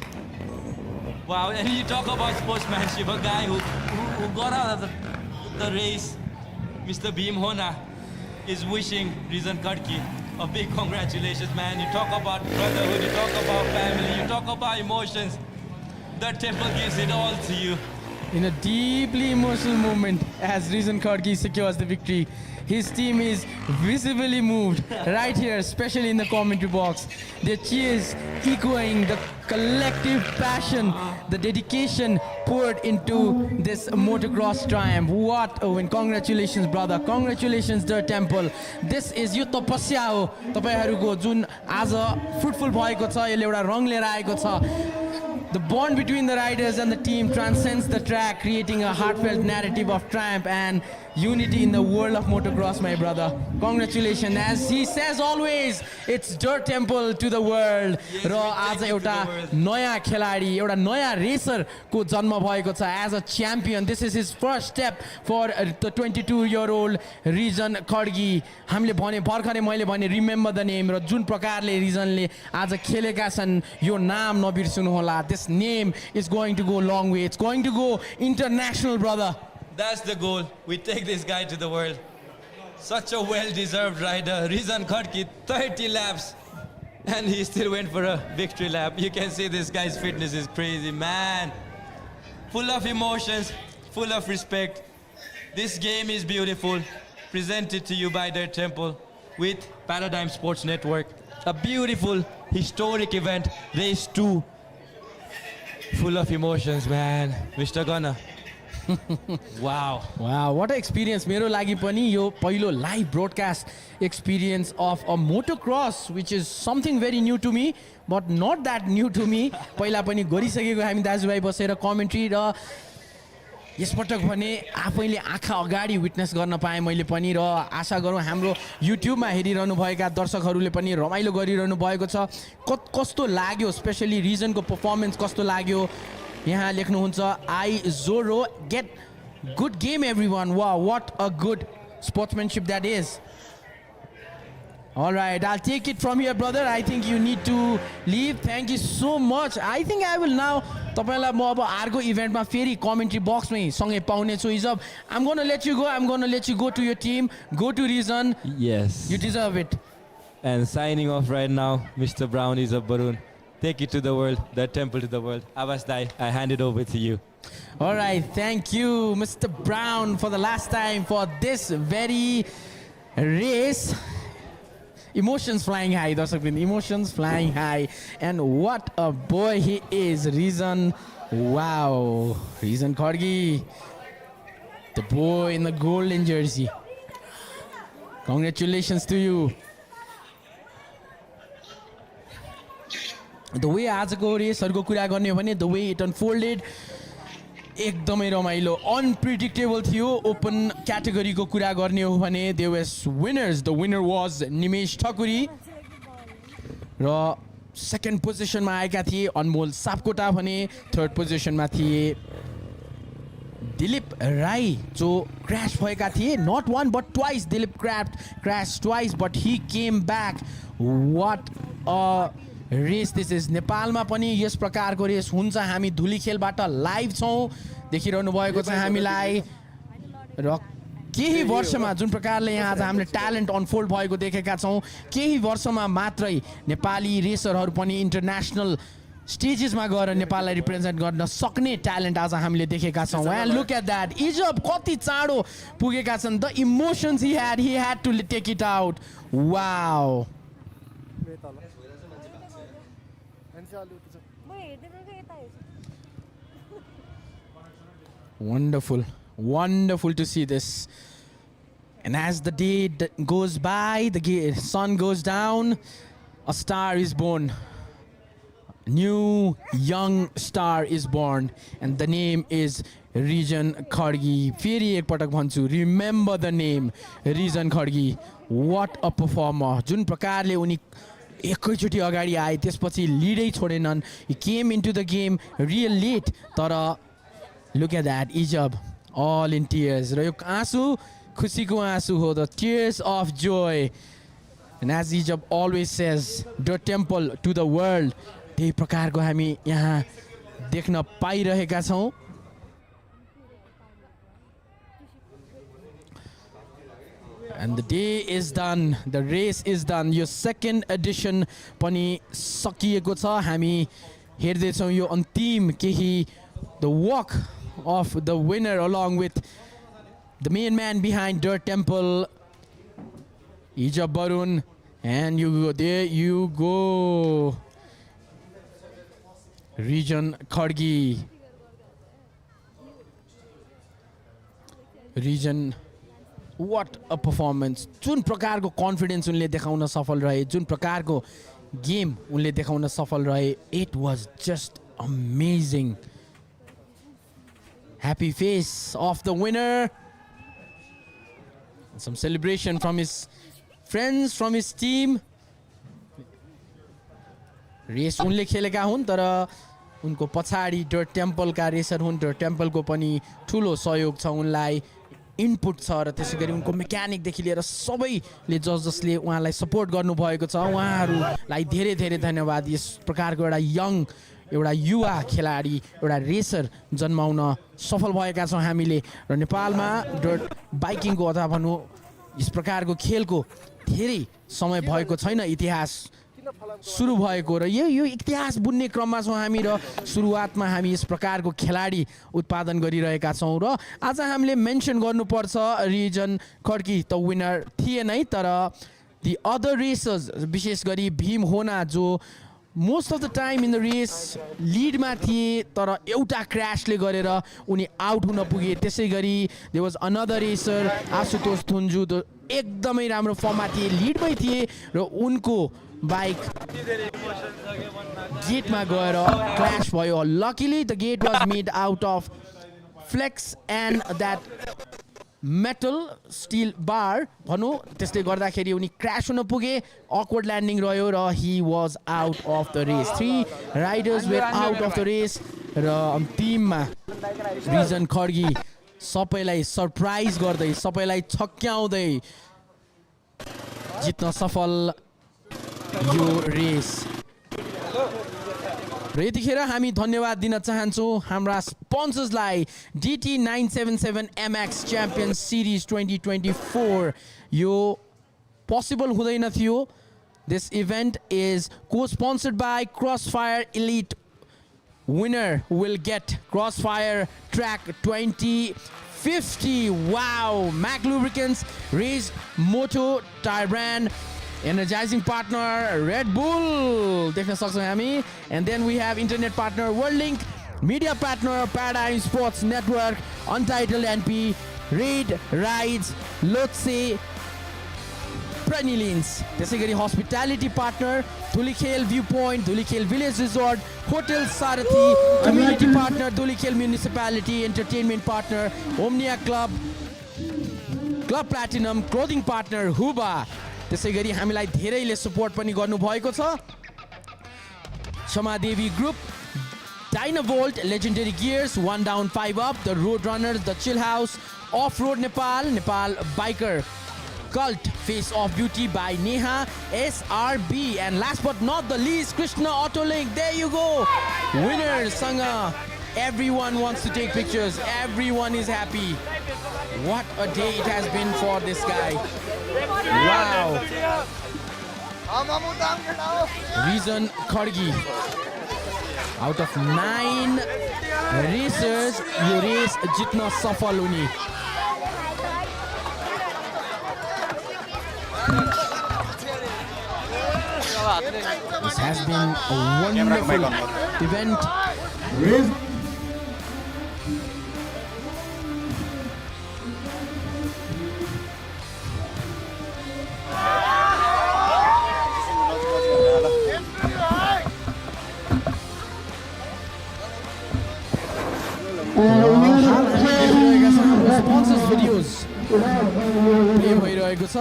S2: Wow, and you talk about sportsmanship, a guy who got out of the race. Mr. Bhim Hona is wishing Reason Khorki a big congratulations, man. You talk about brotherhood, you talk about family, you talk about emotions. The temple gives it all to you.
S1: In a deeply emotional moment as Reason Khorki secures the victory. His team is visibly moved right here, especially in the commentary box. Their cheers echoing the collective passion, the dedication poured into this motocross triumph. What a win. Congratulations, brother. Congratulations, Dirt Temple. This is यो तपस्या हो तपाईहरुको जुन आज fruitful भएको छ, यसले एउटा रङ लिएर आएको छ. The bond between the riders and the team transcends the track, creating a heartfelt narrative of triumph and unity in the world of motocross, my brother. Congratulations. As he says always, it's Dirt Temple to the world. र आज एउटा नयाँ खेलाडी, एउटा नयाँ racer को जन्म भएको छ as a champion. This is his first step for the 22-year-old Reason Khorki. हामीले भने भर्खरै मैले भने remember the name र जुन प्रकारले रिजनले आज खेलेका छन् यो नाम नबिर्सनु होला. This name is going to go a long way. It's going to go international, brother.
S2: That's the goal. We take this guy to the world. Such a well-deserved rider. Reason Khorki, 30 laps. And he still went for a victory lap. You can see this guy's fitness is crazy, man. Full of emotions, full of respect. This game is beautiful. Presented to you by Dirt Temple with Paradigm Sports Network. A beautiful, historic event. Race 2. Full of emotions, man. Mr. Gunnar. Wow.
S1: Wow, what an experience. मेरो लागि पनि यो पहिलो live broadcast experience of a motocross, which is something very new to me, but not that new to me. पहिला पनि गरिसकेको हामी दाजुभाइ बसेर कमेन्ट्री र यसपटक भने आफैले आँखा अगाडि विटनेस गर्न पाएँ मैले पनि र आशा गरौँ हाम्रो युट्युबमा हेरिरहनु भएका दर्शकहरूले पनि रमाइलो गरिरहनु भएको छ. कस्तो लाग्यो, स्पेशली रिजनको पर्फर्मेन्स कस्तो लाग्यो? यहाँ लेख्नुहुन्छ आई जोरो get good game everyone. Wow, what a good sportsmanship that is. All right, I'll take it from here, brother. I think you need to leave. Thank you so much. I think I will now तपाईलाई म अब अर्को इभेन्टमा फेरि commentary बक्समै सँगै पाउने छु. इजब I'm going to let you go. I'm going to let you go to your team. Go to Reason.
S2: Yes.
S1: You deserve it.
S2: And signing off right now, Mr. Brown is a Barun. Take it to the world, the temple to the world. Abbas Dai, I hand it over to you.
S1: All right, thank you, Mr. Brown, for the last time for this very race. Emotions flying high, Darsakbind. Emotions flying high. And what a boy he is, Reason. Wow. Reason Khorki. The boy in the golden jersey. Congratulations to you. The way आजको रेसहरुको कुरा गर्ने हो भने the way it unfolded एकदमै रमाइलो unpredictable थियो open क्याटेगोरीको कुरा गर्ने हो भने there was winners. The winner was Nimesh Thakuri र सेकेन्ड पोजिसनमा आएका थिए अनमोल सापकोटा भने थर्ड पोजिसनमा थिए दिलीप राई जो क्र्यास भएका थिए not one but twice Dilip crash twice but he came back what a race this is नेपालमा पनि यस प्रकारको रेस हुन्छ हामी धुलीखेलबाट लाइभ छौँ देखिरहनु भएको छ हामीलाई र केही वर्षमा जुन प्रकारले यहाँ आज हामीले ट्यालेन्ट अनफोल्ड भएको देखेका छौँ केही वर्षमा मात्रै नेपाली रेसरहरू पनि इन्टरनेसनल स्टेजेसमा गएर नेपाललाई रिप्रेजेन्ट गर्न सक्ने ट्यालेन्ट आज हामीले देखेका छौँ एन्ड लुक एट द्याट इजब कति चाँडो पुगेका छन् the emotions he had to take it out wow wonderful to see this. And as the day goes by, the sun goes down, a star is born. A new young star is born, and the name is Rijan Khargi. Feri ekpatak bhanchu, remember the name Rijan Khargi. What a performer. Jun prakarle uni एकैचोटि अगाडि आए त्यसपछि लिडै छोडेनन्. He came into the game real late. तर look at that, Ijab all in tears. र यो आँसु खुसीको आँसु हो, the tears of joy. And as Ijab always says, the temple to the world. त्यही प्रकारको हामी यहाँ देख्न पाइरहेका छौँ. And the day is done, the race is done. Your second edition पनि सकिएको छ. हामी हेर्दैछौँ यो अन्तिम केही the walk of the winner along with the main man behind Dirt Temple, Ijab Barun, and you go, there you go, Rijan Khargi. Rijan, what a performance. जुन प्रकारको confidence उनले देखाउन सफल रहे, जुन प्रकारको गेम उनले देखाउन सफल रहे, it was just amazing. Happy face of the winner. Some celebration from his friends, from his team. Race उनले खेलेका हुन् तर उनको पछाडि डर्ट टेम्पलका रेसर हुन्. डर्ट टेम्पलको पनि ठुलो सहयोग छ, उनलाई इनपुट छ र त्यसै गरी उनको मेकानिकदेखि लिएर सबैले जसले उहाँलाई सपोर्ट गर्नुभएको छ उहाँहरूलाई धेरै धेरै धन्यवाद. यस प्रकारको एउटा यङ एउटा युवा खेलाडी एउटा रेसर जन्माउन सफल भएका छौँ हामीले. र नेपालमा डर्ट बाइकिङको अथवा भनौँ यस प्रकारको खेलको धेरै समय भएको छैन, इतिहास सुरु भएको र यो इतिहास बुन्ने क्रममा छौँ हामी र सुरुवातमा हामी यस प्रकारको खेलाडी उत्पादन गरिरहेका छौँ. र आज हामीले मेन्सन गर्नुपर्छ रिजन खड्की त विनर थिएनै, तर दि अदर रेसर्स विशेष गरी भीम होना जो most of the time in the race लिडमा थिए तर एउटा क्र्यासले गरेर उनी आउट हुन पुगे. त्यसै गरी there was another racer Ashutosh Thunju एकदमै राम्रो फर्ममा थिए, लिडमै थिए र उनको बाइक गेटमा गएर क्र्यास भयो. Luckily the gate was made out of flex and that metal steel bar भनौँ, त्यसले गर्दाखेरि उनी क्र्यास हुन पुगे. अक्वर्ड ल्यान्डिङ रह्यो र he was out of the race. 3 riders were out of the race र अन्तिममा रिजन खड्गी सबैलाई सरप्राइज गर्दै सबैलाई छक्क्याउँदै जित्न सफल यो रेस. र यतिखेर हामी धन्यवाद दिन चाहन्छौँ हाम्रा स्पोन्सर्सलाई. DT977MX Championship Series 2024 यो पोसिबल हुँदैन थियो. This event is co-sponsored by Crossfire Elite. Winner will get Crossfire Track 2050. Wow! Mac Lubricants, Race Moto, Tire Brand, energizing partner Red Bull देख्न सक्छौँ हामी. And then we have internet partner Worldlink, media partner Paradigm Sports Network, Untitled NP, Raid Rides Lotse Pranilins. त्यसै गरी hospitality partner Dhulikhel Viewpoint, Dhulikhel Village Resort, Hotel Sarathi, community partner Dhulikhel Municipality, entertainment partner Omnia Club, Club Platinum, clothing partner Huba. त्यसै गरी हामीलाई धेरैले support पनि गर्नु भएको छ Shamadevi Group, Dynavolt, Legendary Gears, 1 Down 5 Up, the Roadrunners, the Chill House, Off-Road Nepal, Nepal Biker Cult, Face of Beauty by Neha, SRB, and last but not the least, Krishna Autolink. There you go. Winners, Sangha. Everyone wants to take pictures. Everyone is happy. What a day it has been for this guy. Wow. Reason Khargi. Out of 9 racers, यो race जित्न सफल हुने. This has been a wonderful event. Sponsors videos play भइरहेको छ.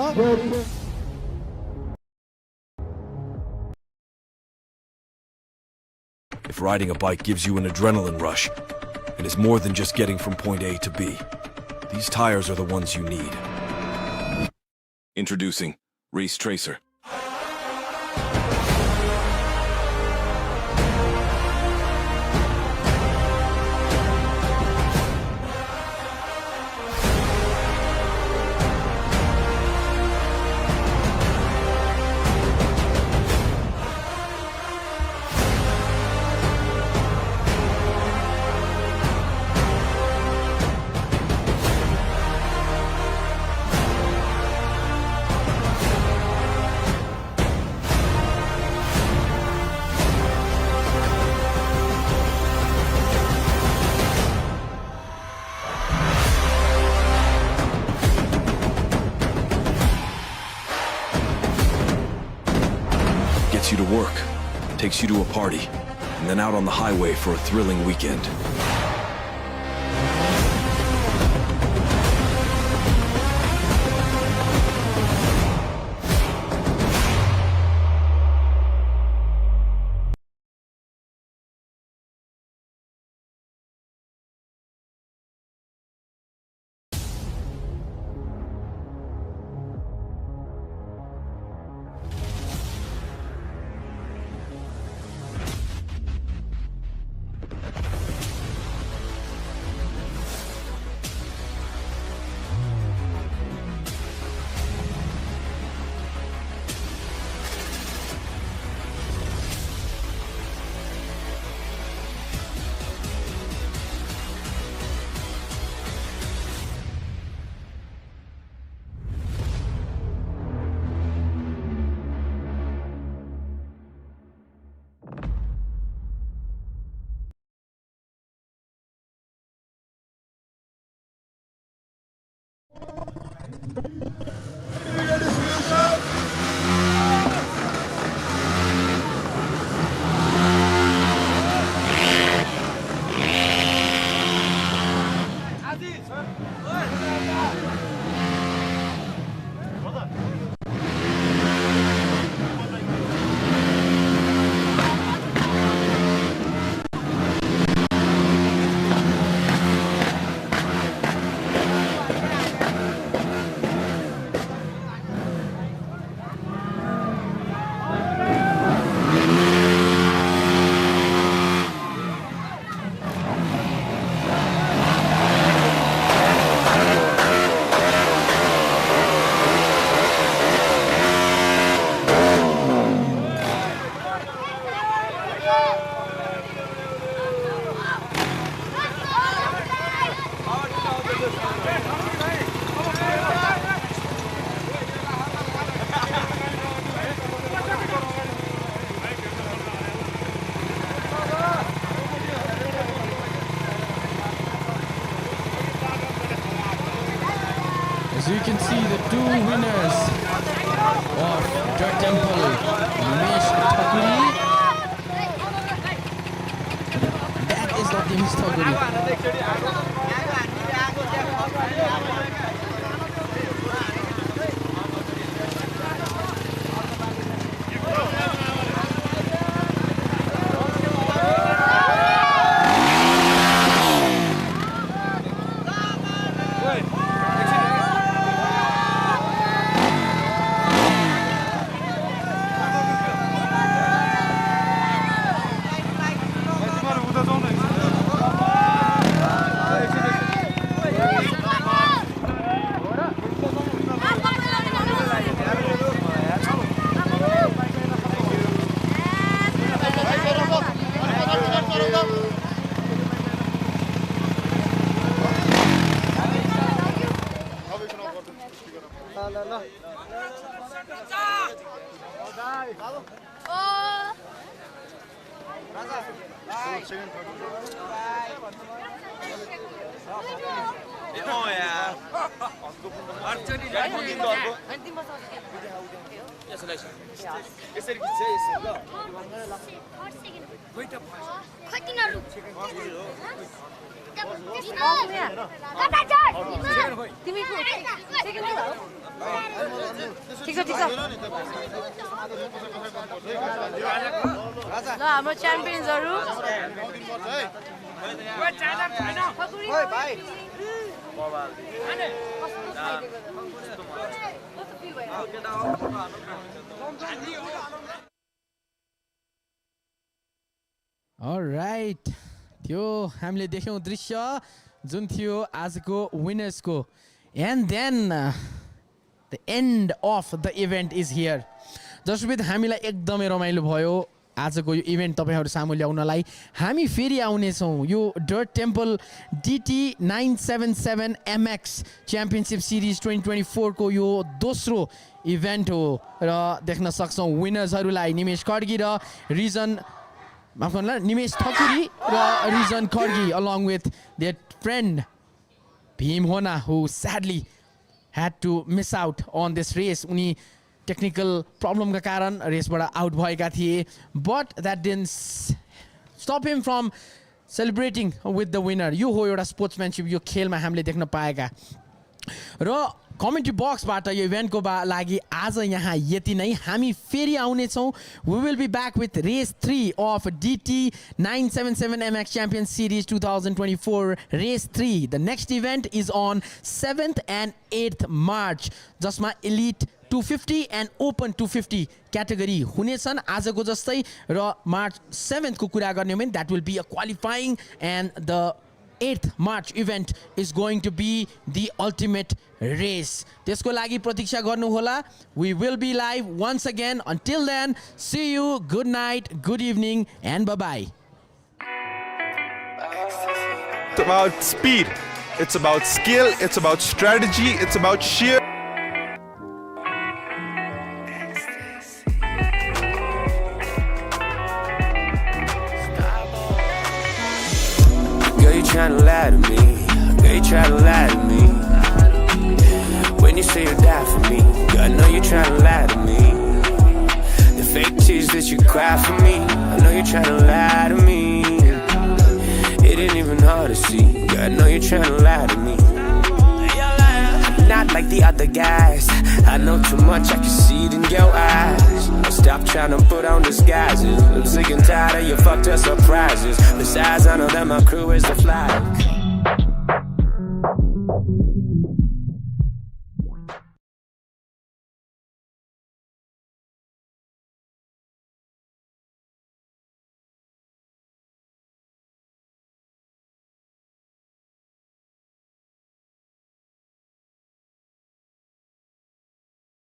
S3: If riding a bike gives you an adrenaline rush, and is more than just getting from point A to B, these tires are the ones you need. Introducing Race Tracer. Gets you to work, takes you to a party, and then out on the highway for a thrilling weekend.
S1: So you can see the two winners of Dirt Temple, Nimesh Thakuri. That is not Nimesh Thakuri.
S8: हाम्रो च्याम्पियन्सहरु
S1: Alright, त्यो हामीले देख्यौं दृश्य जुन थियो आजको विनर्सको and then the end of the event is here. जसबित हामीलाई एकदमै रमाइलो भयो आजको यो इभेन्ट तपाईहरु सामु ल्याउनलाई हामी फेरि आउने छौं यो dirt temple DT977MX Championship Series 2024 को यो दोस्रो इभेन्ट हो र देख्न सक्छौं विनर्सहरुलाई निमेश खड्गी र रिजन माफ गर्नुला निमेश थकुरी र region Khadgi along with their friend Bhim Hona who sadly had to miss out on this race. उनी technical problem का कारण रेसबाट आउट भएका थिए but that didn't stop him from celebrating with the winner. यो हो एउटा स्पोर्ट्सम्यानशिप यो खेलमा हामीले देख्न पाएका र कमेन्ट्री बक्सबाट यो इभेन्टको लागि आज यहाँ यति नै हामी फेरि आउने छौं we will be back with race 3 of DT977MX Championship Series 2024 race 3. The next event is on 7th and 8th March जसमा elite 250 and open 250 category हुनेछन् आजको जस्तै र मार्च 7th को कुरा गर्ने हो भने that will be a qualifying and the 8th March event is going to be the ultimate race. त्यसको लागि प्रतीक्षा गर्नु होला. We will be live once again. Until then, see you, good night, good evening and bye-bye.
S5: It's about speed, it's about skill, it's about strategy, it's about sheer
S9: trying to lie to me, girl, you try to lie to me. When you say you die for me, girl, I know you trying to lie to me. The fake tears that you cry for me, I know you trying to lie to me. It ain't even hard to see, girl, I know you trying to lie to me. Not like the other guys, I know too much, I can see it in your eyes. Stop trying to put on disguises. I'm sick and tired of your fucked up surprises. Besides, I know that my crew is the fly.